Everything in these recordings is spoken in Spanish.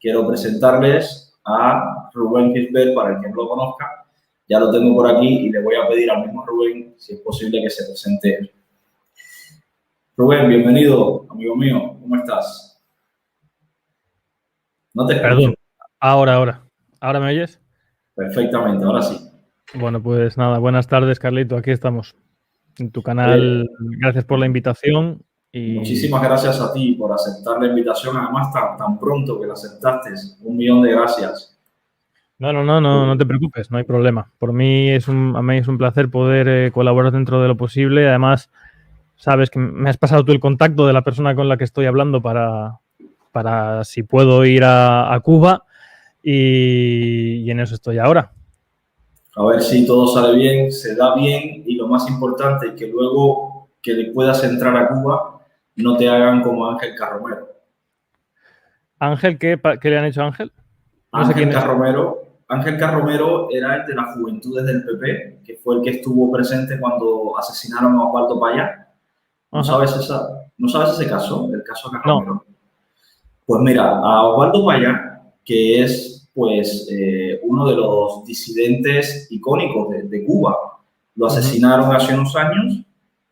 quiero presentarles a Rubén Gisbert, para el que no lo conozca. Ya lo tengo por aquí y le voy a pedir al mismo Rubén, si es posible, que se presente. Rubén, bienvenido, amigo mío. ¿Cómo estás? No te escucho. Perdón, ahora. ¿Ahora me oyes? Perfectamente, ahora sí. Bueno, pues nada, buenas tardes, Carlito. Aquí estamos en tu canal. Oye, Gracias por la invitación. Y muchísimas gracias a ti por aceptar la invitación, además tan pronto que la aceptaste. 1.000.000 de gracias. no te preocupes, no hay problema. Por mí a mí es un placer poder colaborar dentro de lo posible. Además, sabes que me has pasado tú el contacto de la persona con la que estoy hablando para si puedo ir a Cuba y en eso estoy ahora. A ver si todo sale bien, se da bien y lo más importante es que luego que le puedas entrar a Cuba no te hagan como Ángel Carromero. Ángel, ¿qué le han hecho a Ángel? No sé quién es. Ángel Carromero era el de las Juventudes del PP, que fue el que estuvo presente cuando asesinaron a Osvaldo Payá. ¿No sabes ese caso, el caso Carromero? No. Pues mira, a Osvaldo Payá, que es pues uno de los disidentes icónicos de Cuba, lo asesinaron hace unos años,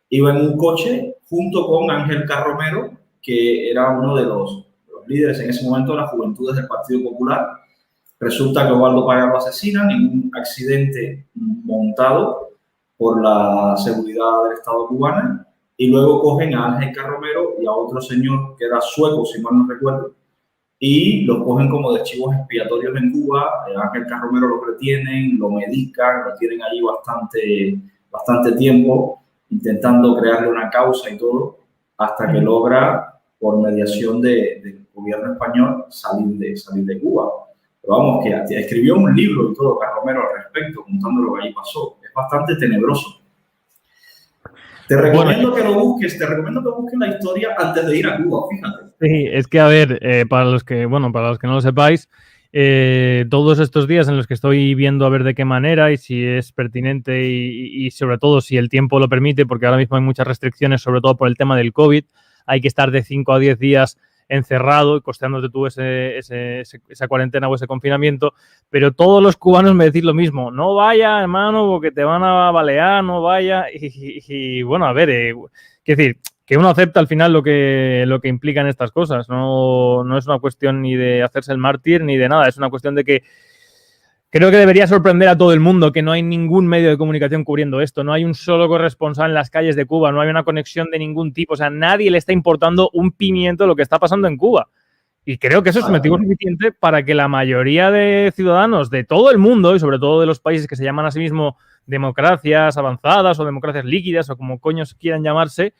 iba en un coche junto con Ángel Carromero, que era uno de los líderes en ese momento de las Juventudes del Partido Popular. Resulta que Osvaldo Payá lo asesinan en un accidente montado por la seguridad del Estado cubano, y luego cogen a Ángel Carromero y a otro señor que era sueco, si mal no recuerdo, y los cogen como de chivos expiatorios en Cuba. Ángel Carromero lo retienen, lo medican, lo tienen allí bastante tiempo, intentando crearle una causa y todo, hasta que logra, por mediación del gobierno español, salir de Cuba. Pero vamos, que escribió un libro y todo Carromero al respecto, contando lo que allí pasó. Es bastante tenebroso. Te recomiendo que busques la historia antes de ir a Cuba, fíjate. Sí, es que a ver, para los que no lo sepáis, todos estos días en los que estoy viendo a ver de qué manera y si es pertinente y sobre todo si el tiempo lo permite, porque ahora mismo hay muchas restricciones, sobre todo por el tema del COVID, hay que estar de 5 a 10 días encerrado y costeándote tú esa cuarentena o ese confinamiento, pero todos los cubanos me decís lo mismo: no vaya, hermano, porque te van a balear, no vaya. Y bueno, a ver, quiero decir, que uno acepta al final lo que implican estas cosas. No es una cuestión ni de hacerse el mártir ni de nada, es una cuestión de que creo que debería sorprender a todo el mundo que no hay ningún medio de comunicación cubriendo esto, no hay un solo corresponsal en las calles de Cuba, no hay una conexión de ningún tipo, o sea, nadie le está importando un pimiento lo que está pasando en Cuba. Y creo que eso es motivo suficiente para que la mayoría de ciudadanos de todo el mundo, y sobre todo de los países que se llaman a sí mismos democracias avanzadas o democracias líquidas o como coños quieran llamarse,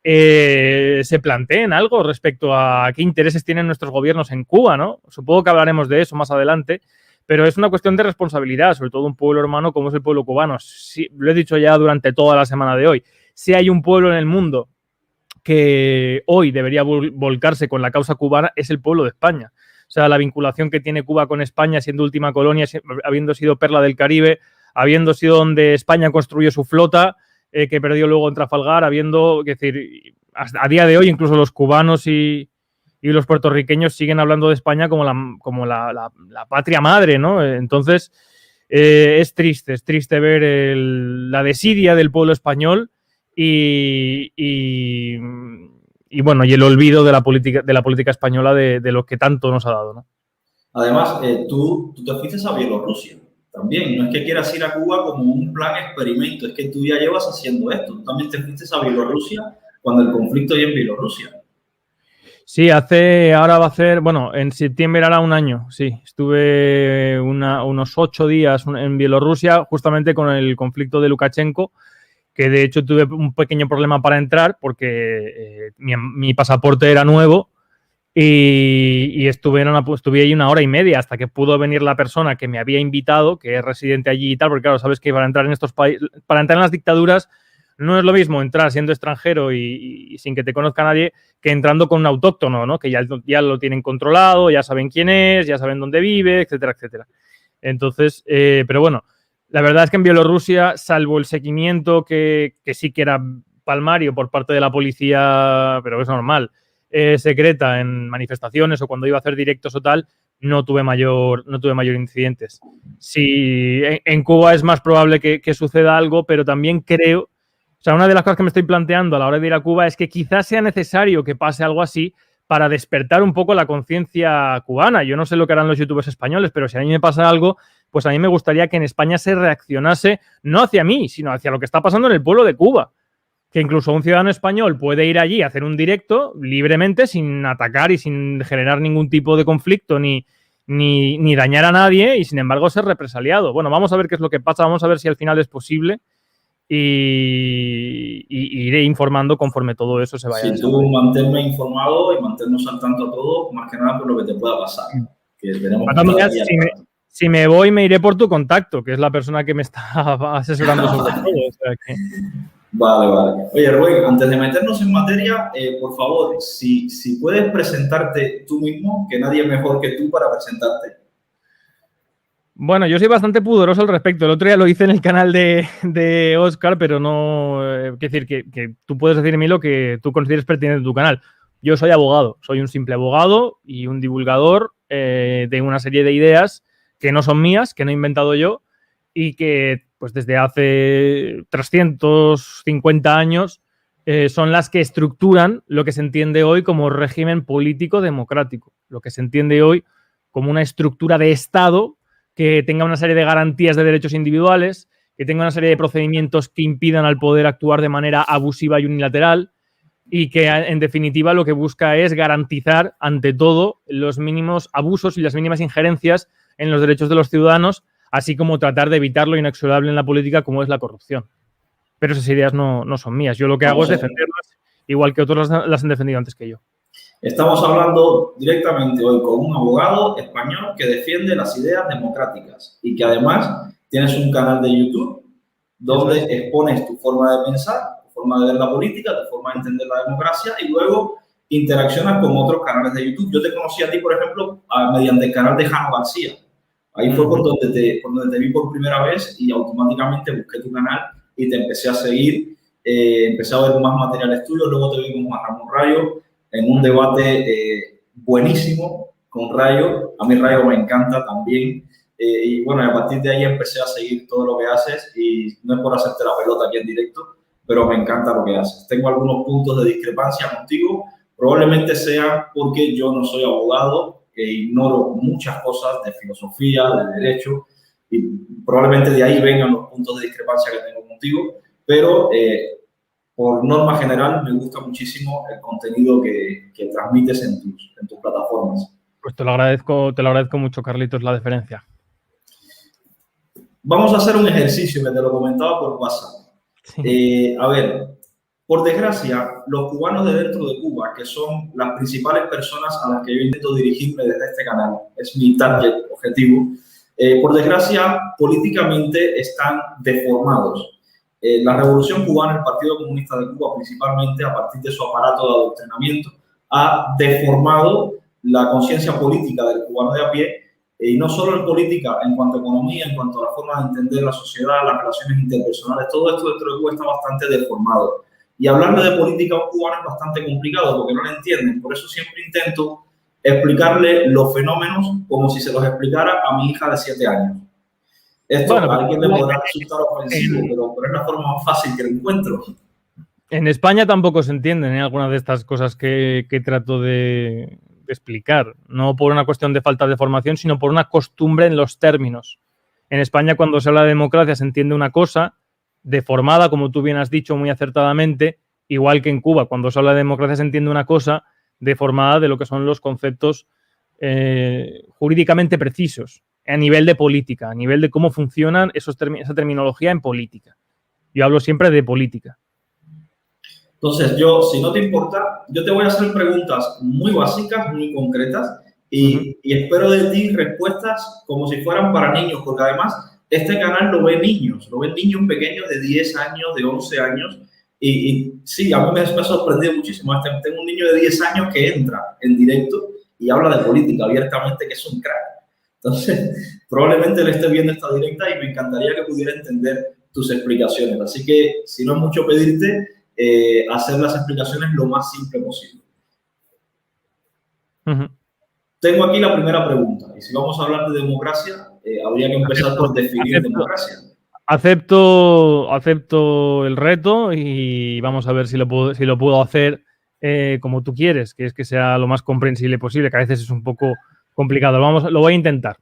se planteen algo respecto a qué intereses tienen nuestros gobiernos en Cuba, ¿no? Supongo que hablaremos de eso más adelante, pero es una cuestión de responsabilidad, sobre todo un pueblo hermano como es el pueblo cubano. Sí, lo he dicho ya durante toda la semana de hoy. Si hay un pueblo en el mundo que hoy debería volcarse con la causa cubana, es el pueblo de España. O sea, la vinculación que tiene Cuba con España, siendo última colonia, habiendo sido perla del Caribe, habiendo sido donde España construyó su flota, que perdió luego en Trafalgar, habiendo, es decir, a día de hoy incluso los cubanos y los puertorriqueños siguen hablando de España como la patria madre, ¿no? Entonces, es triste ver la desidia del pueblo español y bueno, y el olvido de la política española de lo que tanto nos ha dado, ¿no? Además, tú te fuiste a Bielorrusia también. No es que quieras ir a Cuba como un plan experimento, es que tú ya llevas haciendo esto. Tú también te fuiste a Bielorrusia cuando el conflicto hay en Bielorrusia. Sí, ahora va a hacer, bueno, en septiembre hará un año, sí. Estuve unos 8 días en Bielorrusia justamente con el conflicto de Lukashenko, que de hecho tuve un pequeño problema para entrar porque mi pasaporte era nuevo y estuve ahí 1 hora y media hasta que pudo venir la persona que me había invitado, que es residente allí y tal, porque claro, sabes que para entrar en estos países, para entrar en las dictaduras, no es lo mismo entrar siendo extranjero y sin que te conozca nadie que entrando con un autóctono, ¿no? Que ya lo tienen controlado, ya saben quién es, ya saben dónde vive, etcétera, etcétera. Entonces, pero bueno, la verdad es que en Bielorrusia, salvo el seguimiento que sí que era palmario por parte de la policía, pero es normal, secreta en manifestaciones o cuando iba a hacer directos o tal, no tuve mayor incidentes. Sí, en Cuba es más probable que suceda algo, pero también creo, o sea, una de las cosas que me estoy planteando a la hora de ir a Cuba es que quizás sea necesario que pase algo así para despertar un poco la conciencia cubana. Yo no sé lo que harán los youtubers españoles, pero si a mí me pasa algo, pues a mí me gustaría que en España se reaccionase no hacia mí, sino hacia lo que está pasando en el pueblo de Cuba. Que incluso un ciudadano español puede ir allí a hacer un directo libremente, sin atacar y sin generar ningún tipo de conflicto ni dañar a nadie, y sin embargo ser represaliado. Bueno, vamos a ver qué es lo que pasa, vamos a ver si al final es posible y iré informando conforme todo eso se vaya. Sí, tú manténme informado y manténnos al tanto a todos, más que nada por lo que te pueda pasar. Que tenemos que estar aquí al tanto. Si me voy, me iré por tu contacto, que es la persona que me está asesorando sobre todo. O sea que... Vale. Oye, Rubén, antes de meternos en materia, por favor, si puedes presentarte tú mismo, que nadie mejor que tú para presentarte. Bueno, yo soy bastante pudoroso al respecto. El otro día lo hice en el canal de Oscar, pero no... quiero decir que tú puedes decirme lo que tú consideres pertinente en tu canal. Yo soy abogado, soy un simple abogado y un divulgador de una serie de ideas que no son mías, que no he inventado yo y que pues desde hace 350 años son las que estructuran lo que se entiende hoy como régimen político democrático, lo que se entiende hoy como una estructura de Estado que tenga una serie de garantías de derechos individuales, que tenga una serie de procedimientos que impidan al poder actuar de manera abusiva y unilateral y que, en definitiva, lo que busca es garantizar, ante todo, los mínimos abusos y las mínimas injerencias en los derechos de los ciudadanos, así como tratar de evitar lo inexorable en la política, como es la corrupción. Pero esas ideas no son mías. Yo lo que hago es defenderlas, igual que otros las han defendido antes que yo. Estamos hablando directamente hoy con un abogado español que defiende las ideas democráticas y que además tienes un canal de YouTube donde expones tu forma de pensar, tu forma de ver la política, tu forma de entender la democracia y luego interaccionas con otros canales de YouTube. Yo te conocí a ti, por ejemplo, mediante el canal de Jano García. Ahí fue por donde te vi por primera vez y automáticamente busqué tu canal y te empecé a seguir, empecé a ver más materiales tuyos, luego te vi con Juan Ramón Rayo en un debate buenísimo con Rayo. A mí Rayo me encanta también. Y bueno, a partir de ahí empecé a seguir todo lo que haces y no es por hacerte la pelota aquí en directo, pero me encanta lo que haces. Tengo algunos puntos de discrepancia contigo, probablemente sea porque yo no soy abogado, que ignoro muchas cosas de filosofía, de derecho, y probablemente de ahí vengan los puntos de discrepancia que tengo contigo, pero por norma general me gusta muchísimo el contenido que transmites en tus plataformas. Pues te lo agradezco mucho, Carlitos, la deferencia. Vamos a hacer un ejercicio que te lo comentaba por WhatsApp. Sí. A ver, por desgracia, los cubanos de dentro de Cuba, que son las principales personas a las que yo intento dirigirme desde este canal, es mi target objetivo, por desgracia, políticamente están deformados. La Revolución Cubana, el Partido Comunista de Cuba, principalmente a partir de su aparato de adoctrinamiento, ha deformado la conciencia política del cubano de a pie, y no solo en política, en cuanto a economía, en cuanto a la forma de entender la sociedad, las relaciones interpersonales, todo esto dentro de Cuba está bastante deformado. Y hablarle de política a un cubano es bastante complicado porque no lo entienden. Por eso siempre intento explicarle los fenómenos como si se los explicara a mi hija de 7 años. Esto a alguien le podrá resultar ofensivo, pero es la forma más fácil que lo encuentro. En España tampoco se entienden algunas de estas cosas que trato de explicar, no por una cuestión de falta de formación, sino por una costumbre en los términos. En España, cuando se habla de democracia, se entiende una cosa deformada, como tú bien has dicho muy acertadamente, igual que en Cuba, cuando se habla de democracia, se entiende una cosa deformada de lo que son los conceptos jurídicamente precisos, a nivel de política, a nivel de cómo funcionan esa terminología en política. Yo hablo siempre de política. Entonces, yo, si no te importa, yo te voy a hacer preguntas muy básicas, muy concretas, y espero de ti respuestas como si fueran para niños, porque además este canal lo ven niños pequeños de 10 años, de 11 años, y sí, a mí me ha sorprendido muchísimo. Tengo un niño de 10 años que entra en directo y habla de política abiertamente, que es un crack. Entonces, probablemente le esté viendo esta directa y me encantaría que pudiera entender tus explicaciones. Así que, si no es mucho pedirte, hacer las explicaciones lo más simple posible. tengo aquí la primera pregunta. Y si vamos a hablar de democracia, habría que empezar por definir democracia. Acepto el reto y vamos a ver si lo puedo hacer como tú quieres, que es que sea lo más comprensible posible, que a veces es un poco complicado. Lo voy a intentar.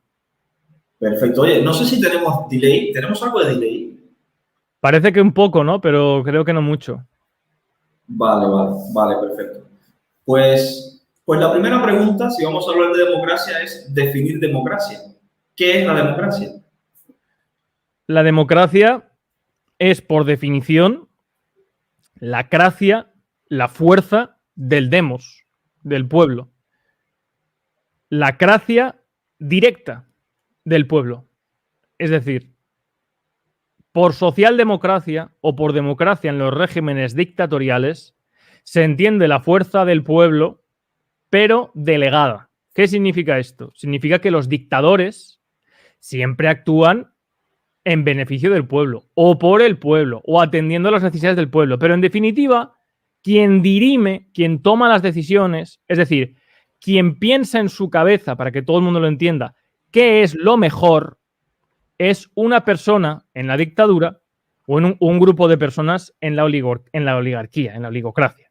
Perfecto. Oye, no sé si tenemos delay. ¿Tenemos algo de delay? Parece que un poco, ¿no? Pero creo que no mucho. Vale, perfecto. Pues la primera pregunta, si vamos a hablar de democracia, es definir democracia. ¿Qué es la democracia? La democracia es, por definición, la cracia, la fuerza del demos, del pueblo. La cracia directa del pueblo. Es decir, por socialdemocracia o por democracia en los regímenes dictatoriales, se entiende la fuerza del pueblo, pero delegada. ¿Qué significa esto? Significa que los dictadores siempre actúan en beneficio del pueblo, o por el pueblo, o atendiendo a las necesidades del pueblo. Pero en definitiva, quien dirime, quien toma las decisiones, es decir, quien piensa en su cabeza, para que todo el mundo lo entienda, qué es lo mejor, es una persona en la dictadura o en un grupo de personas en la oligarquía, en la oligocracia.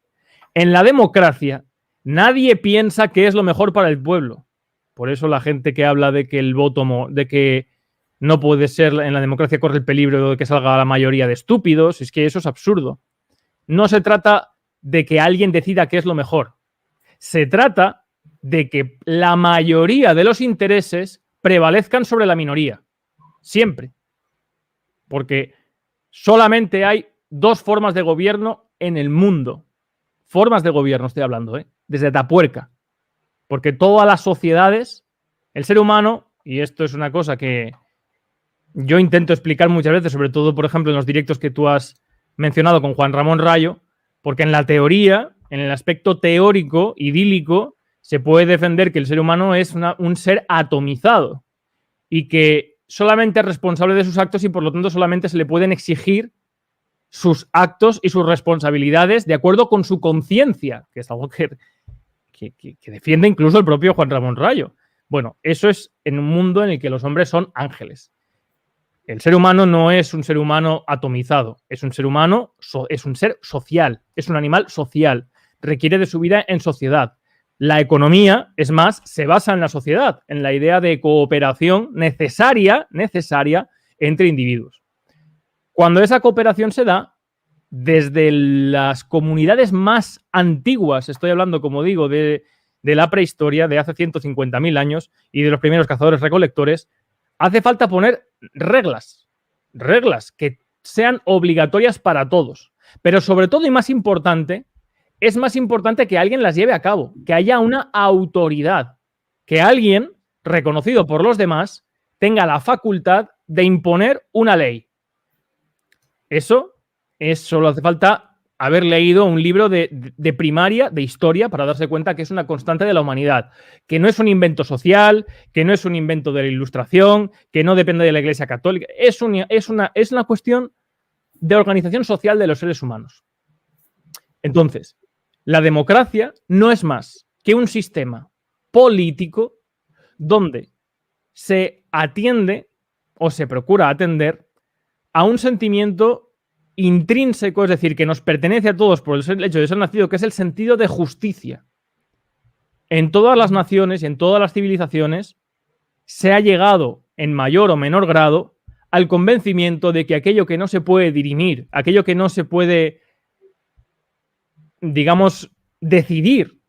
En la democracia, nadie piensa qué es lo mejor para el pueblo. Por eso la gente que habla de que el voto, de que no puede ser, en la democracia corre el peligro de que salga la mayoría de estúpidos, es que eso es absurdo. No se trata de que alguien decida qué es lo mejor. Se trata de que la mayoría de los intereses prevalezcan sobre la minoría. Siempre. Porque solamente hay dos formas de gobierno en el mundo. Formas de gobierno estoy hablando, desde Atapuerca. Porque todas las sociedades, el ser humano, y esto es una cosa que yo intento explicar muchas veces, sobre todo, por ejemplo, en los directos que tú has mencionado con Juan Ramón Rayo, porque en la teoría, en el aspecto teórico, idílico, se puede defender que el ser humano es un ser atomizado y que solamente es responsable de sus actos y por lo tanto solamente se le pueden exigir sus actos y sus responsabilidades de acuerdo con su conciencia, que es algo que defiende incluso el propio Juan Ramón Rayo. Bueno, eso es en un mundo en el que los hombres son ángeles. El ser humano no es un ser humano atomizado, es un ser humano, es un ser social, es un animal social, requiere de su vida en sociedad. La economía, es más, se basa en la sociedad, en la idea de cooperación necesaria entre individuos. Cuando esa cooperación se da, desde las comunidades más antiguas, estoy hablando, como digo, de la prehistoria, de hace 150.000 años y de los primeros cazadores-recolectores, hace falta poner reglas que sean obligatorias para todos. Pero sobre todo y más importante, es más importante que alguien las lleve a cabo, que haya una autoridad, que alguien, reconocido por los demás, tenga la facultad de imponer una ley. Eso solo hace falta haber leído un libro de primaria, de historia, para darse cuenta que es una constante de la humanidad, que no es un invento social, que no es un invento de la Ilustración, que no depende de la Iglesia Católica, es una cuestión de organización social de los seres humanos. Entonces, la democracia no es más que un sistema político donde se atiende o se procura atender a un sentimiento intrínseco, es decir, que nos pertenece a todos por el hecho de ser nacido, que es el sentido de justicia. En todas las naciones y en todas las civilizaciones se ha llegado, en mayor o menor grado, al convencimiento de que aquello que no se puede dirimir, aquello que no se puede, digamos, decidir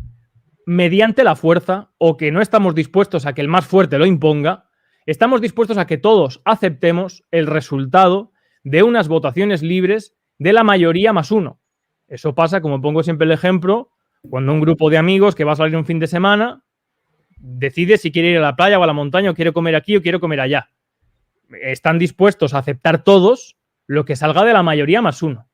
mediante la fuerza, o que no estamos dispuestos a que el más fuerte lo imponga, estamos dispuestos a que todos aceptemos el resultado de unas votaciones libres de la mayoría más uno. Eso pasa, como pongo siempre el ejemplo, cuando un grupo de amigos que va a salir un fin de semana decide si quiere ir a la playa o a la montaña, o quiere comer aquí o quiere comer allá. Están dispuestos a aceptar todos lo que salga de la mayoría más uno.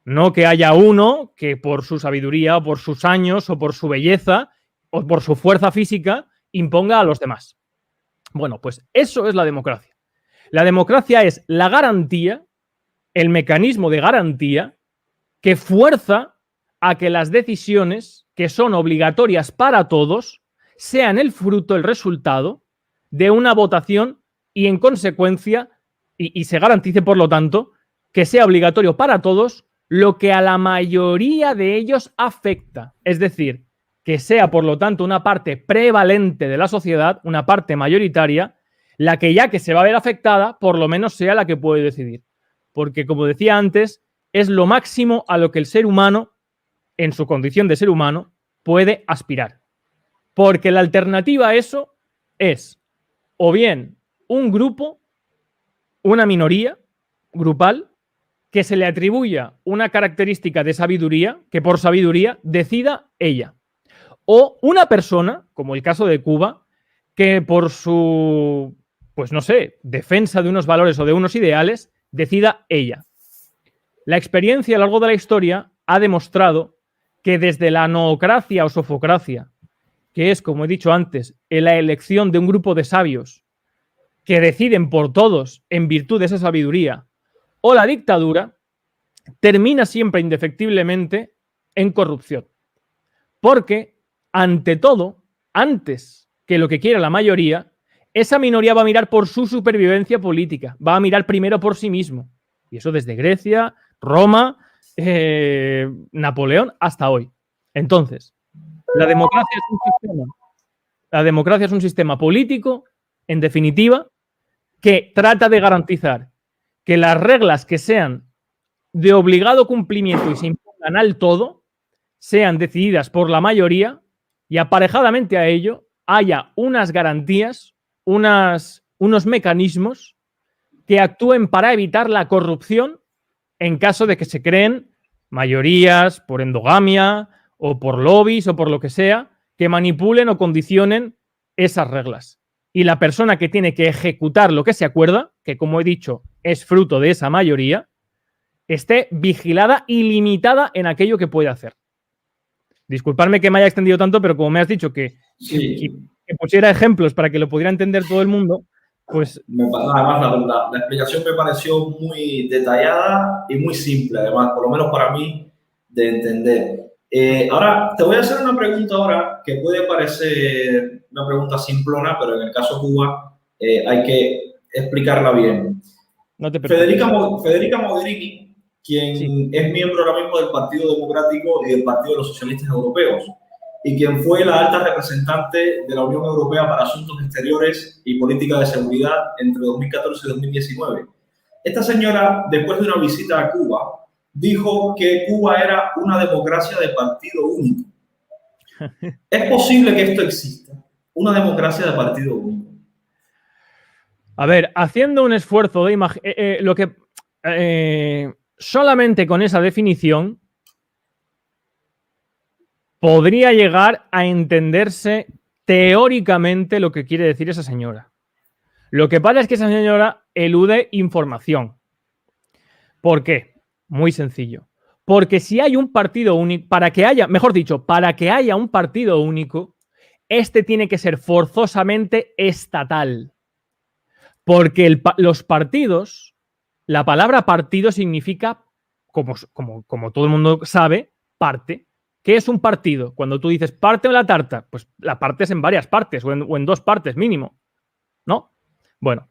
No que haya uno que por su sabiduría, o por sus años, o por su belleza, o por su fuerza física, imponga a los demás. Bueno, pues eso es la democracia. La democracia es la garantía, el mecanismo de garantía que fuerza a que las decisiones que son obligatorias para todos sean el fruto, el resultado de una votación y en consecuencia, y se garantice por lo tanto, que sea obligatorio para todos lo que a la mayoría de ellos afecta. Es decir, que sea por lo tanto una parte prevalente de la sociedad, una parte mayoritaria, la que ya que se va a ver afectada, por lo menos sea la que puede decidir. Porque, como decía antes, es lo máximo a lo que el ser humano, en su condición de ser humano, puede aspirar. Porque la alternativa a eso es o bien un grupo, una minoría grupal, que se le atribuya una característica de sabiduría, que por sabiduría decida ella. O una persona, como el caso de Cuba, que por su, pues no sé, defensa de unos valores o de unos ideales, decida ella. La experiencia a lo largo de la historia ha demostrado que desde la noocracia o sofocracia, que es, como he dicho antes, la elección de un grupo de sabios que deciden por todos en virtud de esa sabiduría, o la dictadura, termina siempre indefectiblemente en corrupción. Porque, ante todo, antes que lo que quiera la mayoría, esa minoría va a mirar por su supervivencia política, va a mirar primero por sí mismo. Y eso desde Grecia, Roma, Napoleón, hasta hoy. Entonces, la democracia es un sistema político, en definitiva, que trata de garantizar que las reglas que sean de obligado cumplimiento y se impongan al todo sean decididas por la mayoría y aparejadamente a ello haya unas garantías, unos mecanismos que actúen para evitar la corrupción en caso de que se creen mayorías por endogamia o por lobbies o por lo que sea que manipulen o condicionen esas reglas. Y la persona que tiene que ejecutar lo que se acuerda, que como he dicho es fruto de esa mayoría, esté vigilada y limitada en aquello que puede hacer. Disculpadme que me haya extendido tanto, pero como me has dicho que pusiera ejemplos para que lo pudiera entender todo el mundo, pues... Además, la explicación me pareció muy detallada y muy simple, además, por lo menos para mí, de entender. Ahora, te voy a hacer una pregunta ahora que puede parecer una pregunta simplona, pero en el caso de Cuba hay que explicarla bien. No te Federica Mogherini, quien es miembro ahora mismo del Partido Democrático y del Partido de los Socialistas Europeos, y quien fue la alta representante de la Unión Europea para Asuntos Exteriores y Política de Seguridad entre 2014 y 2019. Esta señora, después de una visita a Cuba, dijo que Cuba era una democracia de partido único. ¿Es posible que esto exista? Una democracia de partido único. A ver, haciendo un esfuerzo de solamente con esa definición podría llegar a entenderse teóricamente lo que quiere decir esa señora. Lo que pasa es que esa señora elude información. ¿Por qué? Muy sencillo. Porque si hay un partido único, para que haya un partido único, este tiene que ser forzosamente estatal. Porque los partidos, la palabra partido significa, como todo el mundo sabe, parte. ¿Qué es un partido? Cuando tú dices parte o la tarta, pues la partes en varias partes o en dos partes mínimo, ¿no? Bueno,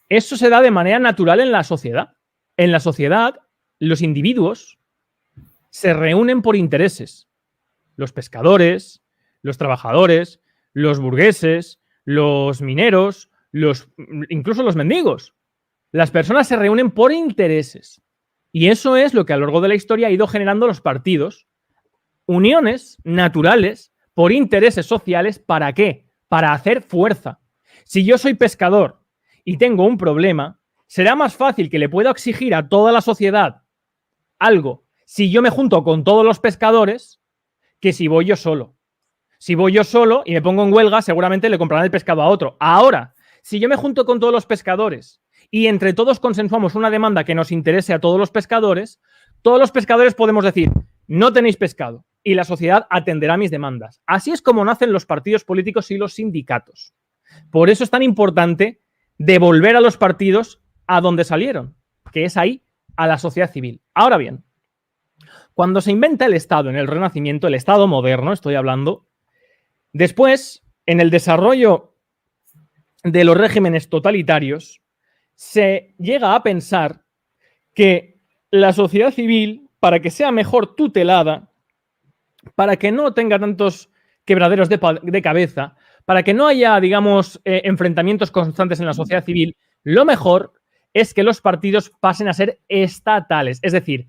eso se da de manera natural en la sociedad. En la sociedad, los individuos se reúnen por intereses. Los pescadores, los trabajadores, los burgueses, los mineros, incluso los mendigos. Las personas se reúnen por intereses. Y eso es lo que a lo largo de la historia ha ido generando los partidos. Uniones naturales por intereses sociales. ¿Para qué? Para hacer fuerza. Si yo soy pescador y tengo un problema, será más fácil que le pueda exigir a toda la sociedad algo si yo me junto con todos los pescadores que si voy yo solo. Si voy yo solo y me pongo en huelga, seguramente le comprarán el pescado a otro. Ahora, si yo me junto con todos los pescadores y entre todos consensuamos una demanda que nos interese a todos los pescadores podemos decir, no tenéis pescado y la sociedad atenderá mis demandas. Así es como nacen los partidos políticos y los sindicatos. Por eso es tan importante devolver a los partidos a donde salieron, que es ahí, a la sociedad civil. Ahora bien, cuando se inventa el Estado en el Renacimiento, el Estado moderno, estoy hablando, después en el desarrollo de los regímenes totalitarios se llega a pensar que la sociedad civil, para que sea mejor tutelada, para que no tenga tantos quebraderos de cabeza, para que no haya, digamos, enfrentamientos constantes en la sociedad civil, lo mejor es que los partidos pasen a ser estatales. Es decir,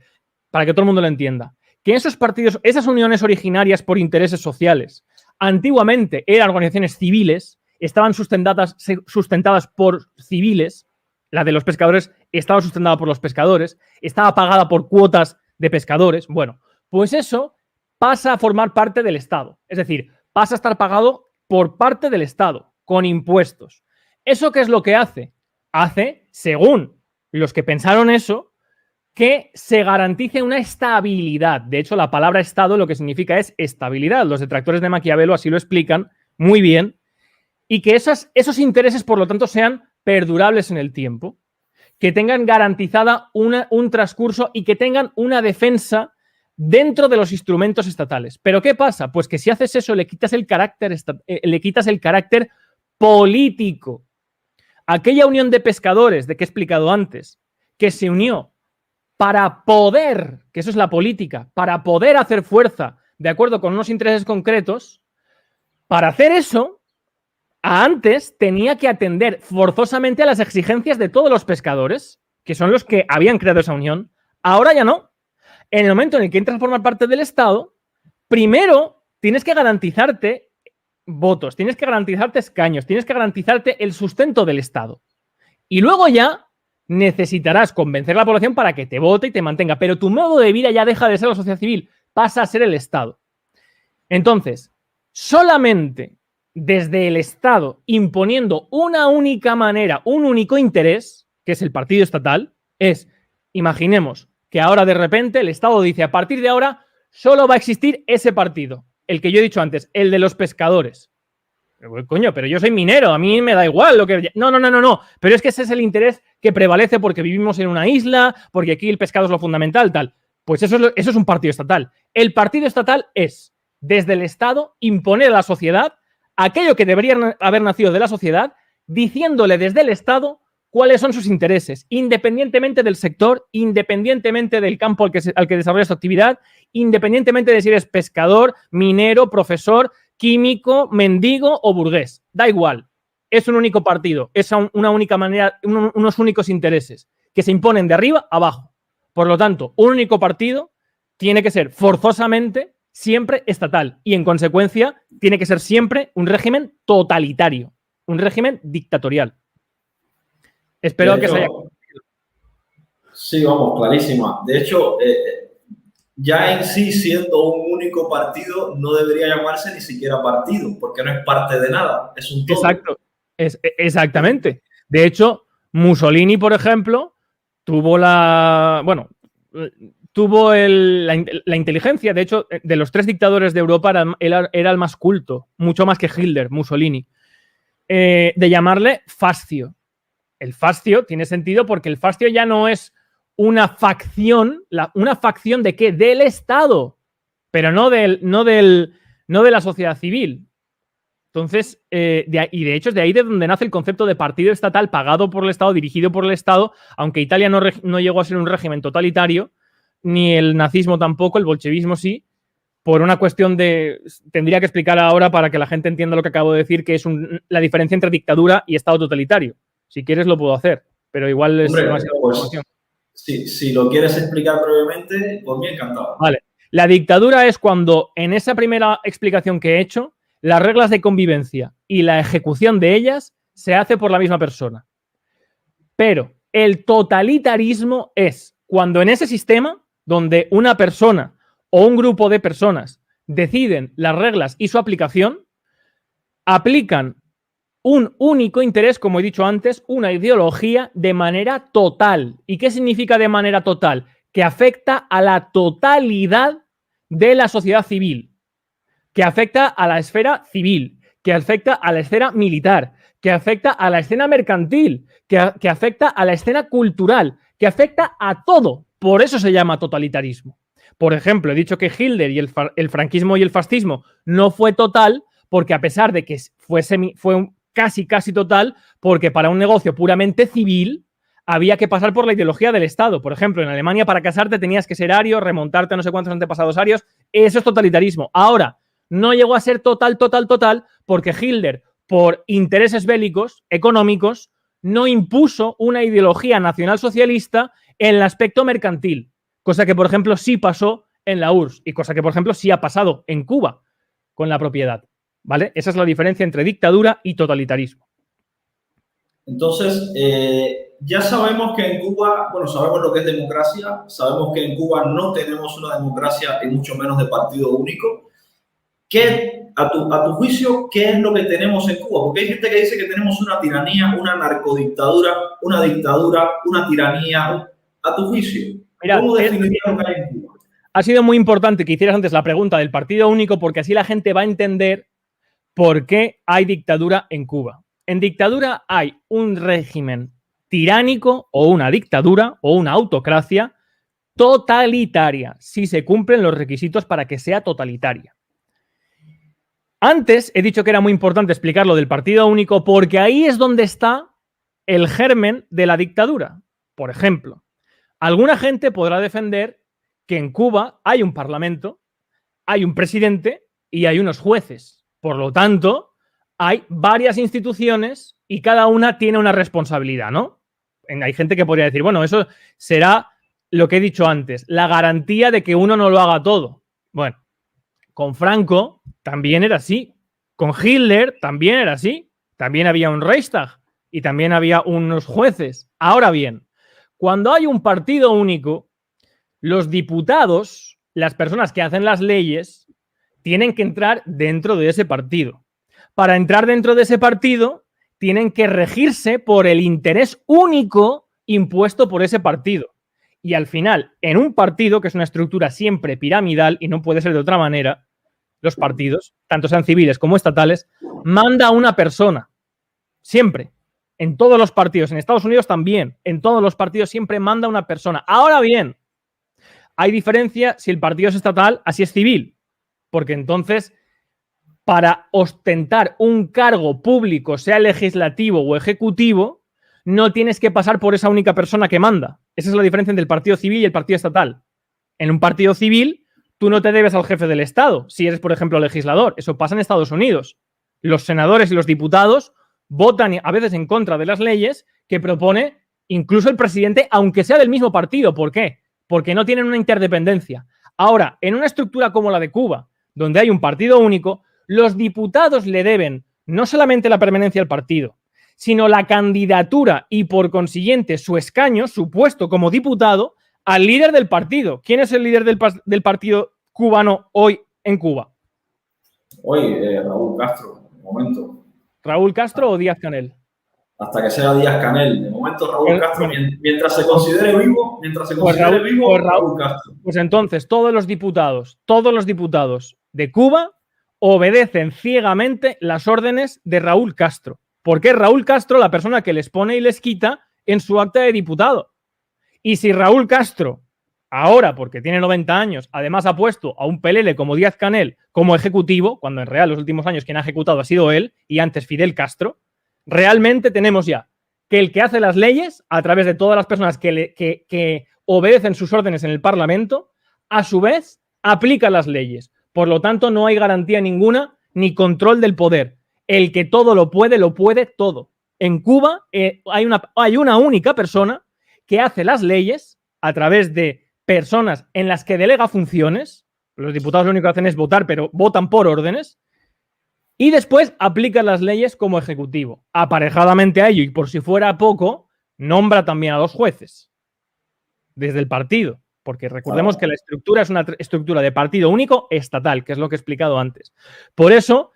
para que todo el mundo lo entienda, que esos partidos, esas uniones originarias por intereses sociales, antiguamente eran organizaciones civiles, estaban sustentadas por civiles. La de los pescadores estaba sustentada por los pescadores, estaba pagada por cuotas de pescadores. Bueno, pues eso pasa a formar parte del Estado. Es decir, pasa a estar pagado por parte del Estado, con impuestos. ¿Eso qué es lo que hace? Hace, según los que pensaron eso, que se garantice una estabilidad. De hecho, la palabra Estado lo que significa es estabilidad. Los detractores de Maquiavelo así lo explican muy bien. Y que esos intereses, por lo tanto, sean perdurables en el tiempo, que tengan garantizada un transcurso y que tengan una defensa dentro de los instrumentos estatales. ¿Pero qué pasa? Pues que si haces eso le quitas el carácter político. Aquella unión de pescadores, de que he explicado antes, que se unió para poder, que eso es la política, para poder hacer fuerza de acuerdo con unos intereses concretos, para hacer eso, antes tenía que atender forzosamente a las exigencias de todos los pescadores, que son los que habían creado esa unión. Ahora ya no. En el momento en el que entras a formar parte del Estado, primero tienes que garantizarte votos, tienes que garantizarte escaños, tienes que garantizarte el sustento del Estado. Y luego ya necesitarás convencer a la población para que te vote y te mantenga. Pero tu modo de vida ya deja de ser la sociedad civil, pasa a ser el Estado. Entonces, solamente desde el Estado imponiendo una única manera, un único interés, que es el partido estatal, imaginemos que ahora de repente el Estado dice, a partir de ahora solo va a existir ese partido, el que yo he dicho antes, el de los pescadores. Coño, pero yo soy minero, a mí me da igual lo que... No, pero es que ese es el interés que prevalece porque vivimos en una isla, porque aquí el pescado es lo fundamental, tal. Pues eso es un partido estatal. El partido estatal es, desde el Estado, imponer a la sociedad aquello que debería haber nacido de la sociedad, diciéndole desde el Estado cuáles son sus intereses, independientemente del sector, independientemente del campo al que desarrolla su actividad, independientemente de si eres pescador, minero, profesor, químico, mendigo o burgués. Da igual. Es un único partido, es una única manera, unos únicos intereses que se imponen de arriba a abajo. Por lo tanto, un único partido tiene que ser forzosamente siempre estatal y, en consecuencia, tiene que ser siempre un régimen totalitario, un régimen dictatorial. Espero que se haya... Sí, vamos, clarísima. De hecho, ya en sí, siendo un único partido, no debería llamarse ni siquiera partido, porque no es parte de nada, es un todo. Exacto, exactamente. De hecho, Mussolini, por ejemplo, tuvo la inteligencia. De hecho, de los tres dictadores de Europa era el más culto, mucho más que Hitler, Mussolini, de llamarle fascio. El fascio tiene sentido porque el fascio ya no es una facción, ¿una facción de qué? Del Estado, pero no de la sociedad civil. Entonces, y de hecho es de ahí de donde nace el concepto de partido estatal pagado por el Estado, dirigido por el Estado, aunque Italia no llegó a ser un régimen totalitario, ni el nazismo tampoco, el bolchevismo sí, por una cuestión de... Tendría que explicar ahora para que la gente entienda lo que acabo de decir, que es la diferencia entre dictadura y Estado totalitario. Si quieres lo puedo hacer, pero igual es demasiada información. Si lo quieres explicar brevemente, por mí encantado. Vale. La dictadura es cuando, en esa primera explicación que he hecho, las reglas de convivencia y la ejecución de ellas se hace por la misma persona. Pero el totalitarismo es cuando en ese sistema, donde una persona o un grupo de personas deciden las reglas y su aplicación, aplican un único interés, como he dicho antes, una ideología de manera total. ¿Y qué significa de manera total? Que afecta a la totalidad de la sociedad civil, que afecta a la esfera civil, que afecta a la esfera militar, que afecta a la escena mercantil, que afecta a la escena cultural, que afecta a todo. Por eso se llama totalitarismo. Por ejemplo, he dicho que Hitler y el franquismo y el fascismo no fue total porque a pesar de que fue casi total, porque para un negocio puramente civil había que pasar por la ideología del Estado. Por ejemplo, en Alemania para casarte tenías que ser ario, remontarte a no sé cuántos antepasados arios. Eso es totalitarismo. Ahora, no llegó a ser total, porque Hitler, por intereses bélicos, económicos, no impuso una ideología nacionalsocialista en el aspecto mercantil, cosa que, por ejemplo, sí pasó en la URSS y cosa que, por ejemplo, sí ha pasado en Cuba con la propiedad, ¿vale? Esa es la diferencia entre dictadura y totalitarismo. Entonces, ya sabemos que en Cuba, bueno, sabemos lo que es democracia, sabemos que en Cuba no tenemos una democracia y mucho menos de partido único. ¿Qué, a tu juicio, qué es lo que tenemos en Cuba? Porque hay gente que dice que tenemos una tiranía, una narcodictadura, una dictadura, una tiranía. A tu juicio, mira, ¿cómo definirías lo que hay en Cuba? Ha sido muy importante que hicieras antes la pregunta del partido único porque así la gente va a entender por qué hay dictadura en Cuba. En dictadura hay un régimen tiránico o una dictadura o una autocracia totalitaria, si se cumplen los requisitos para que sea totalitaria. Antes he dicho que era muy importante explicar lo del partido único porque ahí es donde está el germen de la dictadura. Por ejemplo, alguna gente podrá defender que en Cuba hay un parlamento, hay un presidente y hay unos jueces. Por lo tanto, hay varias instituciones y cada una tiene una responsabilidad, ¿no? Hay gente que podría decir, bueno, eso será lo que he dicho antes, la garantía de que uno no lo haga todo. Bueno, con Franco también era así. Con Hitler también era así. También había un Reichstag y también había unos jueces. Ahora bien, cuando hay un partido único, los diputados, las personas que hacen las leyes, tienen que entrar dentro de ese partido. Para entrar dentro de ese partido, tienen que regirse por el interés único impuesto por ese partido. Y al final, en un partido, que es una estructura siempre piramidal y no puede ser de otra manera, los partidos, tanto sean civiles como estatales, manda a una persona. Siempre. En todos los partidos. En Estados Unidos también. En todos los partidos siempre manda una persona. Ahora bien, hay diferencia si el partido es estatal, así es civil. Porque entonces, para ostentar un cargo público, sea legislativo o ejecutivo, no tienes que pasar por esa única persona que manda. Esa es la diferencia entre el partido civil y el partido estatal. En un partido civil, tú no te debes al jefe del Estado, si eres, por ejemplo, legislador. Eso pasa en Estados Unidos. Los senadores y los diputados votan a veces en contra de las leyes que propone incluso el presidente, aunque sea del mismo partido. ¿Por qué? Porque no tienen una interdependencia. Ahora, en una estructura como la de Cuba, donde hay un partido único, los diputados le deben no solamente la permanencia al partido, sino la candidatura y, por consiguiente, su escaño, su puesto como diputado, al líder del partido. ¿Quién es el líder del partido cubano hoy en Cuba? Hoy, Raúl Castro, de momento. ¿Raúl Castro o Díaz-Canel? Hasta que sea Díaz-Canel. De momento, Raúl Castro, mientras se considere vivo, Raúl Castro. Pues entonces, todos los diputados de Cuba obedecen ciegamente las órdenes de Raúl Castro. Porque es Raúl Castro la persona que les pone y les quita en su acta de diputado. Y si Raúl Castro, ahora, porque tiene 90 años, además ha puesto a un pelele como Díaz-Canel como ejecutivo, cuando en real los últimos años quien ha ejecutado ha sido él, y antes Fidel Castro, realmente tenemos ya que el que hace las leyes, a través de todas las personas que obedecen sus órdenes en el Parlamento, a su vez aplica las leyes. Por lo tanto, no hay garantía ninguna ni control del poder. El que todo lo puede todo. En Cuba hay una única persona que hace las leyes a través de personas en las que delega funciones. Los diputados lo único que hacen es votar, pero votan por órdenes. Y después aplica las leyes como ejecutivo. Aparejadamente a ello, y por si fuera poco, nombra también a 2 jueces desde el partido. Porque recordemos que la estructura es una estructura de partido único estatal, que es lo que he explicado antes. Por eso,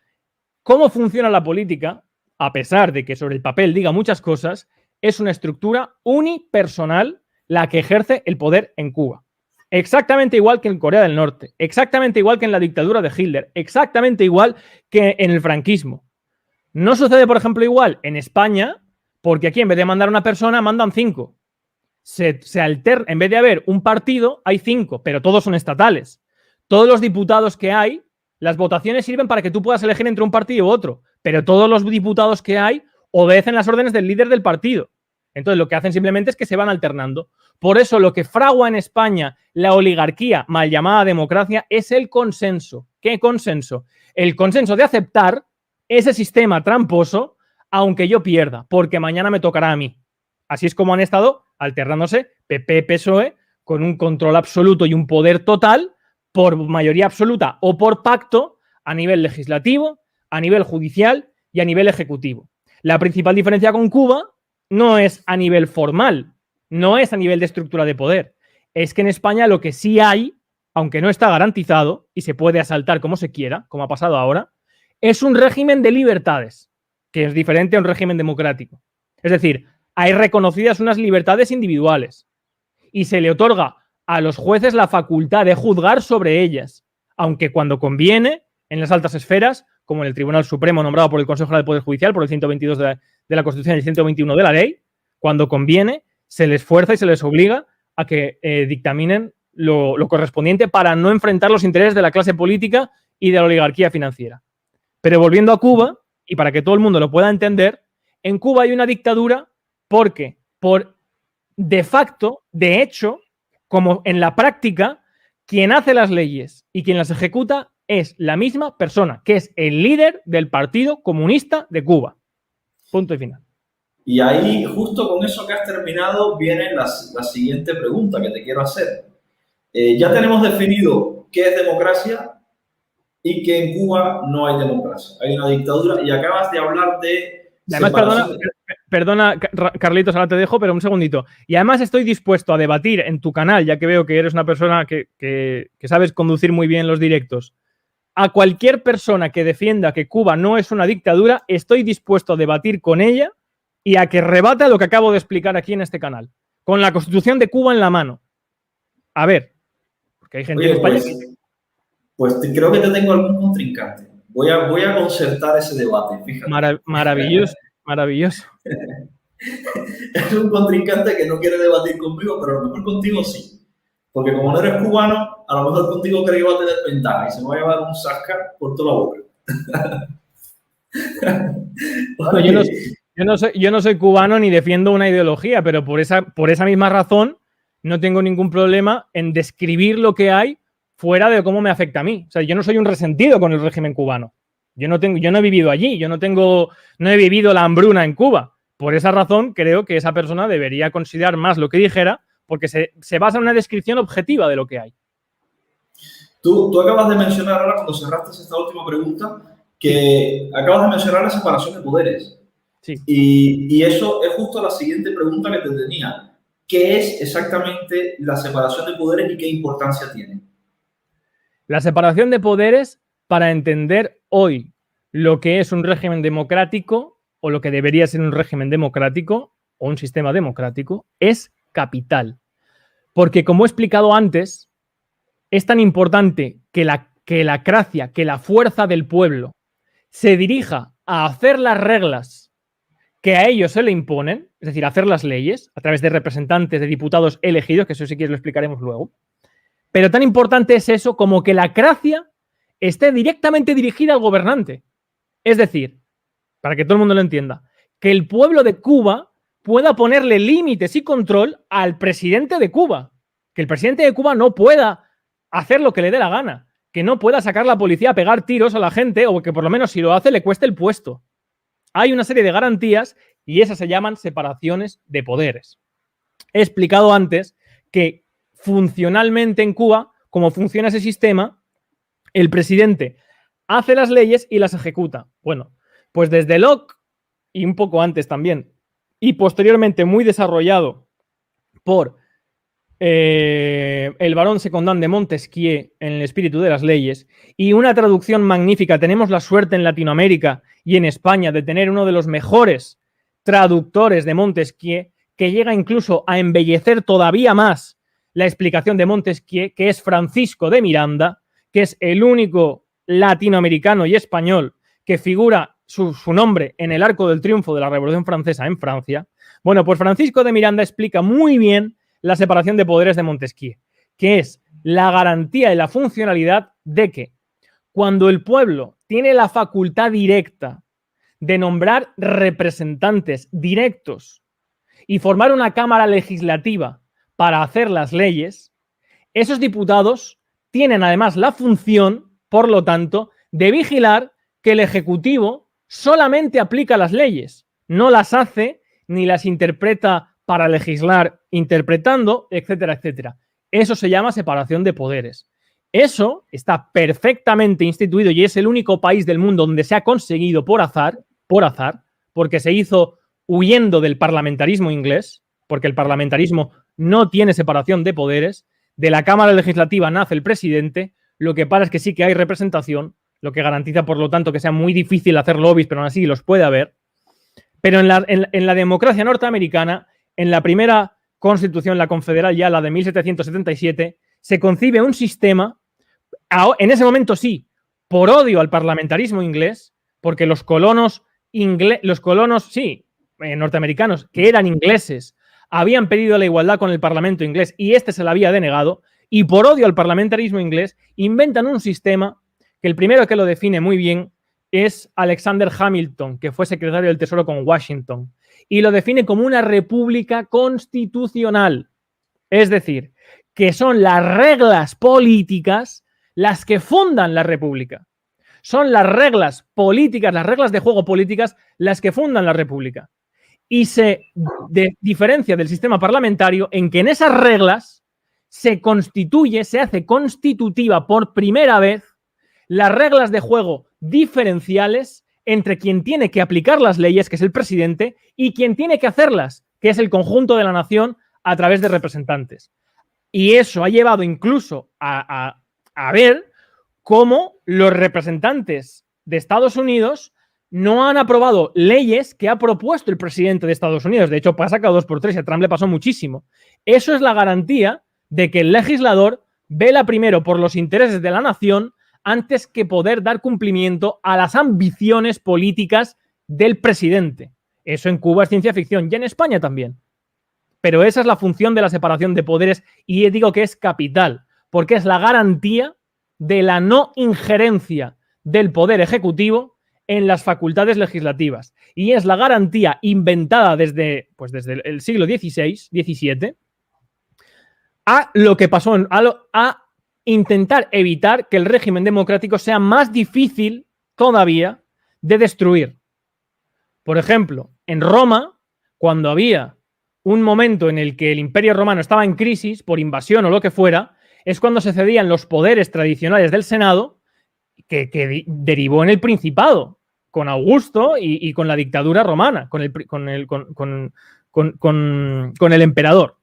cómo funciona la política, a pesar de que sobre el papel diga muchas cosas, es una estructura unipersonal la que ejerce el poder en Cuba. Exactamente igual que en Corea del Norte, exactamente igual que en la dictadura de Hitler, exactamente igual que en el franquismo. No sucede, por ejemplo, igual en España, porque aquí en vez de mandar una persona, mandan 5. Se alterna, en vez de haber un partido, hay 5, pero todos son estatales. Todos los diputados que hay Las votaciones sirven para que tú puedas elegir entre un partido u otro, pero todos los diputados que hay obedecen las órdenes del líder del partido. Entonces, lo que hacen simplemente es que se van alternando. Por eso, lo que fragua en España la oligarquía, mal llamada democracia, es el consenso. ¿Qué consenso? El consenso de aceptar ese sistema tramposo, aunque yo pierda, porque mañana me tocará a mí. Así es como han estado alternándose PP-PSOE con un control absoluto y un poder total por mayoría absoluta o por pacto a nivel legislativo, a nivel judicial y a nivel ejecutivo. La principal diferencia con Cuba no es a nivel formal, no es a nivel de estructura de poder. Es que en España lo que sí hay, aunque no está garantizado y se puede asaltar como se quiera, como ha pasado ahora, es un régimen de libertades, que es diferente a un régimen democrático. Es decir, hay reconocidas unas libertades individuales y se le otorga a los jueces la facultad de juzgar sobre ellas, aunque cuando conviene, en las altas esferas, como en el Tribunal Supremo nombrado por el Consejo General del Poder Judicial, por el 122 de la Constitución y el 121 de la ley, cuando conviene, se les fuerza y se les obliga a que dictaminen lo correspondiente para no enfrentar los intereses de la clase política y de la oligarquía financiera. Pero volviendo a Cuba, y para que todo el mundo lo pueda entender, en Cuba hay una dictadura porque, por de facto, de hecho, como en la práctica, quien hace las leyes y quien las ejecuta es la misma persona, que es el líder del Partido Comunista de Cuba. Punto y final. Y ahí, justo con eso que has terminado, viene la siguiente pregunta que te quiero hacer. Ya tenemos definido qué es democracia y que en Cuba no hay democracia. Hay una dictadura y acabas de hablar de... Además, perdona, Carlitos, ahora te dejo, pero un segundito. Y además estoy dispuesto a debatir en tu canal, ya que veo que eres una persona que sabes conducir muy bien los directos. A cualquier persona que defienda que Cuba no es una dictadura, estoy dispuesto a debatir con ella y a que rebata lo que acabo de explicar aquí en este canal, con la Constitución de Cuba en la mano. A ver, porque hay gente en España que... Pues creo que te tengo algún contrincante. Voy a concertar ese debate, fíjate. Maravilloso, maravilloso. Es un contrincante que no quiere debatir conmigo, pero a lo mejor contigo sí. Porque como no eres cubano, a lo mejor contigo creo que va a tener ventaja y se me va a llevar un zasca por toda la boca. Bueno, yo no soy cubano ni defiendo una ideología, pero por esa misma razón no tengo ningún problema en describir lo que hay fuera de cómo me afecta a mí. O sea, yo no soy un resentido con el régimen cubano. Yo no he vivido allí, yo no he vivido la hambruna en Cuba. Por esa razón creo que esa persona debería considerar más lo que dijera, porque se basa en una descripción objetiva de lo que hay. Tú acabas de mencionar ahora, cuando cerraste esta última pregunta, que acabas de mencionar la separación de poderes. Sí. Y eso es justo la siguiente pregunta que te tenía. ¿Qué es exactamente la separación de poderes y qué importancia tiene? La separación de poderes, para entender hoy lo que es un régimen democrático o lo que debería ser un régimen democrático o un sistema democrático, es capital. Porque, como he explicado antes, es tan importante que la cracia, que la fuerza del pueblo se dirija a hacer las reglas que a ellos se le imponen, es decir, hacer las leyes a través de representantes, de diputados elegidos, que eso sí que lo explicaremos luego. Pero tan importante es eso como que la cracia esté directamente dirigida al gobernante. Es decir, para que todo el mundo lo entienda, que el pueblo de Cuba pueda ponerle límites y control al presidente de Cuba. Que el presidente de Cuba no pueda hacer lo que le dé la gana. Que no pueda sacar la policía a pegar tiros a la gente o que por lo menos si lo hace le cueste el puesto. Hay una serie de garantías y esas se llaman separaciones de poderes. He explicado antes que funcionalmente en Cuba, como funciona ese sistema, el presidente hace las leyes y las ejecuta. Bueno, pues desde Locke, y un poco antes también, y posteriormente muy desarrollado por el barón Secondán de Montesquieu en El espíritu de las leyes, y una traducción magnífica. Tenemos la suerte en Latinoamérica y en España de tener uno de los mejores traductores de Montesquieu, que llega incluso a embellecer todavía más la explicación de Montesquieu, que es Francisco de Miranda, que es el único latinoamericano y español que figura su nombre en el Arco del Triunfo de la Revolución Francesa en Francia. Bueno, pues Francisco de Miranda explica muy bien la separación de poderes de Montesquieu, que es la garantía y la funcionalidad de que cuando el pueblo tiene la facultad directa de nombrar representantes directos y formar una cámara legislativa para hacer las leyes, esos diputados tienen además la función, por lo tanto, de vigilar que el Ejecutivo solamente aplica las leyes, no las hace ni las interpreta para legislar interpretando, etcétera, etcétera. Eso se llama separación de poderes. Eso está perfectamente instituido y es el único país del mundo donde se ha conseguido por azar, porque se hizo huyendo del parlamentarismo inglés, porque el parlamentarismo no tiene separación de poderes. De la Cámara Legislativa nace el presidente, lo que pasa es que sí que hay representación, lo que garantiza, por lo tanto, que sea muy difícil hacer lobbies, pero aún así los puede haber. Pero en la democracia norteamericana, en la primera constitución, la confederal ya, la de 1777, se concibe un sistema, en ese momento sí, por odio al parlamentarismo inglés, porque los colonos norteamericanos, que eran ingleses, habían pedido la igualdad con el Parlamento inglés y este se la había denegado, y por odio al parlamentarismo inglés inventan un sistema que el primero que lo define muy bien es Alexander Hamilton, que fue secretario del Tesoro con Washington, y lo define como una república constitucional. Es decir, que son las reglas políticas las que fundan la república. Son las reglas políticas, las reglas de juego políticas las que fundan la república. Y se diferencia del sistema parlamentario en que en esas reglas se constituye, se hace constitutiva por primera vez las reglas de juego diferenciales entre quien tiene que aplicar las leyes, que es el presidente, y quien tiene que hacerlas, que es el conjunto de la nación a través de representantes. Y eso ha llevado incluso a ver cómo los representantes de Estados Unidos no han aprobado leyes que ha propuesto el presidente de Estados Unidos. De hecho, ha sacado 2x3 y a Trump le pasó muchísimo. Eso es la garantía de que el legislador vela primero por los intereses de la nación antes que poder dar cumplimiento a las ambiciones políticas del presidente. Eso en Cuba es ciencia ficción y en España también. Pero esa es la función de la separación de poderes y digo que es capital, porque es la garantía de la no injerencia del poder ejecutivo en las facultades legislativas. Y es la garantía inventada desde el siglo XVI, XVII, a lo que pasó, a intentar evitar que el régimen democrático sea más difícil todavía de destruir. Por ejemplo, en Roma, cuando había un momento en el que el Imperio Romano estaba en crisis por invasión o lo que fuera, es cuando se cedían los poderes tradicionales del Senado, que derivó en el Principado, con Augusto y con la dictadura romana, con el emperador.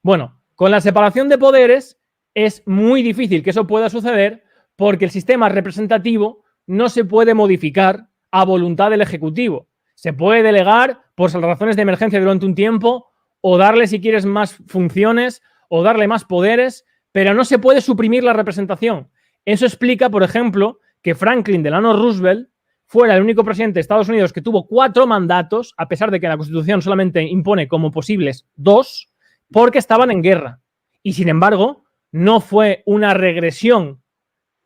Bueno, con la separación de poderes es muy difícil que eso pueda suceder porque el sistema representativo no se puede modificar a voluntad del Ejecutivo. Se puede delegar por razones de emergencia durante un tiempo o darle, si quieres, más funciones o darle más poderes, pero no se puede suprimir la representación. Eso explica, por ejemplo, que Franklin Delano Roosevelt fuera el único presidente de Estados Unidos que tuvo 4 mandatos, a pesar de que la Constitución solamente impone como posibles 2, porque estaban en guerra. Y, sin embargo, no fue una regresión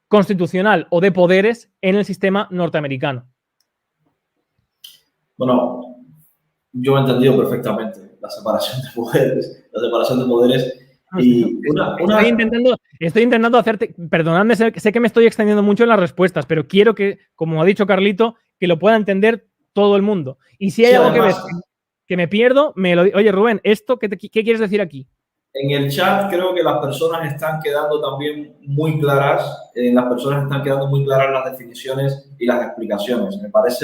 constitucional o de poderes en el sistema norteamericano. Bueno, yo he entendido perfectamente la separación de poderes. Y estoy intentando hacerte, perdonadme, sé que me estoy extendiendo mucho en las respuestas, pero quiero que, como ha dicho Carlito, que lo pueda entender todo el mundo. Y si hay algo además, que me pierdo, oye, Rubén, ¿qué quieres decir aquí? En el chat creo que las personas están quedando también muy claras, las definiciones y las explicaciones.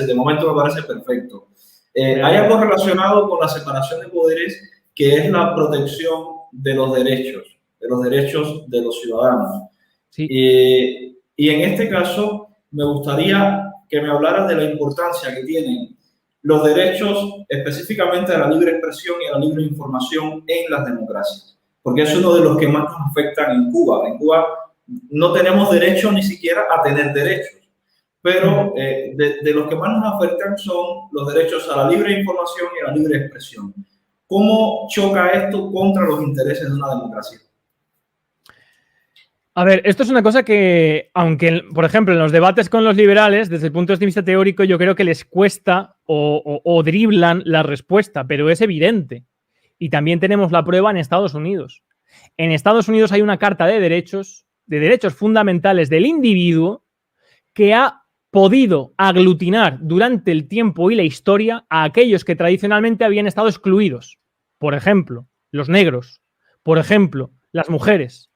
De momento me parece perfecto. Hay algo relacionado con la separación de poderes que es la protección de los derechos de los ciudadanos. Sí. Y en este caso me gustaría que me hablaras de la importancia que tienen los derechos específicamente a la libre expresión y a la libre información en las democracias, porque es uno de los que más nos afectan en Cuba. En Cuba no tenemos derecho ni siquiera a tener derechos, pero de los que más nos afectan son los derechos a la libre información y a la libre expresión. ¿Cómo choca esto contra los intereses de una democracia? A ver, esto es una cosa que, aunque, por ejemplo, en los debates con los liberales, desde el punto de vista teórico, yo creo que les cuesta o driblan la respuesta, pero es evidente. Y también tenemos la prueba en Estados Unidos. En Estados Unidos hay una carta de derechos fundamentales del individuo que ha podido aglutinar durante el tiempo y la historia a aquellos que tradicionalmente habían estado excluidos. Por ejemplo, los negros. Por ejemplo, las mujeres.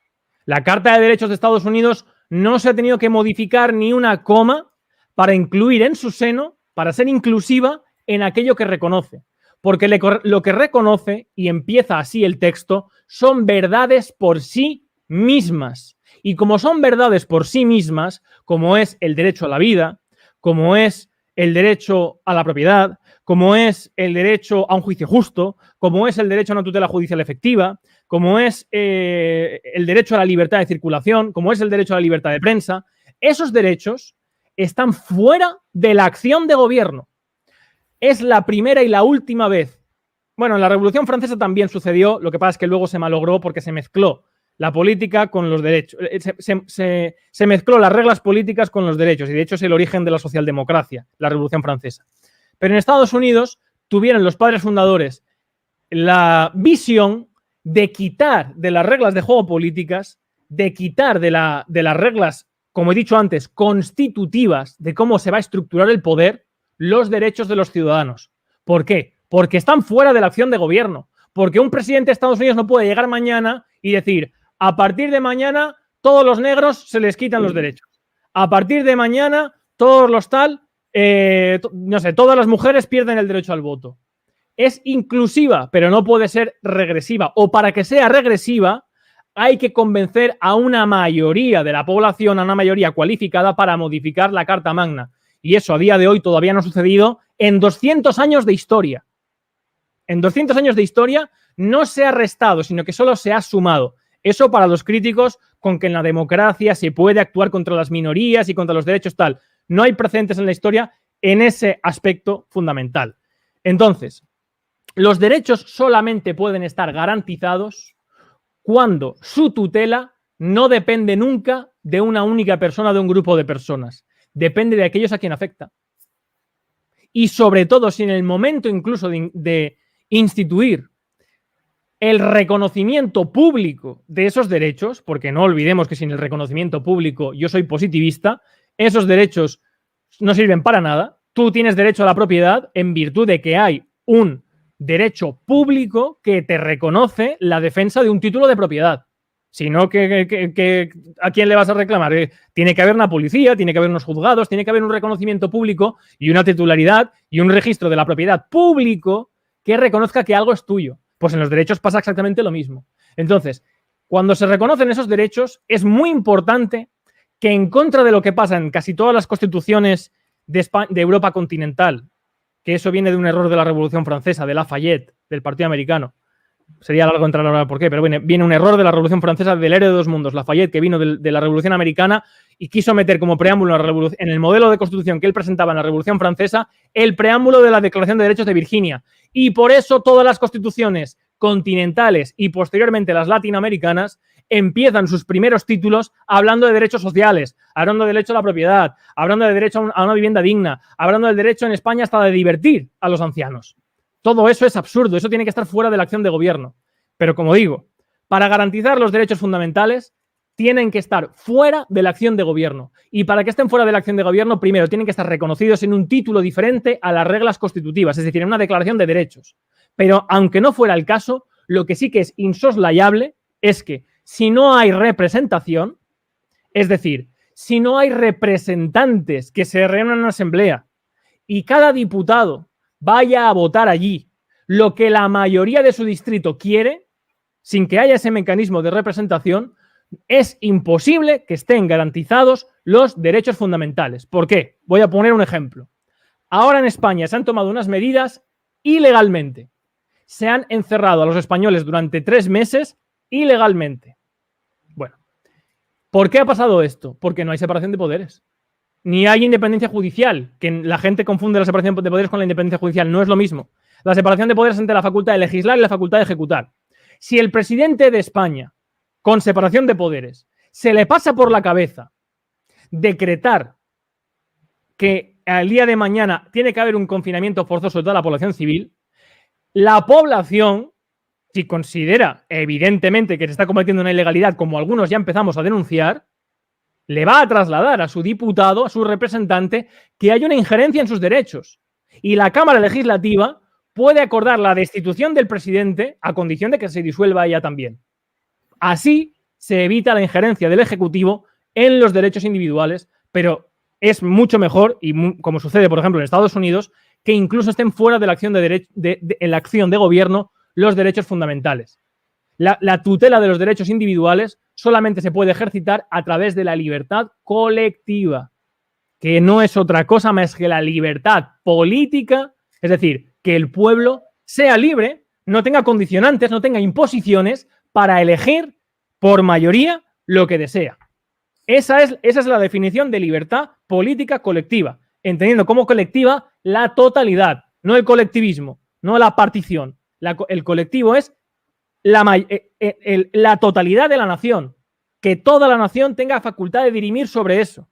La Carta de Derechos de Estados Unidos no se ha tenido que modificar ni una coma para incluir en su seno, para ser inclusiva en aquello que reconoce. Porque lo que reconoce, y empieza así el texto, son verdades por sí mismas. Y como son verdades por sí mismas, como es el derecho a la vida, como es el derecho a la propiedad, como es el derecho a un juicio justo, como es el derecho a una tutela judicial efectiva, como es el derecho a la libertad de circulación, como es el derecho a la libertad de prensa, esos derechos están fuera de la acción de gobierno. Es la primera y la última vez. Bueno, en la Revolución Francesa también sucedió, lo que pasa es que luego se malogró porque se mezcló la política con los derechos. Se mezcló las reglas políticas con los derechos y de hecho es el origen de la socialdemocracia, la Revolución Francesa. Pero en Estados Unidos tuvieron los padres fundadores la visión de quitar de las reglas de juego políticas, de quitar de las reglas, como he dicho antes, constitutivas de cómo se va a estructurar el poder, los derechos de los ciudadanos. ¿Por qué? Porque están fuera de la acción de gobierno. Porque un presidente de Estados Unidos no puede llegar mañana y decir, a partir de mañana todos los negros se les quitan los derechos. A partir de mañana todos los tal, no sé, todas las mujeres pierden el derecho al voto. Es inclusiva, pero no puede ser regresiva. O para que sea regresiva, hay que convencer a una mayoría de la población, a una mayoría cualificada para modificar la Carta Magna. Y eso a día de hoy todavía no ha sucedido en 200 años de historia. En 200 años de historia no se ha restado, sino que solo se ha sumado. Eso para los críticos con que en la democracia se puede actuar contra las minorías y contra los derechos tal. No hay precedentes en la historia en ese aspecto fundamental. Entonces, los derechos solamente pueden estar garantizados cuando su tutela no depende nunca de una única persona o de un grupo de personas. Depende de aquellos a quien afecta. Y sobre todo, si en el momento incluso de instituir el reconocimiento público de esos derechos, porque no olvidemos que sin el reconocimiento público, yo soy positivista, esos derechos no sirven para nada. Tú tienes derecho a la propiedad en virtud de que hay un derecho público que te reconoce la defensa de un título de propiedad. Si no, ¿a quién le vas a reclamar? Tiene que haber una policía, tiene que haber unos juzgados, tiene que haber un reconocimiento público y una titularidad y un registro de la propiedad público que reconozca que algo es tuyo. Pues en los derechos pasa exactamente lo mismo. Entonces, cuando se reconocen esos derechos, es muy importante que, en contra de lo que pasa en casi todas las constituciones de Europa continental, que eso viene de un error de la Revolución Francesa, de Lafayette, del Partido Americano. Sería largo entrar ahora por qué, pero viene un error de la Revolución Francesa del héroe de dos mundos, Lafayette, que vino de la Revolución Americana y quiso meter como preámbulo en el modelo de constitución que él presentaba en la Revolución Francesa el preámbulo de la Declaración de Derechos de Virginia. Y por eso todas las constituciones continentales y posteriormente las latinoamericanas empiezan sus primeros títulos hablando de derechos sociales, hablando de derecho a la propiedad, hablando de derecho a una vivienda digna, hablando del derecho en España hasta de divertir a los ancianos. Todo eso es absurdo, eso tiene que estar fuera de la acción de gobierno. Pero como digo, para garantizar los derechos fundamentales tienen que estar fuera de la acción de gobierno. Y para que estén fuera de la acción de gobierno, primero tienen que estar reconocidos en un título diferente a las reglas constitutivas, es decir, en una declaración de derechos. Pero aunque no fuera el caso, lo que sí que es insoslayable es que si no hay representación, es decir, si no hay representantes que se reúnan en una asamblea y cada diputado vaya a votar allí lo que la mayoría de su distrito quiere, sin que haya ese mecanismo de representación, es imposible que estén garantizados los derechos fundamentales. ¿Por qué? Voy a poner un ejemplo. Ahora en España se han tomado unas medidas ilegalmente. Se han encerrado a los españoles durante 3 meses ilegalmente. Bueno, ¿por qué ha pasado esto? Porque no hay separación de poderes. Ni hay independencia judicial, que la gente confunde la separación de poderes con la independencia judicial. No es lo mismo. La separación de poderes es entre la facultad de legislar y la facultad de ejecutar. Si el presidente de España, con separación de poderes, se le pasa por la cabeza decretar que al día de mañana tiene que haber un confinamiento forzoso de toda la población civil, la población, si considera evidentemente que se está cometiendo una ilegalidad, como algunos ya empezamos a denunciar, le va a trasladar a su diputado, a su representante, que hay una injerencia en sus derechos. Y la Cámara Legislativa puede acordar la destitución del presidente a condición de que se disuelva ella también. Así se evita la injerencia del Ejecutivo en los derechos individuales, pero es mucho mejor, y como sucede, por ejemplo, en Estados Unidos, que incluso estén fuera de la acción en la acción de gobierno los derechos fundamentales. La tutela de los derechos individuales solamente se puede ejercitar a través de la libertad colectiva, que no es otra cosa más que la libertad política, es decir, que el pueblo sea libre, no tenga condicionantes, no tenga imposiciones para elegir por mayoría lo que desea. Esa es la definición de libertad política colectiva, entendiendo como colectiva la totalidad, no el colectivismo, no la partición. El colectivo es la totalidad de la nación, que toda la nación tenga facultad de dirimir sobre eso.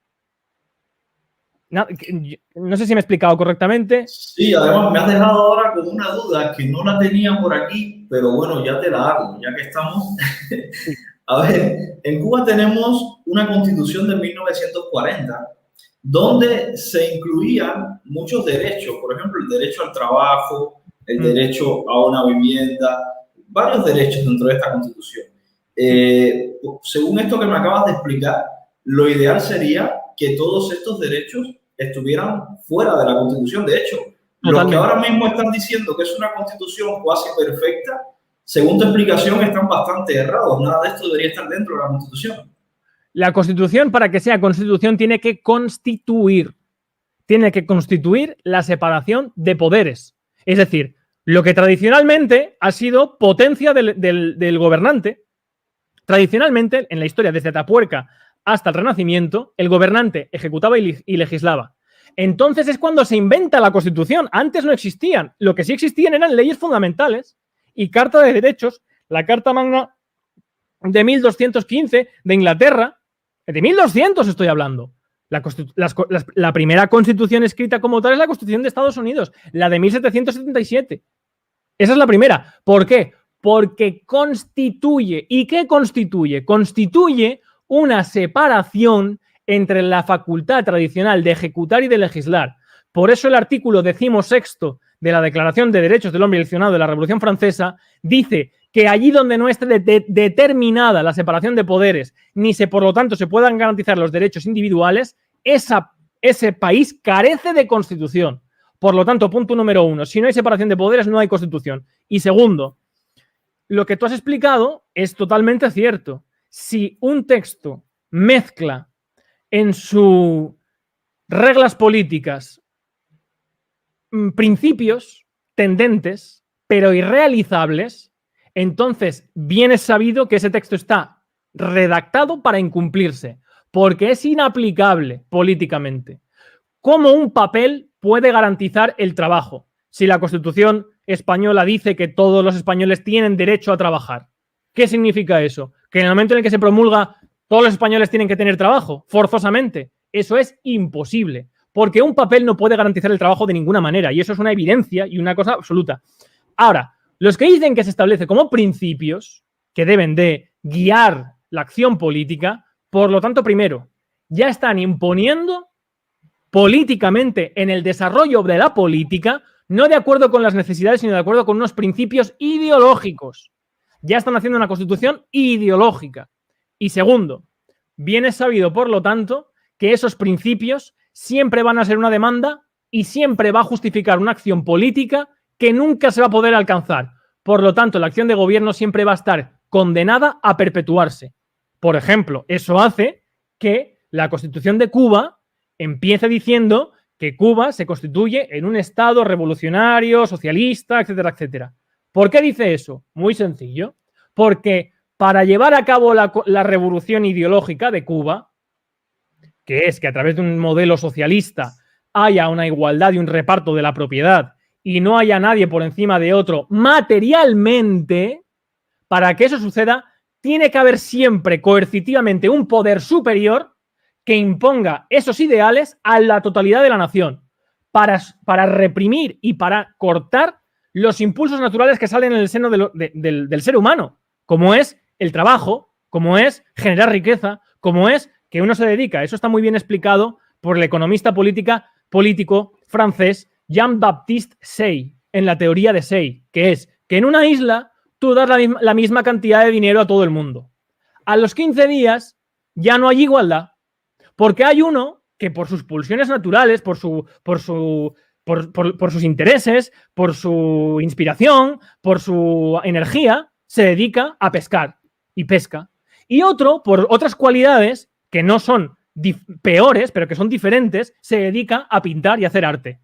No sé si me he explicado correctamente. Sí, además me has dejado ahora con una duda que no la tenía por aquí, pero bueno, ya te la hago, ya que estamos. A ver, en Cuba tenemos una constitución de 1940 donde se incluían muchos derechos, por ejemplo, el derecho al trabajo, el derecho a una vivienda, varios derechos dentro de esta constitución. Según esto que me acabas de explicar, lo ideal sería que todos estos derechos estuvieran fuera de la Constitución. De hecho, los que ahora mismo están diciendo que es una Constitución cuasi perfecta, según tu explicación, están bastante errados. Nada de esto debería estar dentro de la Constitución. La Constitución, para que sea Constitución, tiene que constituir la separación de poderes. Es decir, lo que tradicionalmente ha sido potencia del gobernante. Tradicionalmente, en la historia, desde Atapuerca hasta el Renacimiento, el gobernante ejecutaba y legislaba. Entonces es cuando se inventa la Constitución. Antes no existían. Lo que sí existían eran leyes fundamentales y Carta de Derechos, la Carta Magna de 1215 de Inglaterra. De 1200 estoy hablando. La primera constitución escrita como tal es la Constitución de Estados Unidos, la de 1777. Esa es la primera. ¿Por qué? Porque constituye. ¿Y qué constituye? Constituye una separación entre la facultad tradicional de ejecutar y de legislar. Por eso el artículo 16º de la Declaración de Derechos del Hombre y el Ciudadano de la Revolución Francesa dice que allí donde no esté determinada la separación de poderes, ni por lo tanto se puedan garantizar los derechos individuales, ese país carece de constitución. Por lo tanto, punto número 1, si no hay separación de poderes, no hay constitución. Y segundo, lo que tú has explicado es totalmente cierto. Si un texto mezcla en sus reglas políticas principios tendentes, pero irrealizables, entonces bien es sabido que ese texto está redactado para incumplirse, porque es inaplicable políticamente. ¿Cómo un papel puede garantizar el trabajo si la Constitución española dice que todos los españoles tienen derecho a trabajar? ¿Qué significa eso? Que en el momento en el que se promulga todos los españoles tienen que tener trabajo, forzosamente. Eso es imposible, porque un papel no puede garantizar el trabajo de ninguna manera, y eso es una evidencia y una cosa absoluta. Ahora, los que dicen que se establece como principios que deben de guiar la acción política, por lo tanto, primero, ya están imponiendo políticamente en el desarrollo de la política, no de acuerdo con las necesidades, sino de acuerdo con unos principios ideológicos. Ya están haciendo una constitución ideológica. Y segundo, bien es sabido, por lo tanto, que esos principios siempre van a ser una demanda y siempre va a justificar una acción política que nunca se va a poder alcanzar. Por lo tanto, la acción de gobierno siempre va a estar condenada a perpetuarse. Por ejemplo, eso hace que la Constitución de Cuba empiece diciendo que Cuba se constituye en un Estado revolucionario, socialista, etcétera, etcétera. ¿Por qué dice eso? Muy sencillo. Porque para llevar a cabo la revolución ideológica de Cuba, que es que a través de un modelo socialista haya una igualdad y un reparto de la propiedad y no haya nadie por encima de otro materialmente, para que eso suceda, tiene que haber siempre coercitivamente un poder superior que imponga esos ideales a la totalidad de la nación para reprimir y para cortar los impulsos naturales que salen en el seno del ser humano, como es el trabajo, como es generar riqueza, como es que uno se dedica. Eso está muy bien explicado por el economista político francés Jean-Baptiste Say, en la teoría de Say, que es que en una isla tú das la misma cantidad de dinero a todo el mundo. A los 15 días ya no hay igualdad, porque hay uno que por sus pulsiones naturales, por sus intereses, por su inspiración, por su energía, se dedica a pescar y pesca. Y otro, por otras cualidades que no son peores, pero que son diferentes, se dedica a pintar y hacer arte.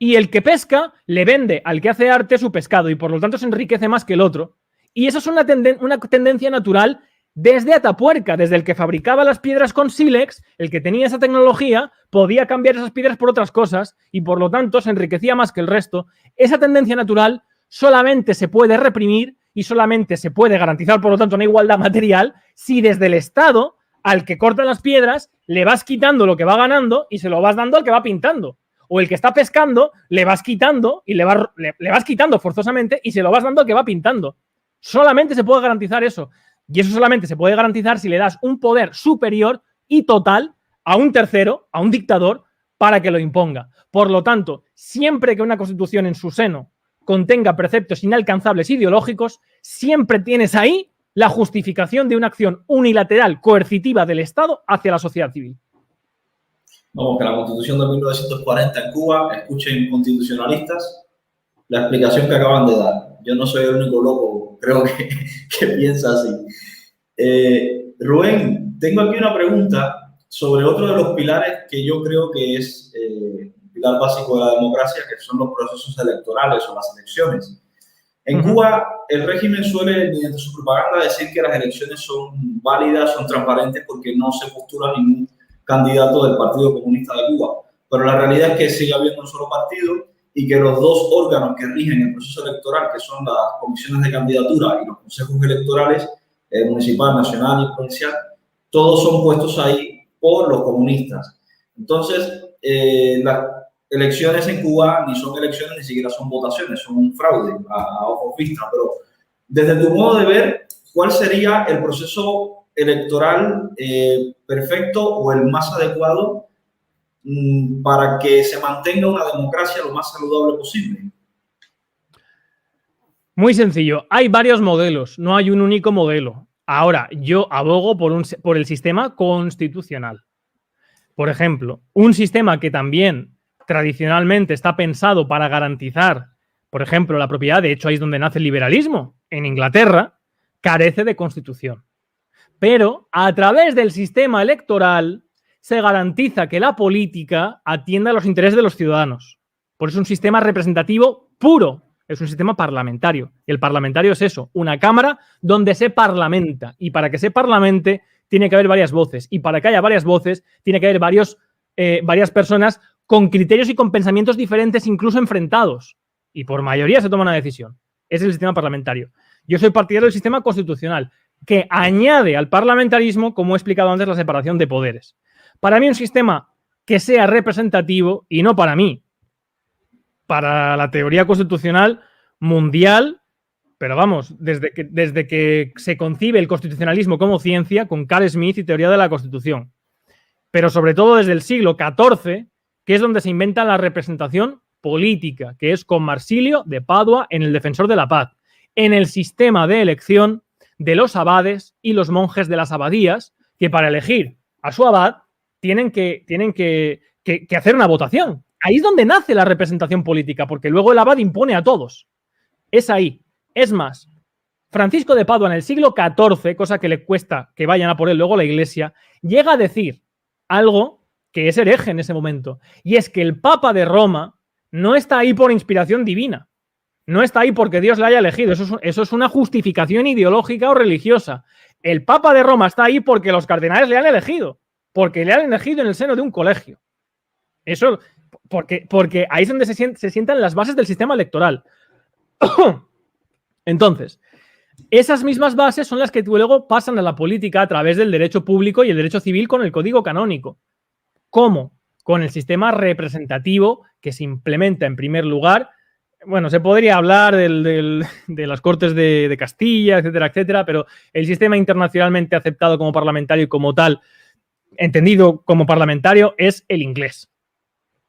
Y el que pesca le vende al que hace arte su pescado y por lo tanto se enriquece más que el otro. Y eso es una tendencia natural desde Atapuerca, desde el que fabricaba las piedras con sílex, el que tenía esa tecnología, podía cambiar esas piedras por otras cosas y por lo tanto se enriquecía más que el resto. Esa tendencia natural solamente se puede reprimir y solamente se puede garantizar, por lo tanto, una igualdad material si desde el Estado al que corta las piedras le vas quitando lo que va ganando y se lo vas dando al que va pintando. O el que está pescando le vas quitando y le vas quitando forzosamente y se lo vas dando al que va pintando. Solamente se puede garantizar eso. Y eso solamente se puede garantizar si le das un poder superior y total a un tercero, a un dictador, para que lo imponga. Por lo tanto, siempre que una constitución en su seno contenga preceptos inalcanzables ideológicos, siempre tienes ahí la justificación de una acción unilateral coercitiva del Estado hacia la sociedad civil. Vamos, que la Constitución de 1940 en Cuba, escuchen constitucionalistas, la explicación que acaban de dar. Yo no soy el único loco, creo que piensa así. Rubén, tengo aquí una pregunta sobre otro de los pilares que yo creo que es un pilar básico de la democracia, que son los procesos electorales o las elecciones. En Cuba, el régimen suele, mediante su propaganda, decir que las elecciones son válidas, son transparentes, porque no se postula ningún candidato del Partido Comunista de Cuba. Pero la realidad es que sigue habiendo un solo partido y que los dos órganos que rigen el proceso electoral, que son las comisiones de candidatura y los consejos electorales, municipal, nacional y provincial, todos son puestos ahí por los comunistas. Entonces, las elecciones en Cuba ni son elecciones, ni siquiera son votaciones, son un fraude a ojos vistas. Pero desde tu modo de ver, ¿cuál sería el proceso electoral perfecto o el más adecuado para que se mantenga una democracia lo más saludable posible? Muy sencillo. Hay varios modelos, no hay un único modelo. Ahora, yo abogo por el sistema constitucional. Por ejemplo, un sistema que también tradicionalmente está pensado para garantizar, por ejemplo, la propiedad, de hecho ahí es donde nace el liberalismo, en Inglaterra, carece de constitución. Pero a través del sistema electoral se garantiza que la política atienda a los intereses de los ciudadanos. Por eso es un sistema representativo puro, es un sistema parlamentario. Y el parlamentario es eso, una cámara donde se parlamenta. Y para que se parlamente tiene que haber varias voces. Y para que haya varias voces tiene que haber varias personas con criterios y con pensamientos diferentes, incluso enfrentados. Y por mayoría se toma una decisión. Es el sistema parlamentario. Yo soy partidario del sistema constitucional, que añade al parlamentarismo, como he explicado antes, la separación de poderes. Para mí un sistema que sea representativo, y no para mí, para la teoría constitucional mundial, pero vamos, desde que se concibe el constitucionalismo como ciencia, con Carl Smith y teoría de la Constitución. Pero sobre todo desde el siglo XIV, que es donde se inventa la representación política, que es con Marsilio de Padua en El Defensor de la Paz, en el sistema de elección de los abades y los monjes de las abadías, que para elegir a su abad tienen que hacer una votación. Ahí es donde nace la representación política, porque luego el abad impone a todos. Es ahí. Es más, Francisco de Padua en el siglo XIV, cosa que le cuesta que vayan a por él luego la Iglesia, llega a decir algo que es hereje en ese momento, y es que el Papa de Roma no está ahí por inspiración divina, no está ahí porque Dios le haya elegido, eso es una justificación ideológica o religiosa. El Papa de Roma está ahí porque los cardenales le han elegido, porque le han elegido en el seno de un colegio. Eso, porque ahí es donde se sientan las bases del sistema electoral. Entonces, Esas mismas bases son las que luego pasan a la política a través del derecho público y el derecho civil con el código canónico. ¿Cómo? Con el sistema representativo que se implementa en primer lugar. Bueno, se podría hablar de las Cortes de Castilla, etcétera, etcétera, pero el sistema internacionalmente aceptado como parlamentario y como tal, entendido como parlamentario, es el inglés.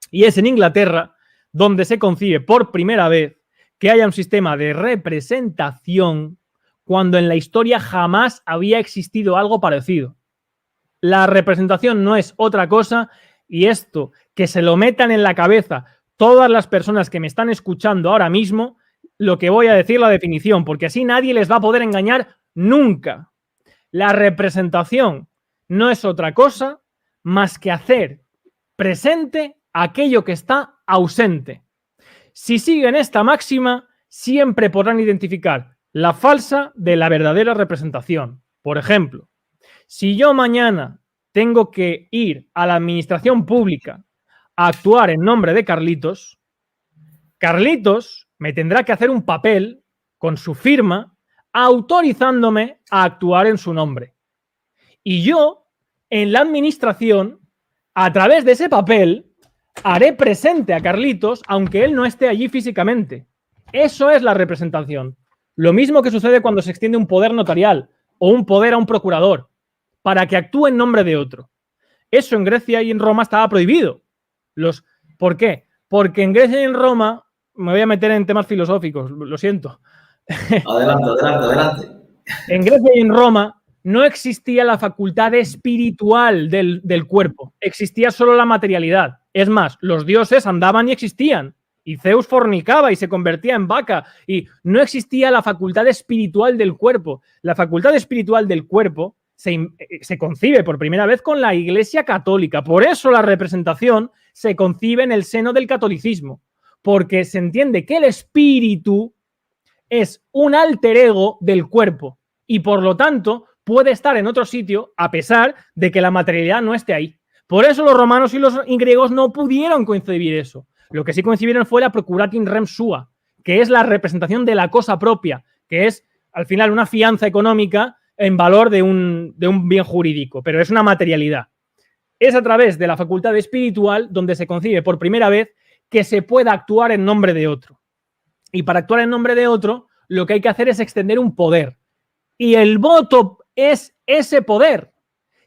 Y es en Inglaterra donde se concibe por primera vez que haya un sistema de representación cuando en la historia jamás había existido algo parecido. La representación no es otra cosa, y esto, que se lo metan en la cabeza todas las personas que me están escuchando ahora mismo, lo que voy a decir la definición, porque así nadie les va a poder engañar nunca. La representación no es otra cosa más que hacer presente aquello que está ausente. Si siguen esta máxima, siempre podrán identificar la falsa de la verdadera representación. Por ejemplo, si yo mañana tengo que ir a la administración pública a actuar en nombre de Carlitos, Carlitos me tendrá que hacer un papel con su firma autorizándome a actuar en su nombre. Y yo, en la administración, a través de ese papel, haré presente a Carlitos, aunque él no esté allí físicamente. Eso es la representación. Lo mismo que sucede cuando se extiende un poder notarial o un poder a un procurador para que actúe en nombre de otro. Eso en Grecia y en Roma estaba prohibido. ¿Por qué? Porque en Grecia y en Roma, me voy a meter en temas filosóficos, lo siento. Adelante. En Grecia y en Roma no existía la facultad espiritual del cuerpo, existía solo la materialidad. Es más, los dioses andaban y existían, y Zeus fornicaba y se convertía en vaca, y no existía la facultad espiritual del cuerpo. La facultad espiritual del cuerpo se concibe por primera vez con la Iglesia Católica. Por eso la representación se concibe en el seno del catolicismo, porque se entiende que el espíritu es un alter ego del cuerpo y por lo tanto puede estar en otro sitio a pesar de que la materialidad no esté ahí. Por eso los romanos y los griegos no pudieron concebir eso. Lo que sí concibieron fue la procuratim rem sua, que es la representación de la cosa propia, que es al final una fianza económica en valor de un bien jurídico, pero es una materialidad. Es a través de la facultad espiritual donde se concibe por primera vez que se pueda actuar en nombre de otro. Y para actuar en nombre de otro, lo que hay que hacer es extender un poder. Y el voto es ese poder.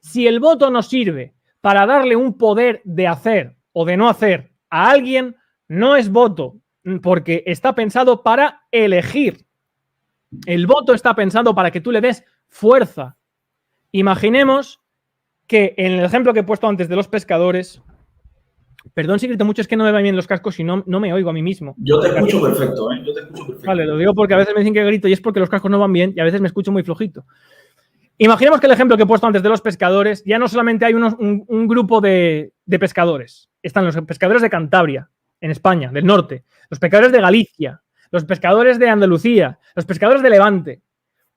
Si el voto nos sirve para darle un poder de hacer o de no hacer a alguien, no es voto, porque está pensado para elegir. El voto está pensado para que tú le des fuerza. Imaginemos que en el ejemplo que he puesto antes de los pescadores, perdón si grito mucho, es que no me van bien los cascos y no me oigo a mí mismo. Yo te escucho perfecto, ¿eh? Vale, lo digo porque a veces me dicen que grito y es porque los cascos no van bien y a veces me escucho muy flojito. Imaginemos que el ejemplo que he puesto antes de los pescadores, ya no solamente hay un grupo de pescadores. Están los pescadores de Cantabria, en España, del norte, los pescadores de Galicia, los pescadores de Andalucía, los pescadores de Levante.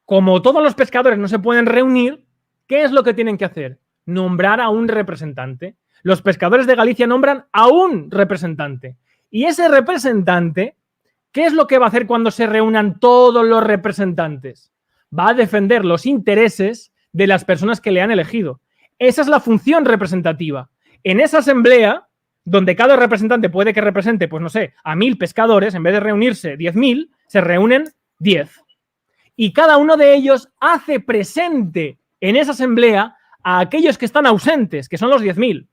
Como todos los pescadores no se pueden reunir, ¿qué es lo que tienen que hacer? Nombrar a un representante. Los pescadores de Galicia nombran a un representante. Y ese representante, ¿qué es lo que va a hacer cuando se reúnan todos los representantes? Va a defender los intereses de las personas que le han elegido. Esa es la función representativa. En esa asamblea, donde cada representante puede que represente, pues no sé, a 1000 pescadores, en vez de reunirse 10.000, se reúnen 10. Y cada uno de ellos hace presente en esa asamblea a aquellos que están ausentes, que son los 10.000.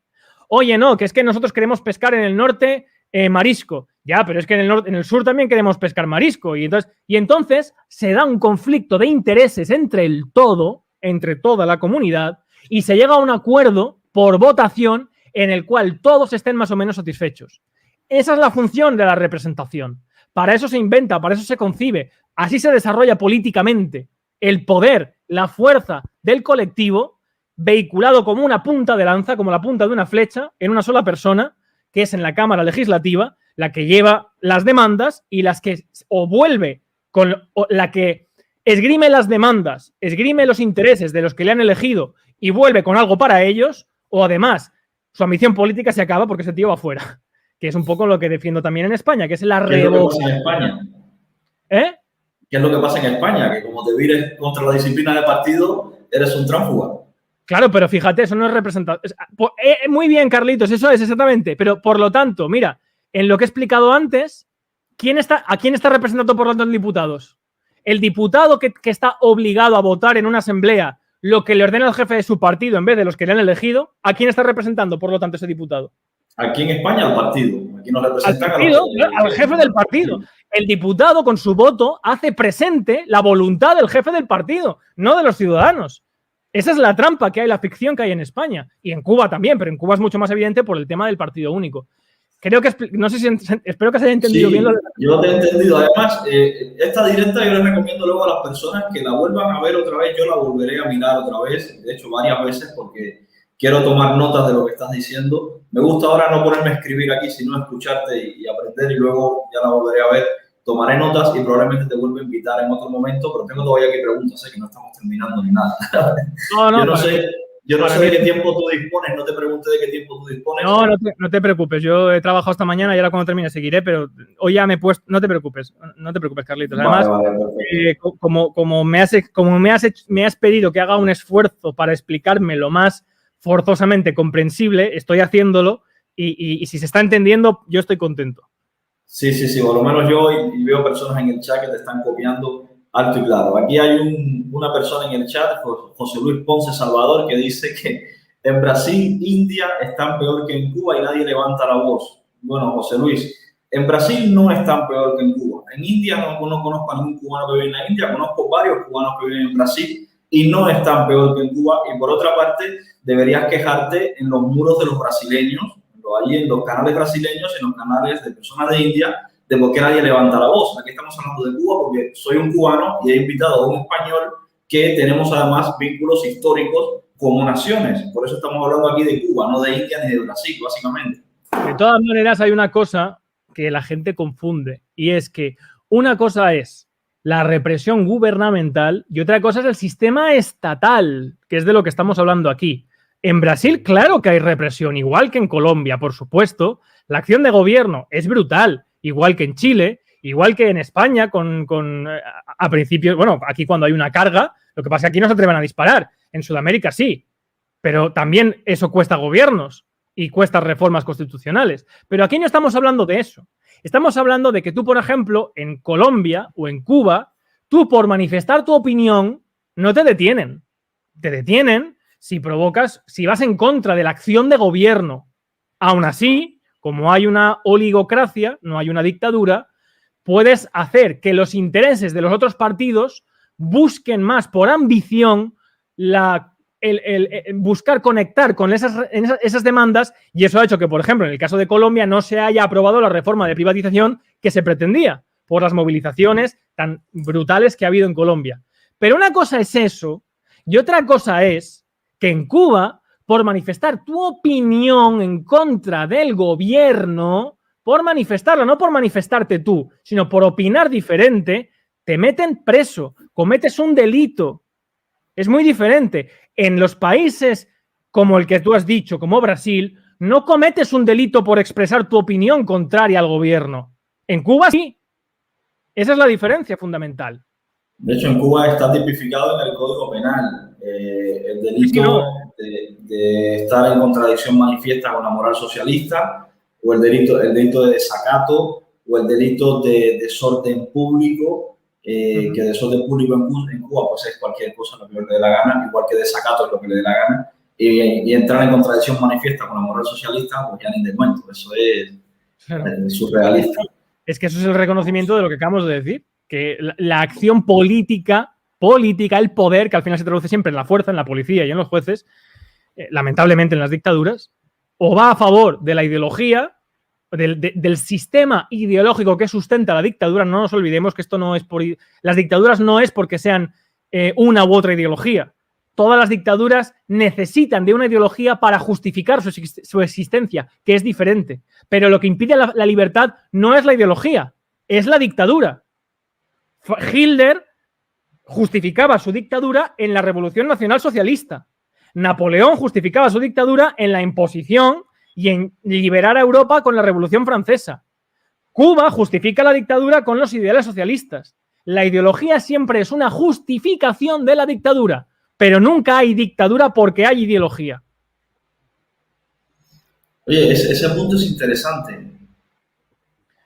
Oye, no, que es que nosotros queremos pescar en el norte marisco. Ya, pero es que en el sur también queremos pescar marisco. Y entonces se da un conflicto de intereses entre el todo, entre toda la comunidad, y se llega a un acuerdo por votación en el cual todos estén más o menos satisfechos. Esa es la función de la representación. Para eso se inventa, para eso se concibe. Así se desarrolla políticamente el poder, la fuerza del colectivo, vehiculado como una punta de lanza, como la punta de una flecha, en una sola persona, que es en la Cámara Legislativa, la que lleva las demandas y las que la que esgrime las demandas, esgrime los intereses de los que le han elegido y vuelve con algo para ellos, o además su ambición política se acaba porque ese tío va fuera, que es un poco lo que defiendo también en España, que es la revocación. ¿Qué es lo que pasa en España? ¿Eh? ¿Qué es lo que pasa en España? Que como te vires contra la disciplina de partido, eres un tránsfuga. Claro, pero fíjate, eso no es representado. Muy bien, Carlitos, eso es exactamente. Pero por lo tanto, mira, en lo que he explicado antes, ¿a quién está representando por lo tanto en diputados? El diputado que está obligado a votar en una asamblea lo que le ordena el jefe de su partido en vez de los que le han elegido, ¿a quién está representando por lo tanto ese diputado? Aquí en España al partido. Aquí nos representan al jefe del partido. El diputado con su voto hace presente la voluntad del jefe del partido, no de los ciudadanos. Esa es la trampa que hay, la ficción que hay en España. Y en Cuba también, pero en Cuba es mucho más evidente por el tema del partido único. Creo que, no sé si, espero que se haya entendido bien. Yo te he entendido. Además, esta directa yo les recomiendo luego a las personas que la vuelvan a ver otra vez. Yo la volveré a mirar otra vez, de hecho varias veces, porque quiero tomar notas de lo que estás diciendo. Me gusta ahora no ponerme a escribir aquí, sino escucharte y aprender, y luego ya la volveré a ver. Tomaré notas y probablemente te vuelva a invitar en otro momento, pero tengo todavía aquí preguntas, sé que no estamos terminando ni nada. Yo no sé de qué tiempo tú dispones, no te pregunté de qué tiempo tú dispones. No te preocupes, yo he trabajado esta mañana y ahora cuando termine seguiré, pero hoy ya me he puesto, no te preocupes, Carlitos. Además, como me has pedido que haga un esfuerzo para explicarme lo más forzosamente comprensible, estoy haciéndolo y si se está entendiendo, yo estoy contento. Sí, por lo menos yo y veo personas en el chat que te están copiando alto y claro. Aquí hay una persona en el chat, José Luis Ponce Salvador, que dice que en Brasil, India están peor que en Cuba y nadie levanta la voz. Bueno, José Luis, en Brasil no están peor que en Cuba. En India no conozco a ningún cubano que vive en la India, conozco varios cubanos que viven en Brasil y no están peor que en Cuba. Y por otra parte, deberías quejarte en los muros de los brasileños, allí en los canales brasileños y en los canales de personas de India, de por qué nadie levanta la voz. Aquí estamos hablando de Cuba porque soy un cubano y he invitado a un español que tenemos además vínculos históricos como naciones. Por eso estamos hablando aquí de Cuba, no de India ni de Brasil, básicamente. De todas maneras, hay una cosa que la gente confunde y es que una cosa es la represión gubernamental y otra cosa es el sistema estatal, que es de lo que estamos hablando aquí. En Brasil, claro que hay represión, igual que en Colombia, por supuesto. La acción de gobierno es brutal, igual que en Chile, igual que en España, a principios, bueno, aquí cuando hay una carga, lo que pasa es que aquí no se atreven a disparar. En Sudamérica sí, pero también eso cuesta gobiernos y cuesta reformas constitucionales. Pero aquí no estamos hablando de eso. Estamos hablando de que tú, por ejemplo, en Colombia o en Cuba, tú por manifestar tu opinión no te detienen. Te detienen si vas en contra de la acción de gobierno. Aún así, como hay una oligocracia, no hay una dictadura, puedes hacer que los intereses de los otros partidos busquen más por ambición buscar conectar con esas demandas, y eso ha hecho que, por ejemplo, en el caso de Colombia no se haya aprobado la reforma de privatización que se pretendía por las movilizaciones tan brutales que ha habido en Colombia. Pero una cosa es eso y otra cosa es que en Cuba, por manifestar tu opinión en contra del gobierno, por manifestarlo, no por manifestarte tú, sino por opinar diferente, te meten preso, cometes un delito. Es muy diferente. En los países como el que tú has dicho, como Brasil, no cometes un delito por expresar tu opinión contraria al gobierno. En Cuba sí. Esa es la diferencia fundamental. De hecho, en Cuba está tipificado en el Código Penal el delito de estar en contradicción manifiesta con la moral socialista, o el delito de desacato, o el delito de desorden público, que desorden público en Cuba pues es cualquier cosa lo que le dé la gana, igual que desacato es lo que le dé la gana, y entrar en contradicción manifiesta con la moral socialista, pues ya ni de cuento, eso es surrealista. Es que eso es el reconocimiento de lo que acabamos de decir, que la acción política, el poder, que al final se traduce siempre en la fuerza, en la policía y en los jueces, lamentablemente en las dictaduras, o va a favor de la ideología, del sistema ideológico que sustenta la dictadura. No nos olvidemos que esto no es las dictaduras no es porque sean una u otra ideología. Todas las dictaduras necesitan de una ideología para justificar su existencia, que es diferente. Pero lo que impide la libertad no es la ideología, es la dictadura. Hitler justificaba su dictadura en la Revolución Nacional Socialista. Napoleón justificaba su dictadura en la imposición y en liberar a Europa con la Revolución Francesa. Cuba justifica la dictadura con los ideales socialistas. La ideología siempre es una justificación de la dictadura, pero nunca hay dictadura porque hay ideología. Oye, ese punto es interesante.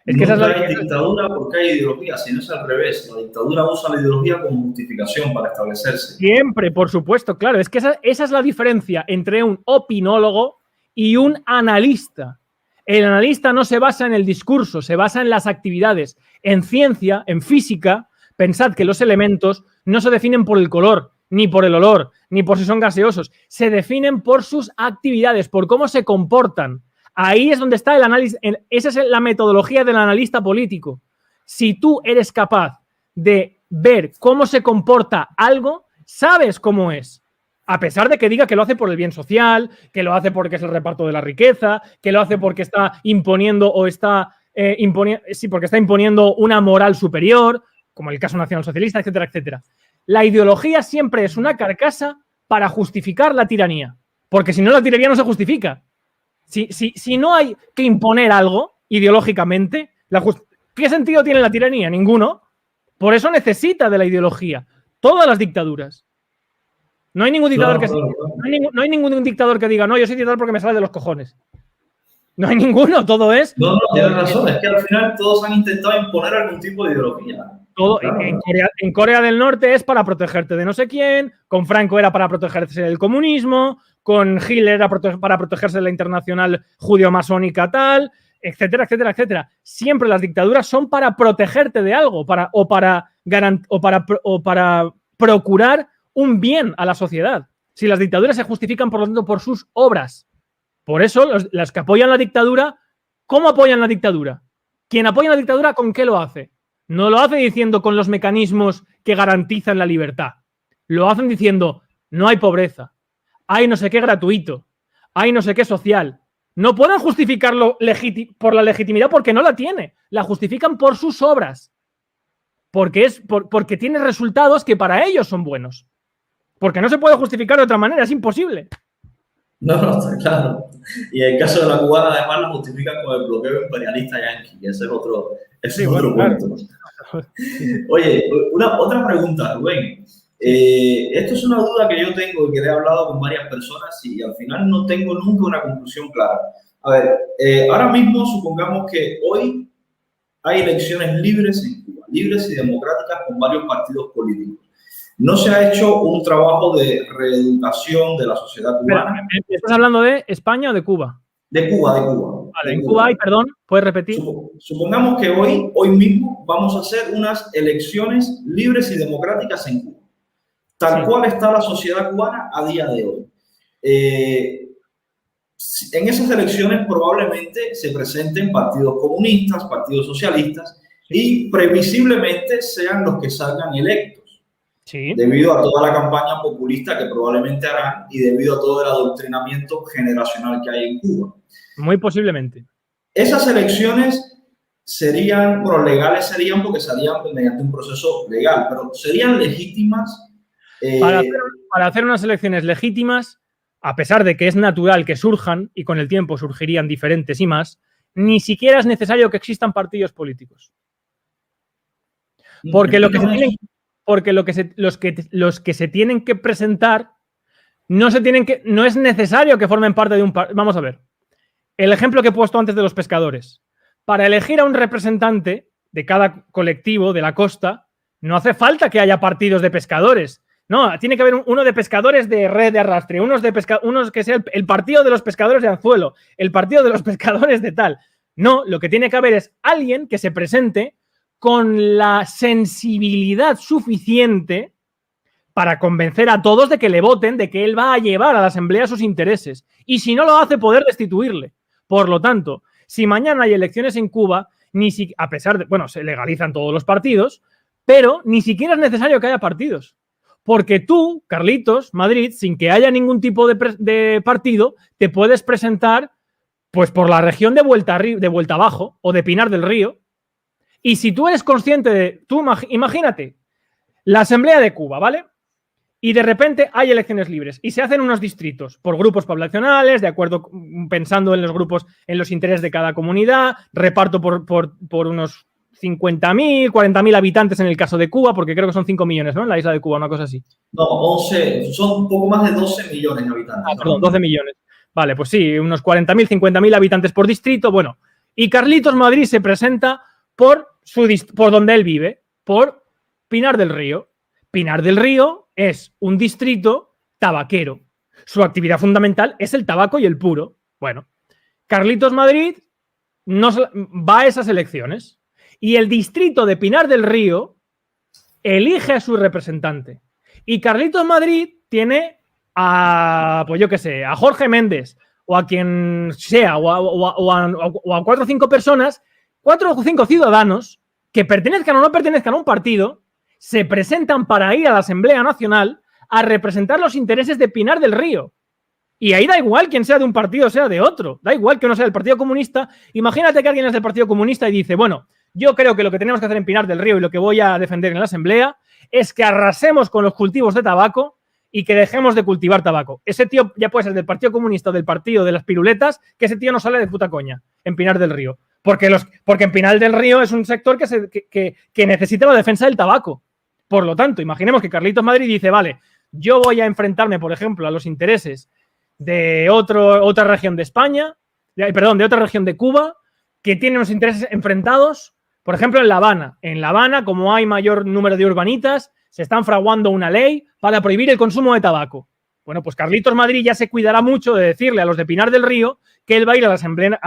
Es que Nunca hay dictadura porque hay ideología, sino es al revés. La dictadura usa la ideología como justificación para establecerse. Siempre, por supuesto, claro. Es que esa es la diferencia entre un opinólogo y un analista. El analista no se basa en el discurso, se basa en las actividades. En ciencia, en física, pensad que los elementos no se definen por el color, ni por el olor, ni por si son gaseosos. Se definen por sus actividades, por cómo se comportan. Ahí es donde está el análisis. Esa es la metodología del analista político. Si tú eres capaz de ver cómo se comporta algo, sabes cómo es. A pesar de que diga que lo hace por el bien social, que lo hace porque es el reparto de la riqueza, que lo hace porque está imponiendo porque está imponiendo una moral superior, como el caso nacionalsocialista, etcétera, etcétera. La ideología siempre es una carcasa para justificar la tiranía, porque si no, la tiranía no se justifica. Si no hay que imponer algo ideológicamente, ¿qué sentido tiene la tiranía? Ninguno. Por eso necesita de la ideología. Todas las dictaduras. No hay ningún dictador no hay ningún dictador que diga, no, yo soy dictador porque me sale de los cojones. No hay ninguno, todo es... No, tienes razón, es que al final todos han intentado imponer algún tipo de ideología. Todo, claro. En Corea del Norte es para protegerte de no sé quién, con Franco era para protegerse del comunismo, con Hitler era para protegerse de la internacional judeo-masónica tal, etcétera, etcétera, etcétera. Siempre las dictaduras son para protegerte de algo, o para procurar un bien a la sociedad. Si las dictaduras se justifican, por lo tanto, por sus obras. Por eso, las que apoyan la dictadura, ¿cómo apoyan la dictadura? Quien apoya la dictadura, ¿con qué lo hace? No lo hace diciendo con los mecanismos que garantizan la libertad. Lo hacen diciendo, no hay pobreza, hay no sé qué gratuito, hay no sé qué social. No pueden justificarlo por la legitimidad porque no la tiene. La justifican por sus obras. Porque tiene resultados que para ellos son buenos. Porque no se puede justificar de otra manera, es imposible. No, está claro. Y en el caso de la cubana, además, lo justifican con el bloqueo imperialista yanqui. Ese es otro cuento. Claro. Oye, otra pregunta, Rubén. Esto es una duda que yo tengo y que he hablado con varias personas y al final no tengo nunca una conclusión clara. A ver, ahora mismo supongamos que hoy hay elecciones libres en Cuba, libres y democráticas con varios partidos políticos. No se ha hecho un trabajo de reeducación de la sociedad cubana. ¿Estás hablando de España o de Cuba? De Cuba. Vale, en Cuba hay, perdón, ¿puedes repetir? Supongamos que hoy mismo vamos a hacer unas elecciones libres y democráticas en Cuba. Tal cual está la sociedad cubana a día de hoy. En esas elecciones probablemente se presenten partidos comunistas, partidos socialistas y previsiblemente sean los que salgan electos. Sí. Debido a toda la campaña populista que probablemente harán y debido a todo el adoctrinamiento generacional que hay en Cuba. Muy posiblemente. Esas elecciones serían, legales serían porque serían mediante un proceso legal, pero serían legítimas. Para hacer unas elecciones legítimas, a pesar de que es natural que surjan y con el tiempo surgirían diferentes y más, ni siquiera es necesario que existan partidos políticos. Porque los que se tienen que presentar no es necesario que formen parte de un partido. Vamos a ver. El ejemplo que he puesto antes de los pescadores. Para elegir a un representante de cada colectivo de la costa, no hace falta que haya partidos de pescadores. No, tiene que haber uno de pescadores de red de arrastre, unos que sea el partido de los pescadores de anzuelo, el partido de los pescadores de tal. No, lo que tiene que haber es alguien que se presente con la sensibilidad suficiente para convencer a todos de que le voten, de que él va a llevar a la asamblea sus intereses. Y si no lo hace, poder destituirle. Por lo tanto, si mañana hay elecciones en Cuba, a pesar de, se legalizan todos los partidos, pero ni siquiera es necesario que haya partidos. Porque tú, Carlitos, Madrid, sin que haya ningún tipo de partido, te puedes presentar pues por la región de Vuelta Abajo o de Pinar del Río. Y si tú eres consciente de... Imagínate, la Asamblea de Cuba, ¿vale? Y de repente hay elecciones libres y se hacen unos distritos por grupos poblacionales, de acuerdo, pensando en los grupos, en los intereses de cada comunidad, reparto por unos 50.000, 40.000 habitantes en el caso de Cuba, porque creo que son 5 millones, ¿no? En la isla de Cuba, una cosa así. No, 11, son un poco más de 12 millones de habitantes. Ah, perdón, 12 millones. Vale, pues sí, unos 40.000, 50.000 habitantes por distrito. Bueno, y Carlitos Madrid se presenta por donde él vive, por Pinar del Río. Pinar del Río es un distrito tabaquero. Su actividad fundamental es el tabaco y el puro. Bueno, Carlitos Madrid va a esas elecciones y el distrito de Pinar del Río elige a su representante. Y Carlitos Madrid tiene pues yo qué sé, a Jorge Méndez o a quien sea, o a 4 o 5 personas, 4 o 5 ciudadanos que pertenezcan o no pertenezcan a un partido, se presentan para ir a la Asamblea Nacional a representar los intereses de Pinar del Río. Y ahí da igual quién sea de un partido o sea de otro. Da igual que uno sea del Partido Comunista. Imagínate que alguien es del Partido Comunista y dice, bueno, yo creo que lo que tenemos que hacer en Pinar del Río y lo que voy a defender en la Asamblea es que arrasemos con los cultivos de tabaco y que dejemos de cultivar tabaco. Ese tío ya puede ser del Partido Comunista o del Partido de las Piruletas, que ese tío no sale de puta coña en Pinar del Río. Porque en Pinar del Río es un sector que necesita la defensa del tabaco. Por lo tanto, imaginemos que Carlitos Madrid dice, vale, yo voy a enfrentarme, por ejemplo, a los intereses de otra región de España, de otra región de Cuba, que tiene unos intereses enfrentados, por ejemplo, en La Habana. En La Habana, como hay mayor número de urbanitas, se están fraguando una ley para prohibir el consumo de tabaco. Bueno, pues Carlitos Madrid ya se cuidará mucho de decirle a los de Pinar del Río que él va a ir a la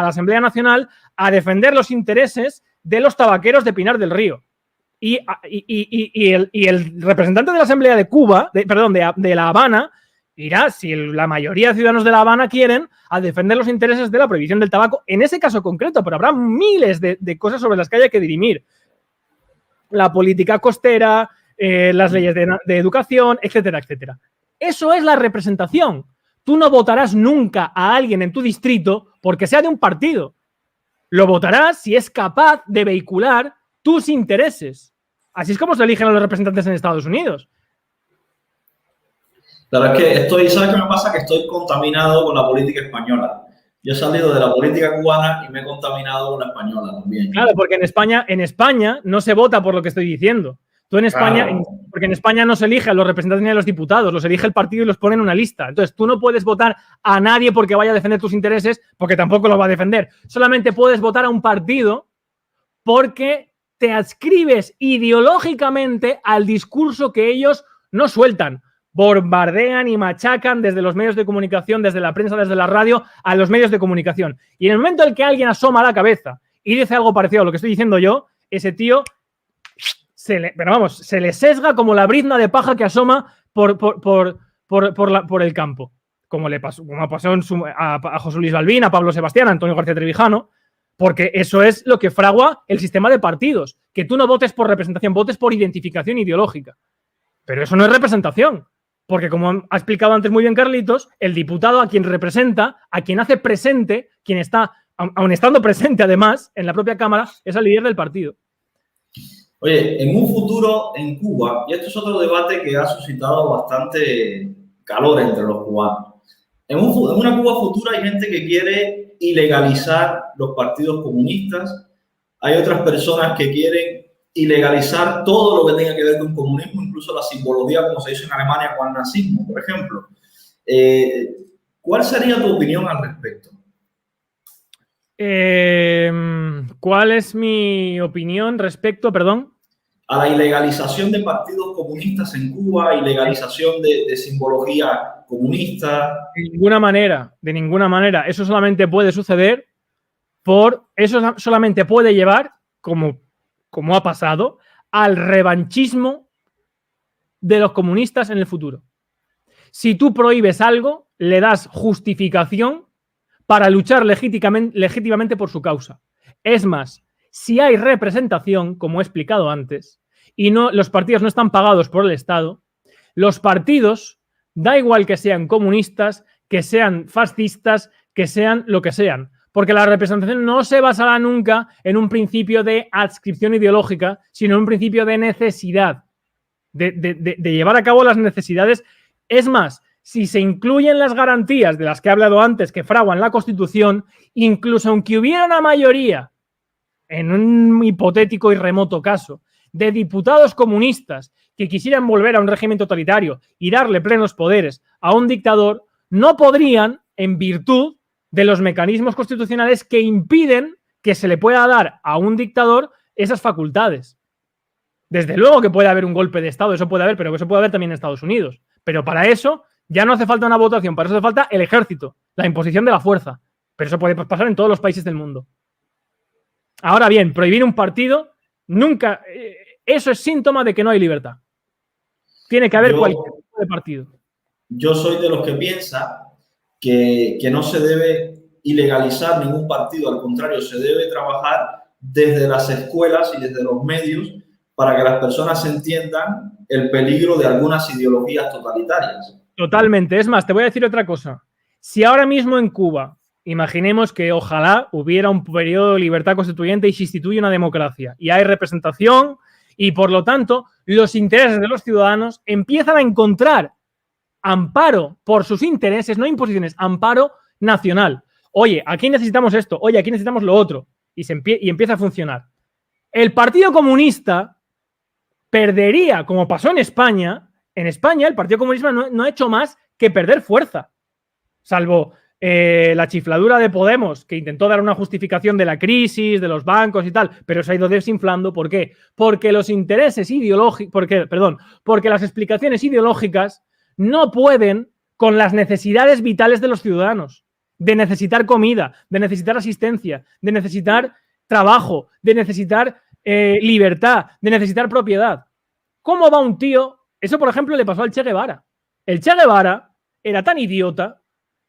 Asamblea Nacional a defender los intereses de los tabaqueros de Pinar del Río. Y el representante de la Asamblea de Cuba, de La Habana, irá, si la mayoría de ciudadanos de La Habana quieren, a defender los intereses de la prohibición del tabaco, en ese caso concreto, pero habrá miles de cosas sobre las que haya que dirimir. La política costera, las leyes de educación, etcétera, etcétera. Eso es la representación. Tú no votarás nunca a alguien en tu distrito porque sea de un partido. Lo votarás si es capaz de vehicular tus intereses. Así es como se eligen a los representantes en Estados Unidos. Claro, es que ¿sabes qué me pasa? Que estoy contaminado con la política española. Yo he salido de la política cubana y me he contaminado con la española también. Claro, porque en España no se vota por lo que estoy diciendo. Tú en España, claro. Porque en España no se elige a los representantes ni a los diputados, los elige el partido y los pone en una lista. Entonces tú no puedes votar a nadie porque vaya a defender tus intereses, porque tampoco los va a defender. Solamente puedes votar a un partido porque te adscribes ideológicamente al discurso que ellos no sueltan. Bombardean y machacan desde los medios de comunicación, desde la prensa, desde la radio, a los medios de comunicación. Y en el momento en el que alguien asoma la cabeza y dice algo parecido a lo que estoy diciendo yo, ese tío se le sesga como la brizna de paja que asoma por el campo. Como pasó a José Luis Balbín, a Pablo Sebastián, a Antonio García Trevijano, porque eso es lo que fragua el sistema de partidos. Que tú no votes por representación, votes por identificación ideológica. Pero eso no es representación. Porque como ha explicado antes muy bien Carlitos, el diputado a quien representa, a quien hace presente, quien está, aun estando presente además en la propia Cámara, es el líder del partido. Oye, en un futuro en Cuba, y esto es otro debate que ha suscitado bastante calor entre los cubanos, en una Cuba futura hay gente que quiere ilegalizar los partidos comunistas, hay otras personas que quieren ilegalizar todo lo que tenga que ver con comunismo, incluso la simbología, como se hizo en Alemania con el nazismo, por ejemplo. ¿Cuál sería tu opinión al respecto? ¿Cuál es mi opinión respecto, perdón? A la ilegalización de partidos comunistas en Cuba, ilegalización de simbología comunista. De ninguna manera. Eso solamente puede suceder eso solamente puede llevar, como ha pasado, al revanchismo de los comunistas en el futuro. Si tú prohíbes algo, le das justificación para luchar legítimamente por su causa. Es más, si hay representación, como he explicado antes, y los partidos no están pagados por el Estado, los partidos, da igual que sean comunistas, que sean fascistas, que sean lo que sean, porque la representación no se basará nunca en un principio de adscripción ideológica, sino en un principio de necesidad, de llevar a cabo las necesidades. Es más, si se incluyen las garantías de las que he hablado antes que fraguan la Constitución, incluso aunque hubiera una mayoría en un hipotético y remoto caso, de diputados comunistas que quisieran volver a un régimen totalitario y darle plenos poderes a un dictador, no podrían, en virtud de los mecanismos constitucionales que impiden que se le pueda dar a un dictador esas facultades. Desde luego que puede haber un golpe de Estado, eso puede haber, pero eso puede haber también en Estados Unidos. Pero para eso ya no hace falta una votación, para eso hace falta el ejército, la imposición de la fuerza. Pero eso puede pasar en todos los países del mundo. Ahora bien, prohibir un partido, nunca, eso es síntoma de que no hay libertad. Tiene que haber cualquier tipo de partido. Yo soy de los que piensa que no se debe ilegalizar ningún partido, al contrario, se debe trabajar desde las escuelas y desde los medios para que las personas entiendan el peligro de algunas ideologías totalitarias. Totalmente. Es más, te voy a decir otra cosa. Si ahora mismo en Cuba, imaginemos que ojalá hubiera un periodo de libertad constituyente y se instituye una democracia y hay representación y, por lo tanto, los intereses de los ciudadanos empiezan a encontrar amparo por sus intereses, no imposiciones, amparo nacional. Oye, aquí necesitamos esto, oye, aquí necesitamos lo otro, y empieza a funcionar. El Partido Comunista perdería, como pasó en España. En España el Partido Comunista no ha hecho más que perder fuerza, salvo la chifladura de Podemos, que intentó dar una justificación de la crisis, de los bancos y tal, pero se ha ido desinflando. ¿Por qué? Porque los intereses ideológicos, porque las explicaciones ideológicas no pueden con las necesidades vitales de los ciudadanos, de necesitar comida, de necesitar asistencia, de necesitar trabajo, de necesitar libertad, de necesitar propiedad. ¿Cómo va un tío? Eso, por ejemplo, le pasó al Che Guevara. El Che Guevara era tan idiota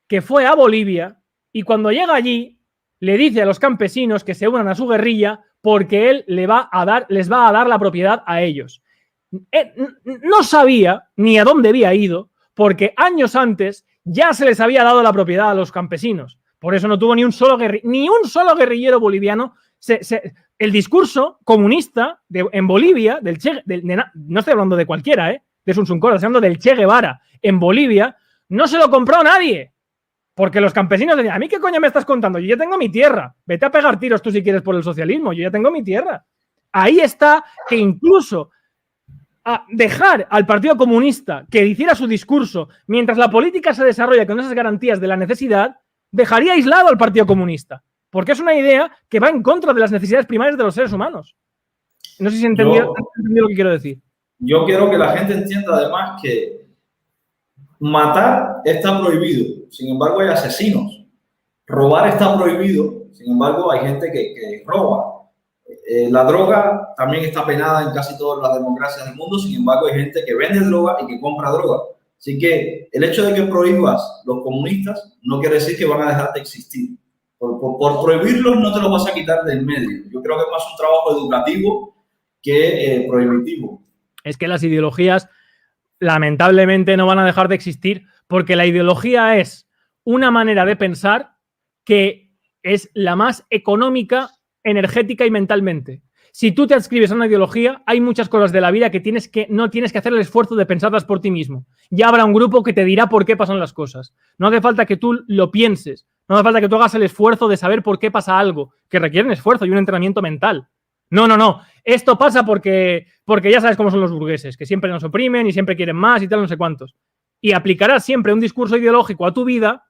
que fue a Bolivia y cuando llega allí le dice a los campesinos que se unan a su guerrilla porque él les va a dar la propiedad a ellos. No sabía ni a dónde había ido porque años antes ya se les había dado la propiedad a los campesinos. Por eso no tuvo ni un solo guerrillero boliviano. El discurso comunista en Bolivia, no estoy hablando de cualquiera, de Sun Sun Cora, estoy hablando del Che Guevara en Bolivia, no se lo compró nadie. Porque los campesinos decían, ¿a mí qué coño me estás contando? Yo ya tengo mi tierra. Vete a pegar tiros tú si quieres por el socialismo. Yo ya tengo mi tierra. Ahí está que incluso a dejar al Partido Comunista que hiciera su discurso mientras la política se desarrolla con esas garantías de la necesidad, dejaría aislado al Partido Comunista. Porque es una idea que va en contra de las necesidades primarias de los seres humanos. No sé si entendió lo que quiero decir. Yo quiero que la gente entienda además que matar está prohibido, sin embargo hay asesinos. Robar está prohibido, sin embargo hay gente que roba. La droga también está penada en casi todas las democracias del mundo, sin embargo hay gente que vende droga y que compra droga. Así que el hecho de que prohíbas los comunistas no quiere decir que van a dejar de existir. Por prohibirlos no te los vas a quitar del medio. Yo creo que es más un trabajo educativo que prohibitivo. Es que las ideologías lamentablemente no van a dejar de existir porque la ideología es una manera de pensar que es la más económica, energética y mentalmente. Si tú te adscribes a una ideología, hay muchas cosas de la vida que no tienes que hacer el esfuerzo de pensarlas por ti mismo. Ya habrá un grupo que te dirá por qué pasan las cosas. No hace falta que tú lo pienses. No hace falta que tú hagas el esfuerzo de saber por qué pasa algo, que requiere un esfuerzo y un entrenamiento mental. No. Esto pasa porque ya sabes cómo son los burgueses, que siempre nos oprimen y siempre quieren más y tal, no sé cuántos. Y aplicarás siempre un discurso ideológico a tu vida.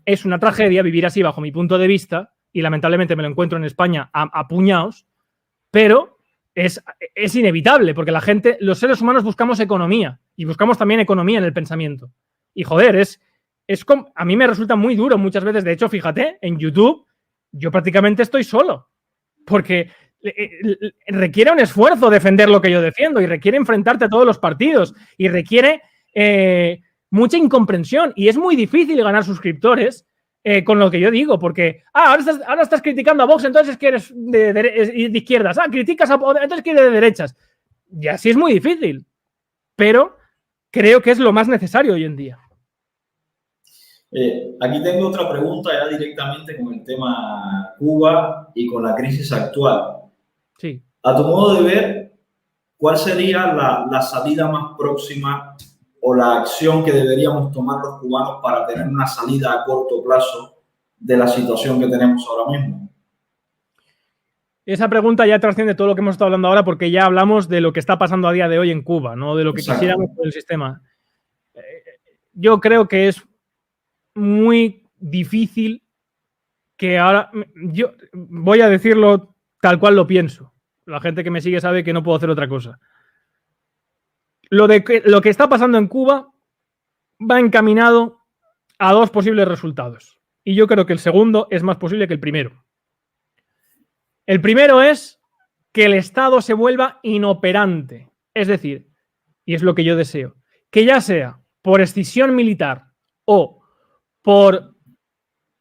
Es una tragedia vivir así bajo mi punto de vista y lamentablemente me lo encuentro en España a puñados, pero es inevitable porque los seres humanos buscamos economía y buscamos también economía en el pensamiento. Y joder, a mí me resulta muy duro muchas veces. De hecho, fíjate, en YouTube yo prácticamente estoy solo porque requiere un esfuerzo defender lo que yo defiendo y requiere enfrentarte a todos los partidos y requiere mucha incomprensión y es muy difícil ganar suscriptores con lo que yo digo, porque ahora estás criticando a Vox, entonces es que eres de izquierdas, criticas a entonces que eres de derechas, y así es muy difícil, pero creo que es lo más necesario hoy en día. Aquí tengo otra pregunta ya directamente con el tema Cuba y con la crisis actual. Sí. A tu modo de ver, ¿cuál sería la salida más próxima o la acción que deberíamos tomar los cubanos para tener una salida a corto plazo de la situación que tenemos ahora mismo? Esa pregunta ya trasciende todo lo que hemos estado hablando ahora porque ya hablamos de lo que está pasando a día de hoy en Cuba, no de lo que quisiéramos con el sistema. Yo creo que es muy difícil que ahora... Yo voy a decirlo tal cual lo pienso. La gente que me sigue sabe que no puedo hacer otra cosa. Lo que está pasando en Cuba va encaminado a dos posibles resultados. Y yo creo que el segundo es más posible que el primero. El primero es que el Estado se vuelva inoperante. Es decir, y es lo que yo deseo, que ya sea por escisión militar o por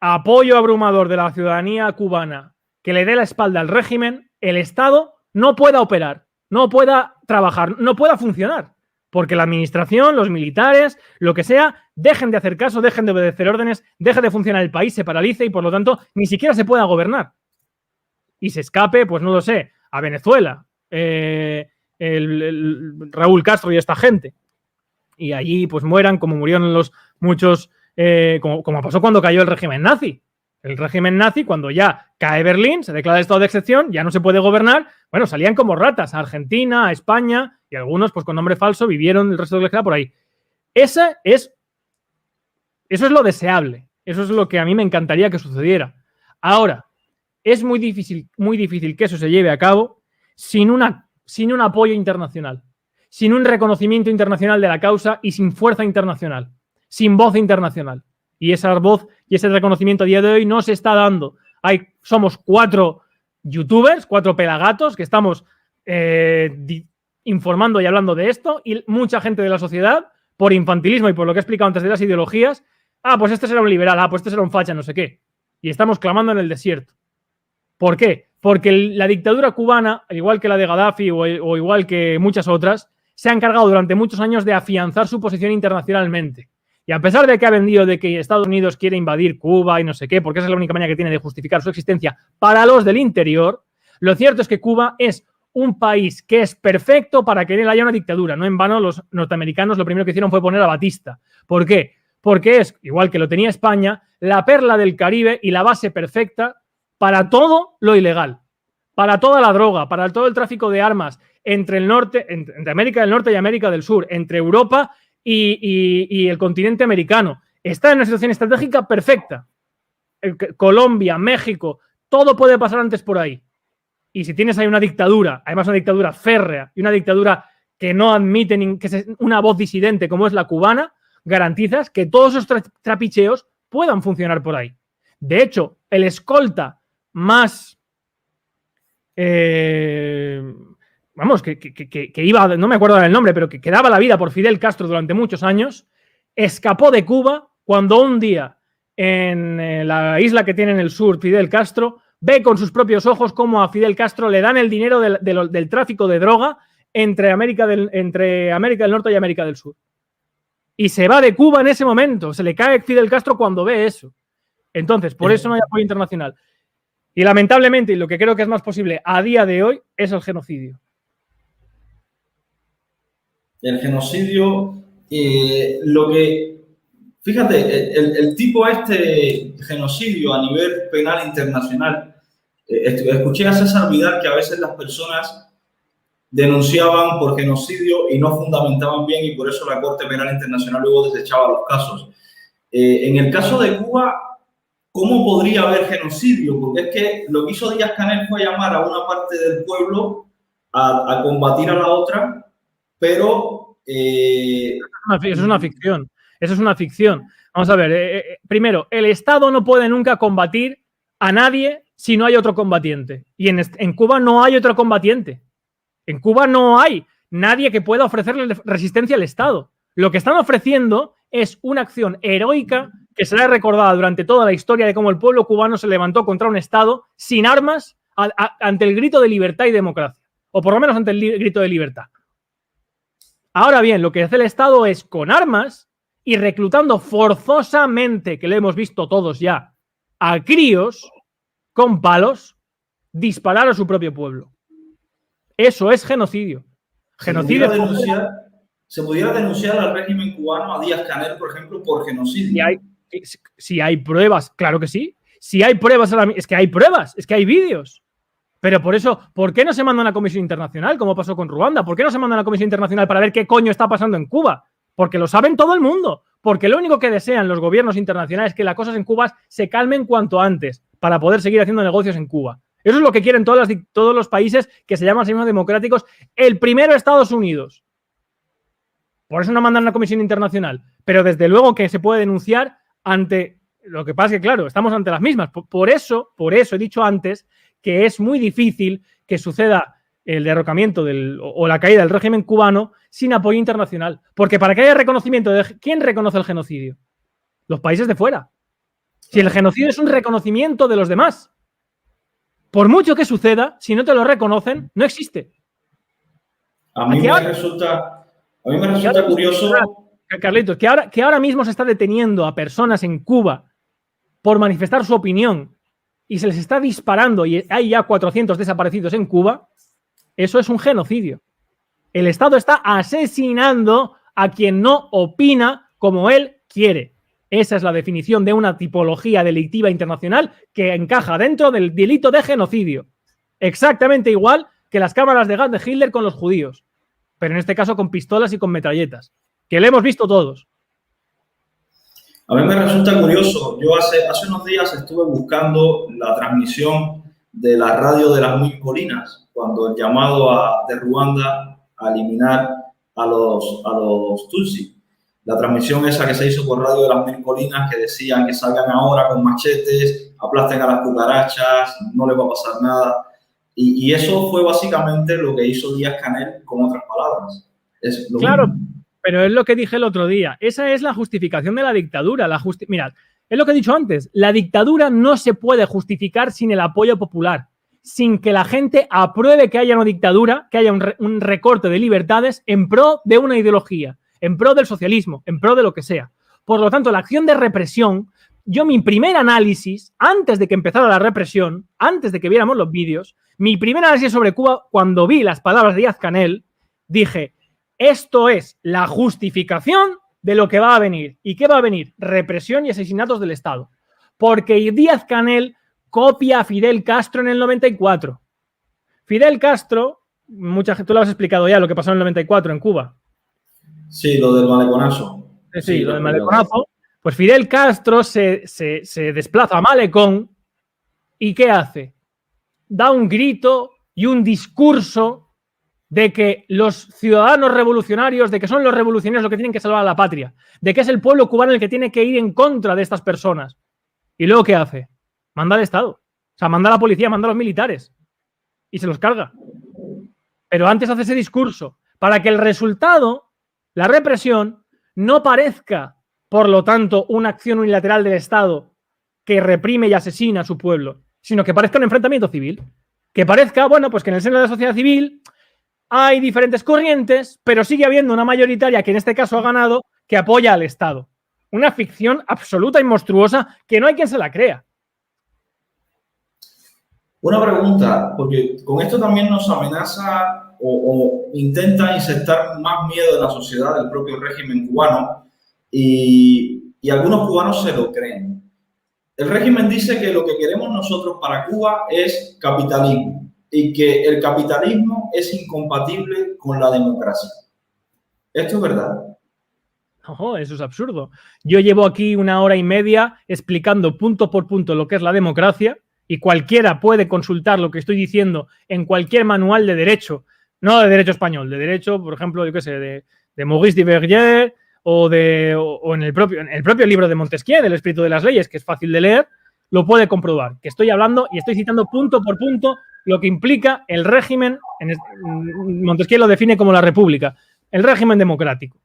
apoyo abrumador de la ciudadanía cubana que le dé la espalda al régimen, el Estado no pueda operar, no pueda trabajar, no pueda funcionar. Porque la administración, los militares, lo que sea, dejen de hacer caso, dejen de obedecer órdenes, deje de funcionar el país, se paralice y por lo tanto ni siquiera se pueda gobernar. Y se escape, pues no lo sé, a Venezuela, Raúl Castro y esta gente. Y allí pues mueran como murieron los muchos, como pasó cuando cayó el régimen nazi. El régimen nazi, cuando ya cae Berlín, se declara estado de excepción, ya no se puede gobernar, bueno, salían como ratas a Argentina, a España, y algunos pues con nombre falso vivieron el resto de la vida por ahí. Eso es lo deseable. Eso es lo que a mí me encantaría que sucediera. Ahora, es muy difícil que eso se lleve a cabo sin un apoyo internacional, sin un reconocimiento internacional de la causa y sin fuerza internacional, sin voz internacional. Y esa voz y ese reconocimiento a día de hoy no se está dando. Somos 4 youtubers, 4 pelagatos que estamos informando y hablando de esto, y mucha gente de la sociedad, por infantilismo y por lo que he explicado antes de las ideologías, pues este será un liberal, pues este será un facha, no sé qué. Y estamos clamando en el desierto. ¿Por qué? Porque la dictadura cubana, al igual que la de Gaddafi o igual que muchas otras, se ha encargado durante muchos años de afianzar su posición internacionalmente. Y a pesar de que ha vendido de que Estados Unidos quiere invadir Cuba y no sé qué, porque esa es la única manera que tiene de justificar su existencia para los del interior, lo cierto es que Cuba es un país que es perfecto para que en él haya una dictadura. No en vano los norteamericanos lo primero que hicieron fue poner a Batista. ¿Por qué? Porque es, igual que lo tenía España, la perla del Caribe y la base perfecta para todo lo ilegal, para toda la droga, para todo el tráfico de armas entre el norte, entre América del Norte y América del Sur, entre Europa y el continente americano. Está en una situación estratégica perfecta. Colombia, México, todo puede pasar antes por ahí. Y si tienes ahí una dictadura, además una dictadura férrea y una dictadura que no admite una voz disidente como es la cubana, garantizas que todos esos trapicheos puedan funcionar por ahí. De hecho, el escolta más vamos, que iba, no me acuerdo del nombre, pero que daba la vida por Fidel Castro durante muchos años, escapó de Cuba cuando un día en la isla que tiene en el sur Fidel Castro ve con sus propios ojos cómo a Fidel Castro le dan el dinero del tráfico de droga entre América del Norte y América del Sur. Y se va de Cuba en ese momento, se le cae Fidel Castro cuando ve eso. Entonces, por eso no hay apoyo internacional. Y lamentablemente, y lo que creo que es más posible a día de hoy, es el genocidio. El genocidio, fíjate, el tipo genocidio a nivel penal internacional, escuché a César Vidal que a veces las personas denunciaban por genocidio y no fundamentaban bien y por eso la Corte Penal Internacional luego desechaba los casos. En el caso de Cuba, ¿cómo podría haber genocidio? Porque es que lo que hizo Díaz-Canel fue llamar a una parte del pueblo a combatir a la otra, pero... Eso es una ficción. Eso es una ficción. Vamos a ver, primero, el Estado no puede nunca combatir a nadie si no hay otro combatiente. Y en Cuba no hay otro combatiente. En Cuba no hay nadie que pueda ofrecerle resistencia al Estado. Lo que están ofreciendo es una acción heroica que será recordada durante toda la historia de cómo el pueblo cubano se levantó contra un Estado sin armas ante el grito de libertad y democracia. O por lo menos ante el grito de libertad. Ahora bien, lo que hace el Estado es con armas y reclutando forzosamente, que lo hemos visto todos ya, a críos con palos, disparar a su propio pueblo. Eso es genocidio. Genocidio. Se pudiera denunciar al régimen cubano, a Díaz-Canel, por ejemplo, por genocidio. Si hay pruebas, claro que sí. Si hay pruebas, es que hay pruebas, es que hay vídeos. Pero por eso, ¿por qué no se manda a una comisión internacional, como pasó con Ruanda? ¿Por qué no se manda a una comisión internacional para ver qué coño está pasando en Cuba? Porque lo saben todo el mundo. Porque lo único que desean los gobiernos internacionales es que las cosas en Cuba se calmen cuanto antes para poder seguir haciendo negocios en Cuba. Eso es lo que quieren todos los países que se llaman a sí mismos democráticos. El primero, Estados Unidos. Por eso no mandan a una comisión internacional. Pero desde luego que se puede denunciar ante... Lo que pasa es que, claro, estamos ante las mismas. Por eso he dicho antes que es muy difícil que suceda el derrocamiento o la caída del régimen cubano sin apoyo internacional. Porque para que haya reconocimiento de... ¿Quién reconoce el genocidio? Los países de fuera. Si el genocidio es un reconocimiento de los demás. Por mucho que suceda, si no te lo reconocen, no existe. A mí me resulta curioso... Carlitos, que ahora mismo se está deteniendo a personas en Cuba por manifestar su opinión y se les está disparando y hay ya 400 desaparecidos en Cuba, eso es un genocidio. El Estado está asesinando a quien no opina como él quiere. Esa es la definición de una tipología delictiva internacional que encaja dentro del delito de genocidio. Exactamente igual que las cámaras de gas de Hitler con los judíos. Pero en este caso con pistolas y con metralletas. Que lo hemos visto todos. A mí me resulta curioso. Yo hace unos días estuve buscando la transmisión de la radio de las Mil Colinas, cuando el llamado de Ruanda a eliminar a los Tutsi. La transmisión esa que se hizo por radio de las Mil Colinas, que decían que salgan ahora con machetes, aplasten a las cucarachas, no les va a pasar nada. Y eso fue básicamente lo que hizo Díaz-Canel, con otras palabras. Es lo claro, mismo. Pero es lo que dije el otro día. Esa es la justificación de la dictadura. Mirad, es lo que he dicho antes. La dictadura no se puede justificar sin el apoyo popular, sin que la gente apruebe que haya una dictadura, que haya un recorte de libertades en pro de una ideología, en pro del socialismo, en pro de lo que sea. Por lo tanto, la acción de represión, mi primer análisis, antes de que empezara la represión, antes de que viéramos los vídeos, mi primer análisis sobre Cuba, cuando vi las palabras de Díaz-Canel, dije... Esto es la justificación de lo que va a venir. ¿Y qué va a venir? Represión y asesinatos del Estado. Porque Díaz-Canel copia a Fidel Castro en el 94. Fidel Castro, tú lo has explicado ya, lo que pasó en el 94 en Cuba. Sí, lo del maleconazo. Sí, lo del maleconazo. Pues Fidel Castro se desplaza a Malecón y ¿qué hace? Da un grito y un discurso de que los ciudadanos revolucionarios, de que son los revolucionarios los que tienen que salvar a la patria, de que es el pueblo cubano el que tiene que ir en contra de estas personas. ¿Y luego qué hace? Manda al Estado. O sea, manda a la policía, manda a los militares. Y se los carga. Pero antes hace ese discurso para que el resultado, la represión, no parezca, por lo tanto, una acción unilateral del Estado que reprime y asesina a su pueblo, sino que parezca un enfrentamiento civil. Que parezca, bueno, pues que en el seno de la sociedad civil hay diferentes corrientes, pero sigue habiendo una mayoritaria, que en este caso ha ganado, que apoya al Estado. Una ficción absoluta y monstruosa que no hay quien se la crea. Una pregunta, porque con esto también nos amenaza o intenta insertar más miedo en la sociedad del propio régimen cubano y algunos cubanos se lo creen. El régimen dice que lo que queremos nosotros para Cuba es capitalismo y que el capitalismo es incompatible con la democracia. ¿Esto es verdad? No, eso es absurdo. Yo llevo aquí 1 hora y media explicando punto por punto lo que es la democracia y cualquiera puede consultar lo que estoy diciendo en cualquier manual de derecho, no de derecho español, de derecho, por ejemplo, yo qué sé, de Maurice Duverger o en el propio libro de Montesquieu, del Espíritu de las Leyes, que es fácil de leer, lo puede comprobar. Que estoy hablando y estoy citando punto por punto lo que implica el régimen, Montesquieu lo define como la república, el régimen democrático.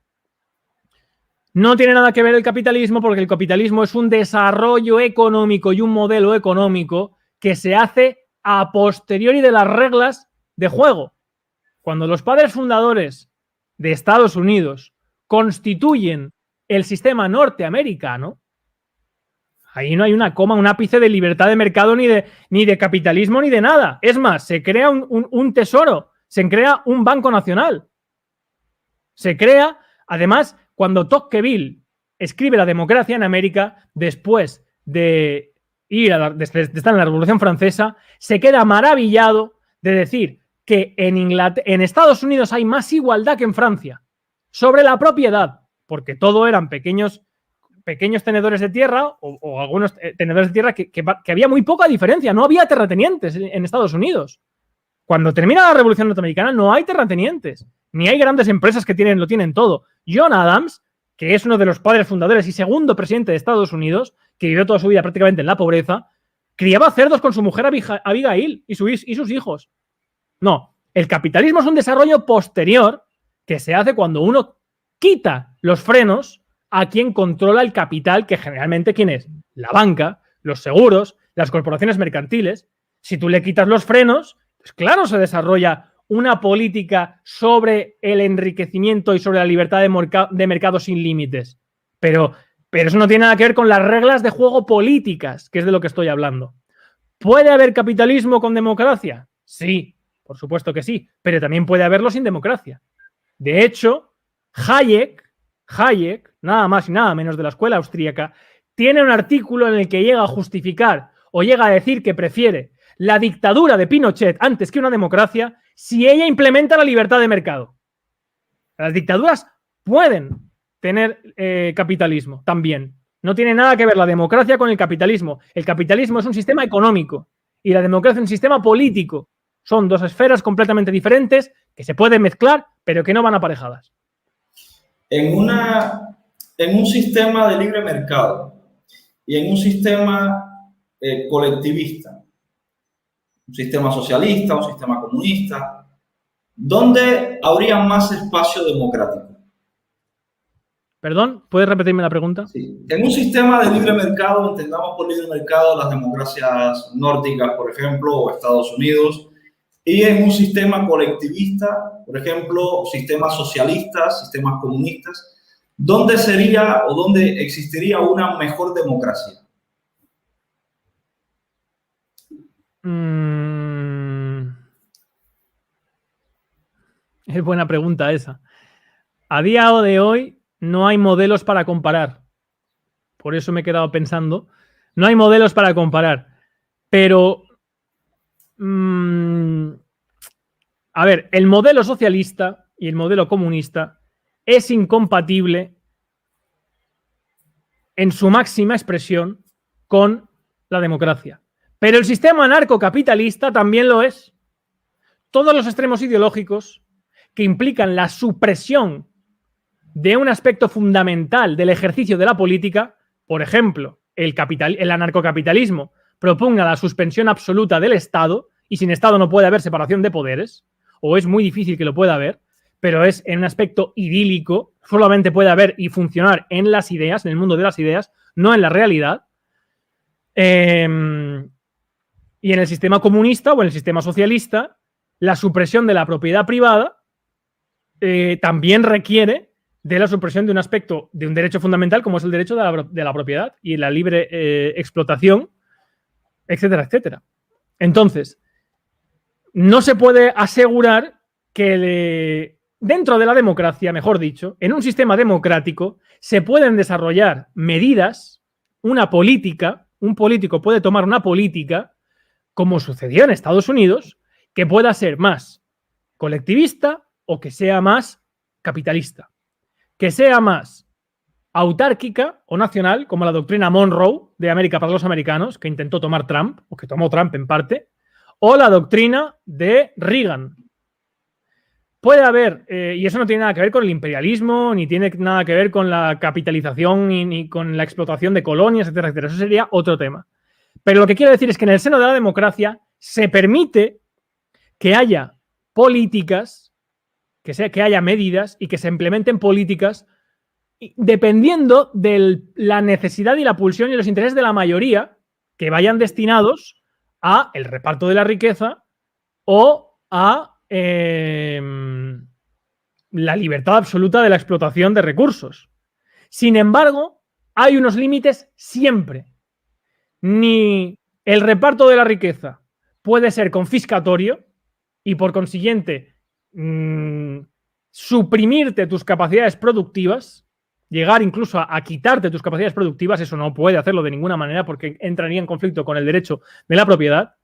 No tiene nada que ver el capitalismo porque el capitalismo es un desarrollo económico y un modelo económico que se hace a posteriori de las reglas de juego. Cuando los padres fundadores de Estados Unidos constituyen el sistema norteamericano, ahí no hay una coma, un ápice de libertad de mercado ni de capitalismo ni de nada. Es más, se crea un tesoro, se crea un banco nacional. Se crea, además, cuando Tocqueville escribe La democracia en América, después de y desde estar en la Revolución Francesa, se queda maravillado de decir que en Estados Unidos hay más igualdad que en Francia sobre la propiedad, porque todo eran pequeños tenedores de tierra o algunos tenedores de tierra que había muy poca diferencia, no había terratenientes en Estados Unidos. Cuando termina la Revolución Norteamericana no hay terratenientes, ni hay grandes empresas que lo tienen todo. John Adams, que es uno de los padres fundadores y segundo presidente de Estados Unidos, que vivió toda su vida prácticamente en la pobreza, criaba cerdos con su mujer Abigail y sus hijos. No, el capitalismo es un desarrollo posterior que se hace cuando uno quita los frenos a quien controla el capital, que generalmente, ¿quién es? La banca, los seguros, las corporaciones mercantiles. Si tú le quitas los frenos, pues claro, se desarrolla una política sobre el enriquecimiento y sobre la libertad de mercado sin límites. Pero eso no tiene nada que ver con las reglas de juego políticas, que es de lo que estoy hablando. ¿Puede haber capitalismo con democracia? Sí, por supuesto que sí, pero también puede haberlo sin democracia. De hecho, Hayek, nada más y nada menos de la escuela austríaca, tiene un artículo en el que llega a justificar o llega a decir que prefiere la dictadura de Pinochet antes que una democracia si ella implementa la libertad de mercado. Las dictaduras pueden tener capitalismo también. No tiene nada que ver la democracia con el capitalismo. El capitalismo es un sistema económico y la democracia es un sistema político. Son dos esferas completamente diferentes que se pueden mezclar, pero que no van aparejadas. En un sistema de libre mercado y en un sistema colectivista, un sistema socialista, un sistema comunista, ¿dónde habría más espacio democrático? Perdón, ¿puedes repetirme la pregunta? Sí. En un sistema de libre mercado, entendamos por libre mercado las democracias nórdicas, por ejemplo, o Estados Unidos, y en un sistema colectivista, por ejemplo, sistemas socialistas, sistemas comunistas, ¿dónde sería o dónde existiría una mejor democracia? Es buena pregunta esa. A día de hoy no hay modelos para comparar. Por eso me he quedado pensando. No hay modelos para comparar. Pero, a ver, el modelo socialista y el modelo comunista es incompatible en su máxima expresión con la democracia. Pero el sistema anarcocapitalista también lo es. Todos los extremos ideológicos que implican la supresión de un aspecto fundamental del ejercicio de la política, por ejemplo, el anarcocapitalismo propugna la suspensión absoluta del Estado y sin Estado no puede haber separación de poderes, o es muy difícil que lo pueda haber, pero es en un aspecto idílico, solamente puede haber y funcionar en las ideas, en el mundo de las ideas, no en la realidad. Y en el sistema comunista o en el sistema socialista, la supresión de la propiedad privada también requiere de la supresión de un aspecto, de un derecho fundamental como es el derecho de la propiedad y la libre explotación, etcétera, etcétera. Entonces, no se puede asegurar que dentro de la democracia, mejor dicho, en un sistema democrático, se pueden desarrollar medidas, una política, un político puede tomar una política, como sucedió en Estados Unidos, que pueda ser más colectivista o que sea más capitalista, que sea más autárquica o nacional, como la doctrina Monroe de América para los americanos, que intentó tomar Trump, o que tomó Trump en parte, o la doctrina de Reagan. Puede haber, y eso no tiene nada que ver con el imperialismo, ni tiene nada que ver con la capitalización, ni con la explotación de colonias, etcétera, etcétera. Eso sería otro tema. Pero lo que quiero decir es que en el seno de la democracia se permite que haya políticas, que haya medidas y que se implementen políticas dependiendo de la necesidad y la pulsión y los intereses de la mayoría que vayan destinados a el reparto de la riqueza o a la libertad absoluta de la explotación de recursos. Sin embargo, hay unos límites siempre. Ni el reparto de la riqueza puede ser confiscatorio y por consiguiente suprimirte tus capacidades productivas, llegar incluso a quitarte tus capacidades productivas, eso no puede hacerlo de ninguna manera porque entraría en conflicto con el derecho de la propiedad,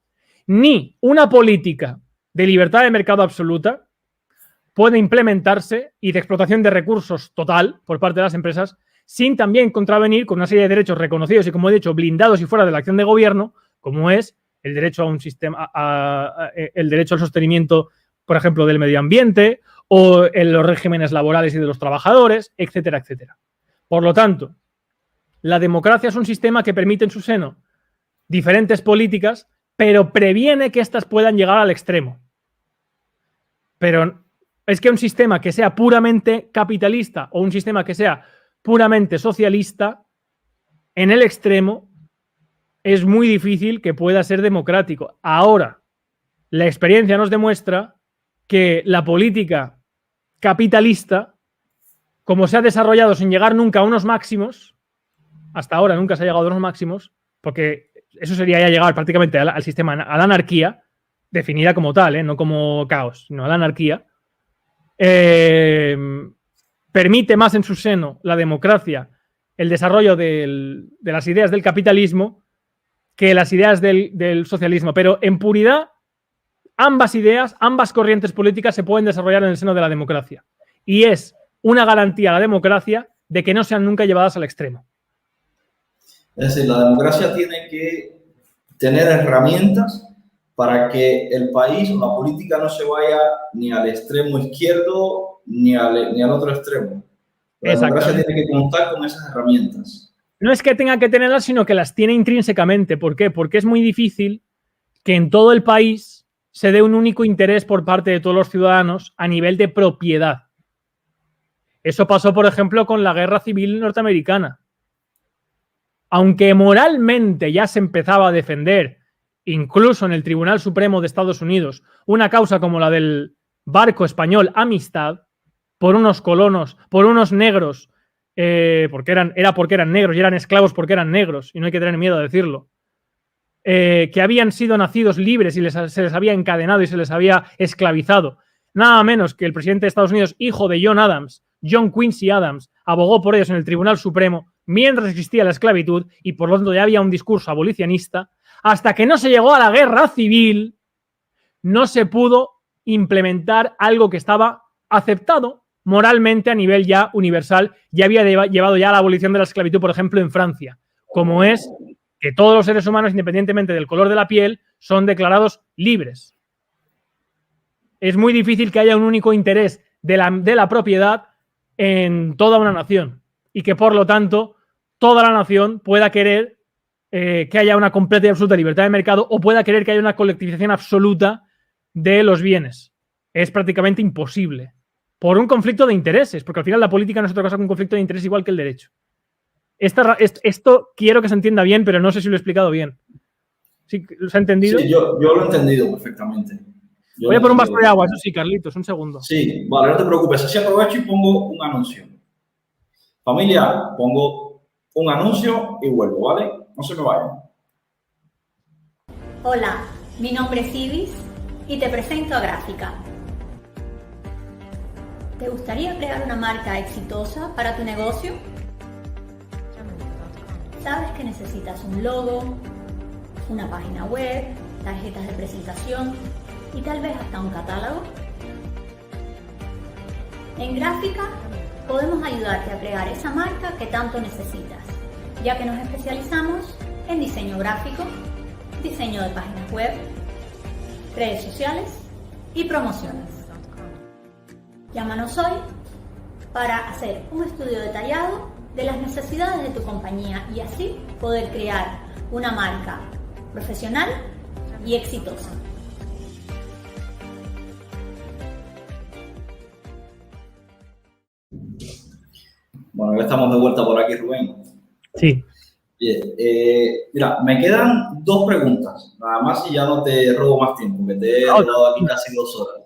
ni una política de libertad de mercado absoluta puede implementarse y de explotación de recursos total por parte de las empresas sin también contravenir con una serie de derechos reconocidos y, como he dicho, blindados y fuera de la acción de gobierno, como es el derecho a un sistema, el derecho al sostenimiento, por ejemplo, del medio ambiente o en los regímenes laborales y de los trabajadores, etcétera, etcétera. Por lo tanto, la democracia es un sistema que permite en su seno diferentes políticas, pero previene que éstas puedan llegar al extremo. Pero es que un sistema que sea puramente capitalista o un sistema que sea puramente socialista, en el extremo, es muy difícil que pueda ser democrático. Ahora, la experiencia nos demuestra que la política capitalista, como se ha desarrollado sin llegar nunca a unos máximos, hasta ahora nunca se ha llegado a unos máximos, porque eso sería ya llegar prácticamente al sistema, a la anarquía, definida como tal, no como caos, sino a la anarquía, permite más en su seno la democracia, el desarrollo de las ideas del capitalismo que las ideas del socialismo. Pero en puridad, ambas ideas, ambas corrientes políticas se pueden desarrollar en el seno de la democracia. Y es una garantía a la democracia de que no sean nunca llevadas al extremo. Es decir, la democracia tiene que tener herramientas para que el país o la política no se vaya ni al extremo izquierdo ni al otro extremo. La democracia tiene que contar con esas herramientas. No es que tenga que tenerlas, sino que las tiene intrínsecamente. ¿Por qué? Porque es muy difícil que en todo el país se dé un único interés por parte de todos los ciudadanos a nivel de propiedad. Eso pasó, por ejemplo, con la Guerra Civil Norteamericana. Aunque moralmente ya se empezaba a defender, incluso en el Tribunal Supremo de Estados Unidos, una causa como la del barco español Amistad, por unos colonos, por unos negros, porque eran negros y eran esclavos porque eran negros, y no hay que tener miedo a decirlo, que habían sido nacidos libres y se les había encadenado y se les había esclavizado. Nada menos que el presidente de Estados Unidos, hijo de John Adams, John Quincy Adams, abogó por ellos en el Tribunal Supremo mientras existía la esclavitud y por lo tanto ya había un discurso abolicionista. Hasta que no se llegó a la guerra civil, no se pudo implementar algo que estaba aceptado moralmente a nivel ya universal. Ya había llevado ya a la abolición de la esclavitud, por ejemplo, en Francia, como es que todos los seres humanos, independientemente del color de la piel, son declarados libres. Es muy difícil que haya un único interés de la propiedad en toda una nación y que, por lo tanto, toda la nación pueda querer que haya una completa y absoluta libertad de mercado o pueda querer que haya una colectivización absoluta de los bienes. Es prácticamente imposible. Por un conflicto de intereses, porque al final la política no es otra cosa que un conflicto de interés igual que el derecho. Esto quiero que se entienda bien, pero no sé si lo he explicado bien. ¿Sí? ¿Se ha entendido? Sí, yo lo he entendido perfectamente. Voy a poner un vaso de agua, eso sí, Carlitos, un segundo. Sí, vale, no te preocupes. Así aprovecho y pongo un anuncio. Familia, pongo un anuncio y vuelvo, ¿vale? No se me vayan. Hola, mi nombre es Ibis y te presento a Gráfica. ¿Te gustaría crear una marca exitosa para tu negocio? ¿Sabes que necesitas un logo, una página web, tarjetas de presentación y tal vez hasta un catálogo? En Gráfica podemos ayudarte a crear esa marca que tanto necesitas, ya que nos especializamos en diseño gráfico, diseño de páginas web, redes sociales y promociones. Llámanos hoy para hacer un estudio detallado de las necesidades de tu compañía y así poder crear una marca profesional y exitosa. Bueno, ya estamos de vuelta por aquí, Rubén. Sí. Bien, mira, me quedan dos preguntas, nada más y ya no te robo más tiempo, que te he dado aquí casi 2 horas.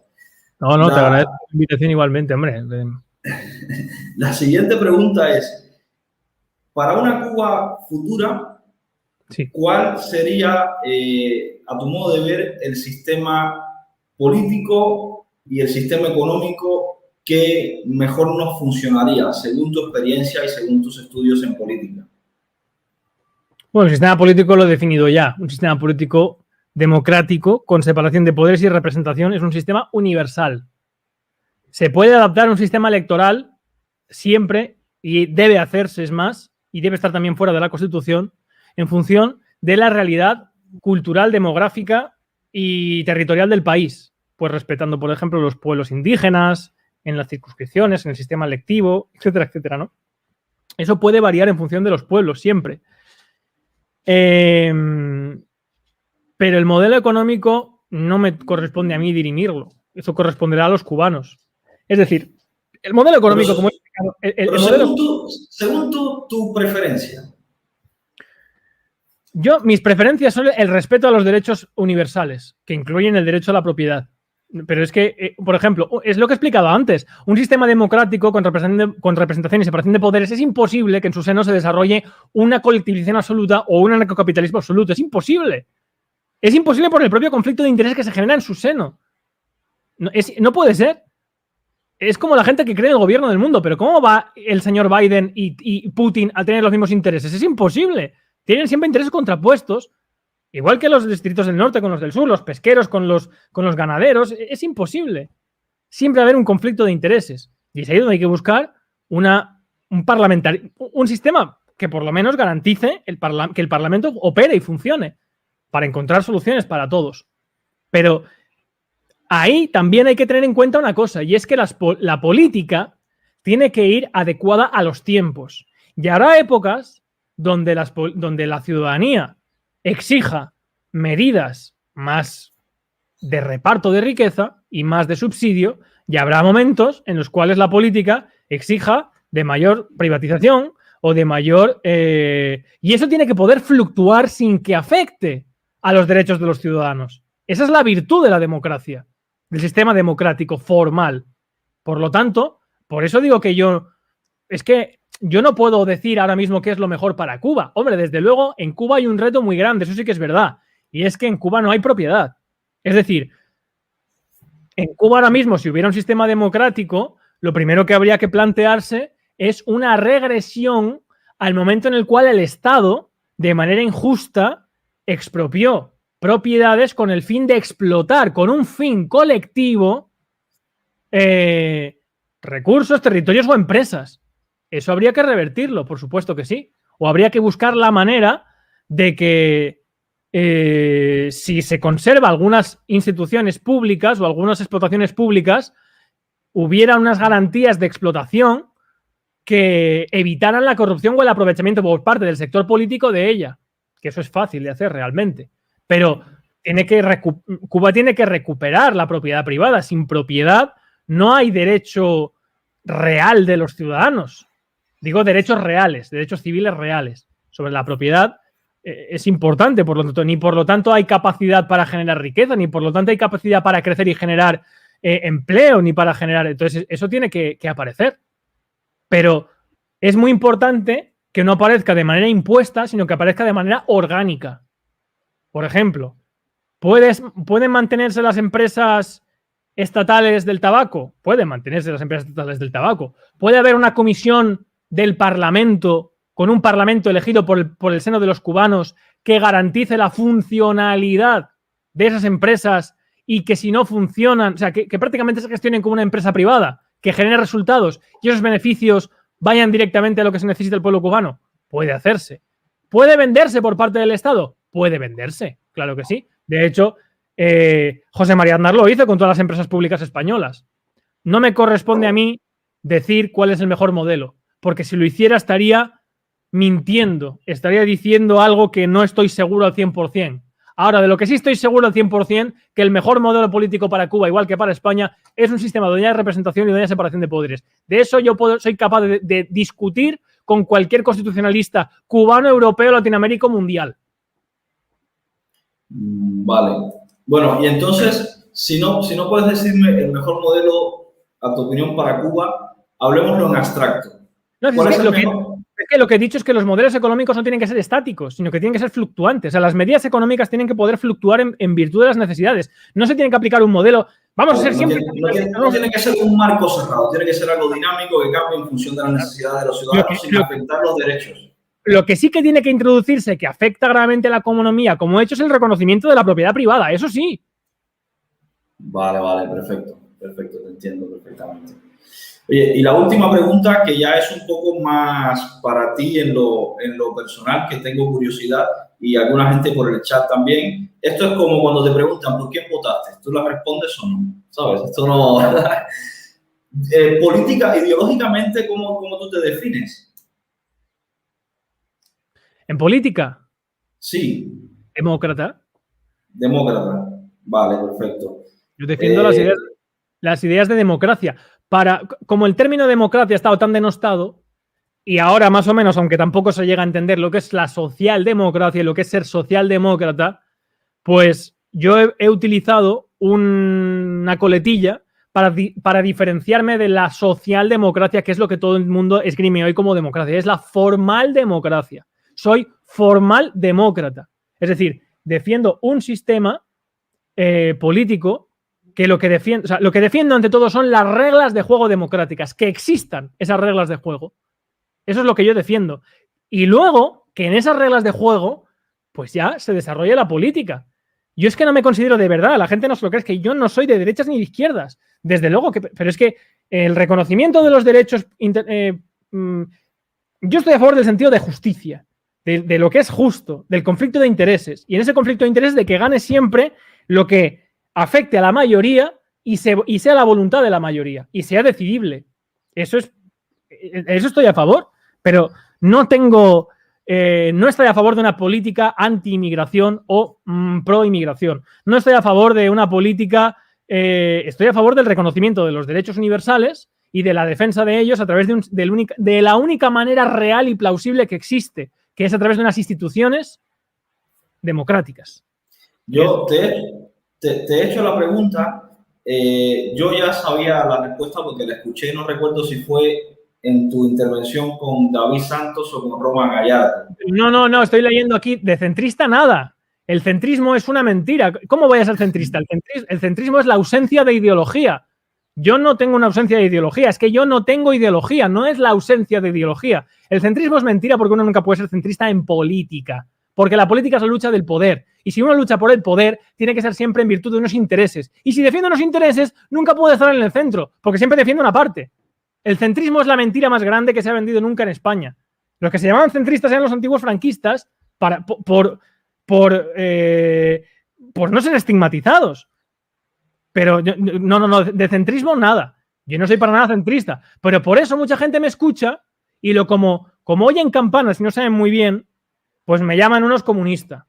No, te agradezco la invitación igualmente, hombre. La siguiente pregunta es, para una Cuba futura, sí, ¿cuál sería, a tu modo de ver, el sistema político y el sistema económico ¿qué mejor nos funcionaría según tu experiencia y según tus estudios en política? Bueno, el sistema político lo he definido ya. Un sistema político democrático, con separación de poderes y representación, es un sistema universal. Se puede adaptar a un sistema electoral siempre, y debe hacerse, es más, y debe estar también fuera de la Constitución, en función de la realidad cultural, demográfica y territorial del país. Pues respetando, por ejemplo, los pueblos indígenas, en las circunscripciones, en el sistema electivo, etcétera, etcétera, ¿no? Eso puede variar en función de los pueblos, siempre. Pero el modelo económico no me corresponde a mí dirimirlo. Eso corresponderá a los cubanos. Es decir, el modelo económico, como he explicado... Según tu preferencia. Mis preferencias son el respeto a los derechos universales, que incluyen el derecho a la propiedad. Pero es que, por ejemplo, es lo que he explicado antes. Un sistema democrático con representación y separación de poderes, es imposible que en su seno se desarrolle una colectivización absoluta o un anarcocapitalismo absoluto. Es imposible. Es imposible por el propio conflicto de intereses que se genera en su seno. No puede ser. Es como la gente que cree en el gobierno del mundo. Pero ¿cómo va el señor Biden y Putin a tener los mismos intereses? Es imposible. Tienen siempre intereses contrapuestos. Igual que los distritos del norte con los del sur, los pesqueros con los ganaderos, es imposible. Siempre va a haber un conflicto de intereses. Y es ahí donde hay que buscar un sistema que por lo menos garantice que el Parlamento opere y funcione para encontrar soluciones para todos. Pero ahí también hay que tener en cuenta una cosa, y es que la política tiene que ir adecuada a los tiempos. Y habrá épocas donde la ciudadanía exija medidas más de reparto de riqueza y más de subsidio, y habrá momentos en los cuales la política exija de mayor privatización o de mayor... y eso tiene que poder fluctuar sin que afecte a los derechos de los ciudadanos. Esa es la virtud de la democracia, del sistema democrático formal. Por lo tanto, por eso digo que yo no puedo decir ahora mismo qué es lo mejor para Cuba. Hombre, desde luego, en Cuba hay un reto muy grande, eso sí que es verdad. Y es que en Cuba no hay propiedad. Es decir, en Cuba ahora mismo, si hubiera un sistema democrático, lo primero que habría que plantearse es una regresión al momento en el cual el Estado, de manera injusta, expropió propiedades con el fin de explotar, con un fin colectivo, recursos, territorios o empresas. Eso habría que revertirlo, por supuesto que sí. O habría que buscar la manera de que si se conserva algunas instituciones públicas o algunas explotaciones públicas, hubiera unas garantías de explotación que evitaran la corrupción o el aprovechamiento por parte del sector político de ella. Que eso es fácil de hacer realmente. Pero Cuba tiene que recuperar la propiedad privada. Sin propiedad no hay derecho real de los ciudadanos. Digo derechos reales, derechos civiles reales. Sobre la propiedad es importante, por lo tanto, ni por lo tanto hay capacidad para generar riqueza, ni por lo tanto hay capacidad para crecer y generar empleo, ni para generar... Entonces, eso tiene que aparecer. Pero es muy importante que no aparezca de manera impuesta, sino que aparezca de manera orgánica. Por ejemplo, ¿pueden mantenerse las empresas estatales del tabaco? Pueden mantenerse las empresas estatales del tabaco. ¿Puede haber una comisión del Parlamento, con un Parlamento elegido por el seno de los cubanos, que garantice la funcionalidad de esas empresas y que si no funcionan, o sea, que prácticamente se gestionen como una empresa privada, que genere resultados y esos beneficios vayan directamente a lo que se necesita el pueblo cubano? Puede hacerse. ¿Puede venderse por parte del Estado? Puede venderse, claro que sí. De hecho, José María Aznar lo hizo con todas las empresas públicas españolas. No me corresponde a mí decir cuál es el mejor modelo, porque si lo hiciera estaría mintiendo, estaría diciendo algo que no estoy seguro al 100%. Ahora, de lo que sí estoy seguro al 100%, que el mejor modelo político para Cuba, igual que para España, es un sistema donde haya representación y donde haya separación de poderes. De eso yo soy capaz de discutir con cualquier constitucionalista cubano, europeo, latinoamérico, mundial. Vale. Bueno, y entonces, si no puedes decirme el mejor modelo, a tu opinión, para Cuba, hablemoslo en abstracto. No, ¿Cuál es el Es que lo que he dicho es que los modelos económicos no tienen que ser estáticos, sino que tienen que ser fluctuantes. O sea, las medidas económicas tienen que poder fluctuar en virtud de las necesidades. No se tiene que aplicar un modelo. Vamos a ser siempre. No tiene que ser un marco cerrado, tiene que ser algo dinámico que cambie en función de las necesidades de los ciudadanos sin afectar los derechos. Lo que sí que tiene que introducirse, que afecta gravemente a la economía, como he hecho, es el reconocimiento de la propiedad privada. Eso sí. Vale, perfecto, te entiendo perfectamente. Oye, y la última pregunta, que ya es un poco más para ti en lo personal, que tengo curiosidad, y alguna gente por el chat también. Esto es como cuando te preguntan por quién votaste, ¿tú la respondes o no? ¿Sabes? Esto no... política, ideológicamente, ¿cómo tú te defines? ¿En política? Sí. ¿Demócrata? Demócrata. Vale, perfecto. Yo defiendo las ideas de democracia. Como el término democracia ha estado tan denostado, y ahora más o menos, aunque tampoco se llega a entender lo que es la socialdemocracia y lo que es ser socialdemócrata, pues yo he utilizado una coletilla para diferenciarme de la socialdemocracia, que es lo que todo el mundo esgrime hoy como democracia. Es la formal democracia. Soy formal demócrata. Es decir, defiendo un sistema político que lo que defiendo ante todo son las reglas de juego democráticas, que existan esas reglas de juego. Eso es lo que yo defiendo. Y luego, que en esas reglas de juego, pues ya se desarrolla la política. Yo es que no me considero de verdad, la gente no se lo cree, es que yo no soy de derechas ni de izquierdas. Desde luego, pero es que el reconocimiento de los derechos... yo estoy a favor del sentido de justicia, de lo que es justo, del conflicto de intereses. Y en ese conflicto de intereses de que gane siempre lo que afecte a la mayoría y sea la voluntad de la mayoría y sea decidible. Eso estoy a favor, pero no estoy a favor de una política anti-inmigración o pro-inmigración. No estoy a favor de una política, estoy a favor del reconocimiento de los derechos universales y de la defensa de ellos a través de la única manera real y plausible que existe, que es a través de unas instituciones democráticas. Yo te he hecho la pregunta, yo ya sabía la respuesta porque la escuché, no recuerdo si fue en tu intervención con David Santos o con Roma Gallardo. No, estoy leyendo aquí, de centrista nada. El centrismo es una mentira. ¿Cómo voy a ser centrista? El centrismo es la ausencia de ideología. Yo no tengo una ausencia de ideología, es que yo no tengo ideología, no es la ausencia de ideología. El centrismo es mentira porque uno nunca puede ser centrista en política, porque la política es la lucha del poder. Y si uno lucha por el poder, tiene que ser siempre en virtud de unos intereses. Y si defiende unos intereses, nunca puede estar en el centro, porque siempre defiende una parte. El centrismo es la mentira más grande que se ha vendido nunca en España. Los que se llamaban centristas eran los antiguos franquistas por no ser estigmatizados. Pero no, de centrismo nada. Yo no soy para nada centrista. Pero por eso mucha gente me escucha y como oyen campanas y no saben muy bien, pues me llaman unos comunistas.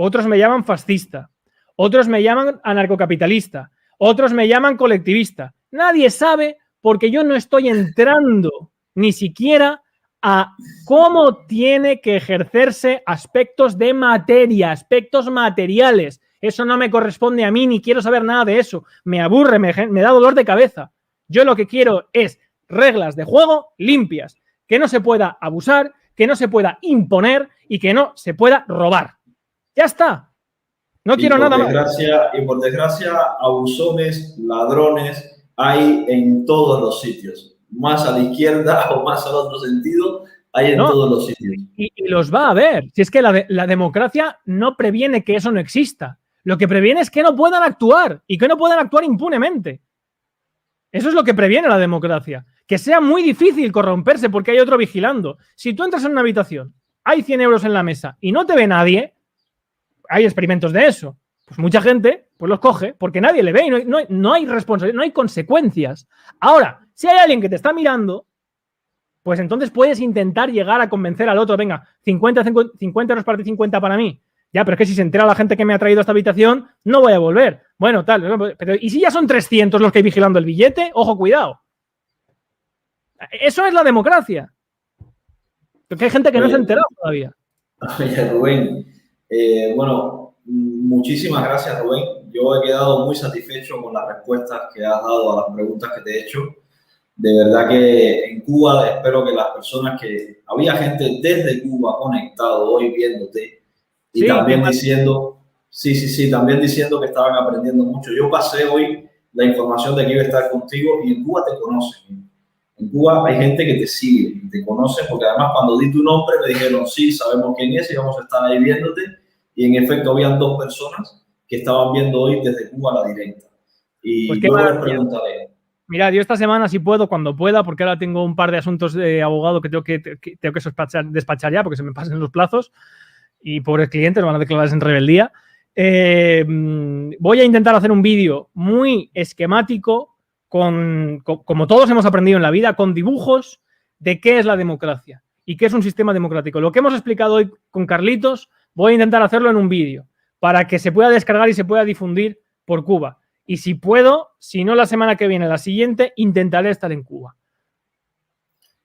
Otros me llaman fascista, otros me llaman anarcocapitalista, otros me llaman colectivista. Nadie sabe porque yo no estoy entrando ni siquiera a cómo tiene que ejercerse aspectos de materia, aspectos materiales. Eso no me corresponde a mí ni quiero saber nada de eso. Me aburre, me da dolor de cabeza. Yo lo que quiero es reglas de juego limpias, que no se pueda abusar, que no se pueda imponer y que no se pueda robar. Ya está. No quiero nada más. Y por desgracia, abusones, ladrones, hay en todos los sitios. Más a la izquierda o más al otro sentido, hay en todos los sitios. Y los va a haber. Si es que la democracia no previene que eso no exista. Lo que previene es que no puedan actuar y que no puedan actuar impunemente. Eso es lo que previene la democracia. Que sea muy difícil corromperse porque hay otro vigilando. Si tú entras en una habitación, hay 100 euros en la mesa y no te ve nadie, hay experimentos de eso. Pues mucha gente pues los coge porque nadie le ve y no hay responsabilidad, no hay consecuencias. Ahora, si hay alguien que te está mirando, pues entonces puedes intentar llegar a convencer al otro, venga, 50 euros para ti, 50 para mí. Ya, pero es que si se entera la gente que me ha traído a esta habitación, no voy a volver. Bueno, tal, pero ¿y si ya son 300 los que hay vigilando el billete? Ojo, cuidado. Eso es la democracia. Porque hay gente que no se ha enterado todavía. Oye, Rubén, bueno, muchísimas gracias, Rubén. Yo he quedado muy satisfecho con las respuestas que has dado a las preguntas que te he hecho. De verdad que en Cuba espero que las personas que... Había gente desde Cuba conectado hoy viéndote y Sí, también diciendo, también diciendo que estaban aprendiendo mucho. Yo pasé hoy la información de que iba a estar contigo y en Cuba te conocen. En Cuba hay gente que te sigue y te conoce porque además cuando di tu nombre me dijeron, sí, sabemos quién es y vamos a estar ahí viéndote. Y en efecto habían 2 personas que estaban viendo hoy desde Cuba la directa. Y pues yo les preguntaré. Mira, yo esta semana sí puedo, cuando pueda, porque ahora tengo un par de asuntos de abogado que tengo que despachar ya, porque se me pasan los plazos y pobres clientes van a declararse en rebeldía. Voy a intentar hacer un vídeo muy esquemático, como todos hemos aprendido en la vida, con dibujos de qué es la democracia y qué es un sistema democrático. Lo que hemos explicado hoy con Carlitos, voy a intentar hacerlo en un vídeo para que se pueda descargar y se pueda difundir por Cuba. Y si puedo, si no la semana que viene, la siguiente, intentaré estar en Cuba.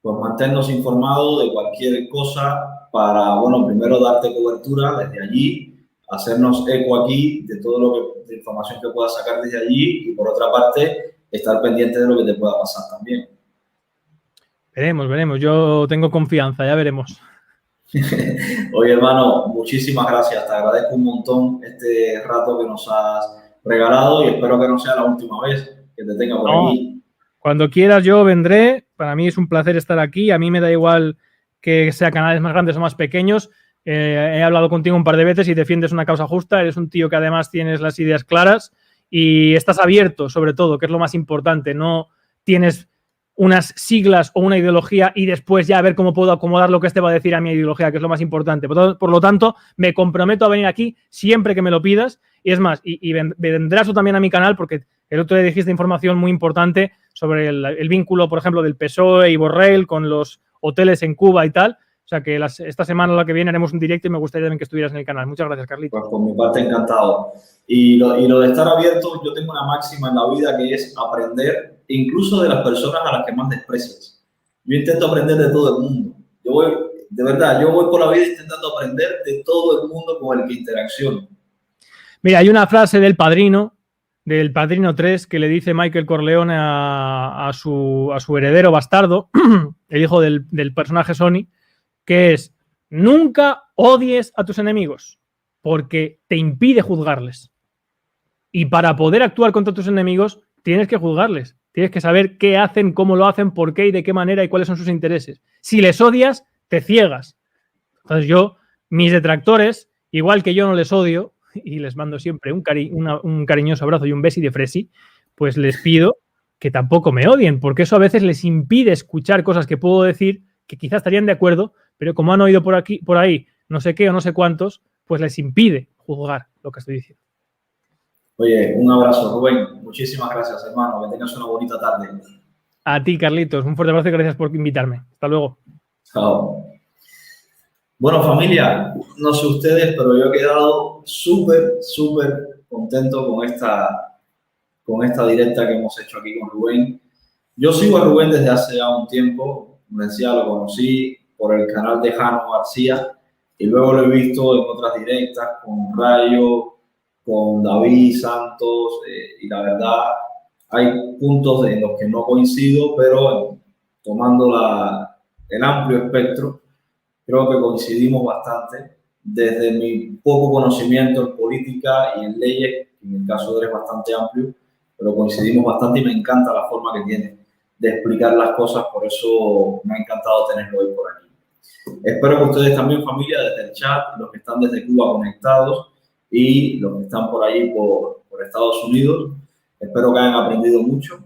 Pues mantenernos informados de cualquier cosa para, bueno, primero darte cobertura desde allí, hacernos eco aquí de todo lo que, de información que puedas sacar desde allí y por otra parte, estar pendiente de lo que te pueda pasar también. Veremos. Yo tengo confianza, ya veremos. Oye, hermano, muchísimas gracias. Te agradezco un montón este rato que nos has regalado y espero que no sea la última vez que te tenga por aquí. Cuando quieras yo vendré. Para mí es un placer estar aquí. A mí me da igual que sea canales más grandes o más pequeños. He hablado contigo un par de veces y defiendes una causa justa. Eres un tío que además tienes las ideas claras y estás abierto, sobre todo, que es lo más importante. No tienes unas siglas o una ideología y después ya a ver cómo puedo acomodar lo que este va a decir a mi ideología, que es lo más importante. Por lo tanto, me comprometo a venir aquí siempre que me lo pidas. Y es más, y vendrás tú también a mi canal porque el otro día dijiste información muy importante sobre el vínculo, por ejemplo, del PSOE y Borrell con los hoteles en Cuba y tal. O sea que esta semana o la que viene haremos un directo y me gustaría también que estuvieras en el canal. Muchas gracias, Carlitos. Pues por mi parte, encantado. Y lo de estar abierto, yo tengo una máxima en la vida que es aprender incluso de las personas a las que más desprecias. Yo intento aprender de todo el mundo. Yo voy por la vida intentando aprender de todo el mundo con el que interacciono. Mira, hay una frase del Padrino 3, que le dice Michael Corleone a su heredero bastardo, el hijo del personaje Sony, que es: nunca odies a tus enemigos, porque te impide juzgarles. Y para poder actuar contra tus enemigos, tienes que juzgarles. Tienes que saber qué hacen, cómo lo hacen, por qué y de qué manera y cuáles son sus intereses. Si les odias, te ciegas. Entonces mis detractores, igual que yo no les odio, y les mando siempre un cariñoso abrazo y un besi de fresi, pues les pido que tampoco me odien, porque eso a veces les impide escuchar cosas que puedo decir que quizás estarían de acuerdo, pero como han oído por ahí no sé qué o no sé cuántos, pues les impide juzgar lo que estoy diciendo. Oye, un abrazo, Rubén. Muchísimas gracias, hermano. Que tengas una bonita tarde. A ti, Carlitos. Un fuerte abrazo y gracias por invitarme. Hasta luego. Chao. Bueno, familia, no sé ustedes, pero yo he quedado súper contento con esta directa que hemos hecho aquí con Rubén. Yo sigo a Rubén desde hace ya un tiempo. Como decía, lo conocí por el canal de Jano García y luego lo he visto en otras directas con Rayo, con David Santos y la verdad hay puntos en los que no coincido, pero tomando el amplio espectro, creo que coincidimos bastante. Desde mi poco conocimiento en política y en leyes, en el caso de él es bastante amplio, pero coincidimos bastante y me encanta la forma que tiene de explicar las cosas, por eso me ha encantado tenerlo hoy por aquí. Espero que ustedes también, familia, desde el chat, los que están desde Cuba conectados y los que están por ahí por Estados Unidos, espero que hayan aprendido mucho.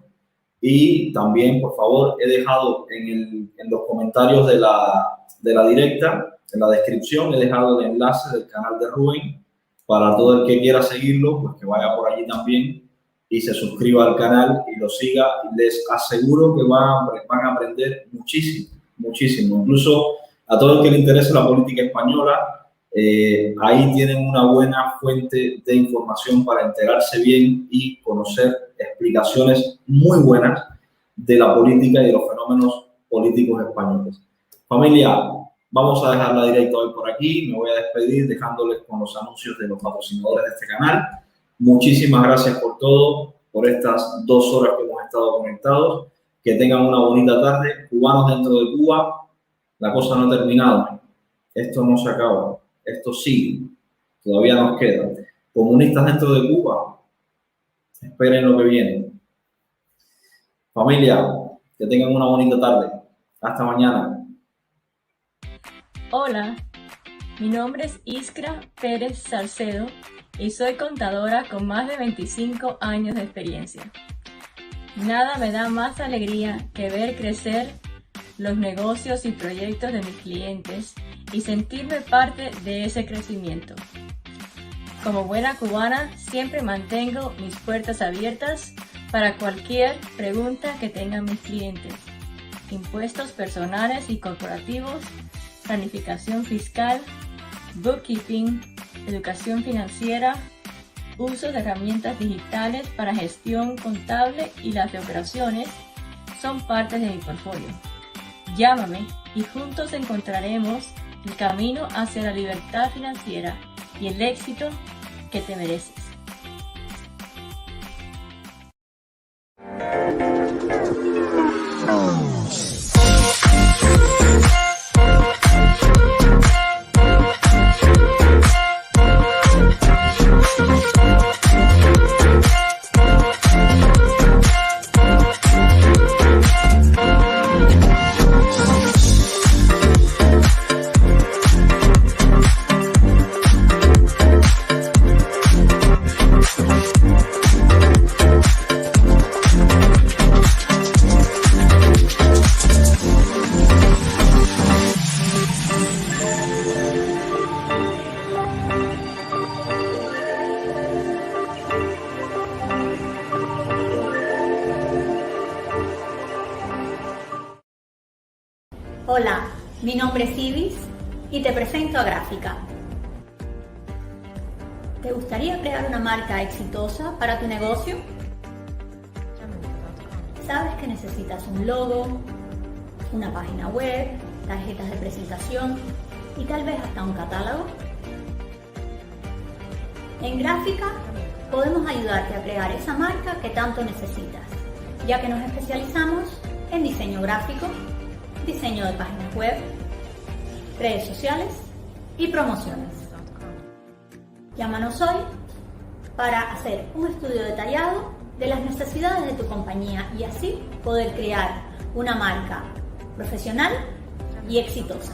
Y también, por favor, he dejado en los comentarios de la directa, en la descripción, he dejado el enlace del canal de Rubén para todo el que quiera seguirlo, pues que vaya por allí también y se suscriba al canal y lo siga. Les aseguro que van a aprender muchísimo. Incluso a todo el que le interese la política española, ahí tienen una buena fuente de información para enterarse bien y conocer explicaciones muy buenas de la política y de los fenómenos políticos españoles. Familia, vamos a dejar la directa hoy por aquí. Me voy a despedir dejándoles con los anuncios de los patrocinadores de este canal. Muchísimas gracias por todo, por estas 2 horas que hemos estado conectados. que tengan una bonita tarde. Cubanos dentro de Cuba, la cosa no ha terminado. Esto no se acaba. Esto sigue. Todavía nos queda. Comunistas dentro de Cuba, esperen lo que viene. Familia, que tengan una bonita tarde. Hasta mañana. Hola, mi nombre es Iskra Pérez Salcedo y soy contadora con más de 25 años de experiencia. Nada me da más alegría que ver crecer los negocios y proyectos de mis clientes y sentirme parte de ese crecimiento. Como buena cubana, siempre mantengo mis puertas abiertas para cualquier pregunta que tengan mis clientes. Impuestos personales y corporativos, planificación fiscal, bookkeeping, educación financiera, uso de herramientas digitales para gestión contable y las de operaciones son partes de mi portfolio. Llámame y juntos encontraremos el camino hacia la libertad financiera y el éxito que te mereces. Hola, mi nombre es Ibis y te presento a Gráfica. ¿Te gustaría crear una marca exitosa para tu negocio? ¿Sabes que necesitas un logo, una página web, tarjetas de presentación y tal vez hasta un catálogo? En Gráfica podemos ayudarte a crear esa marca que tanto necesitas, ya que nos especializamos en diseño gráfico, diseño de páginas web, redes sociales y promociones. Llámanos hoy para hacer un estudio detallado de las necesidades de tu compañía y así poder crear una marca profesional y exitosa.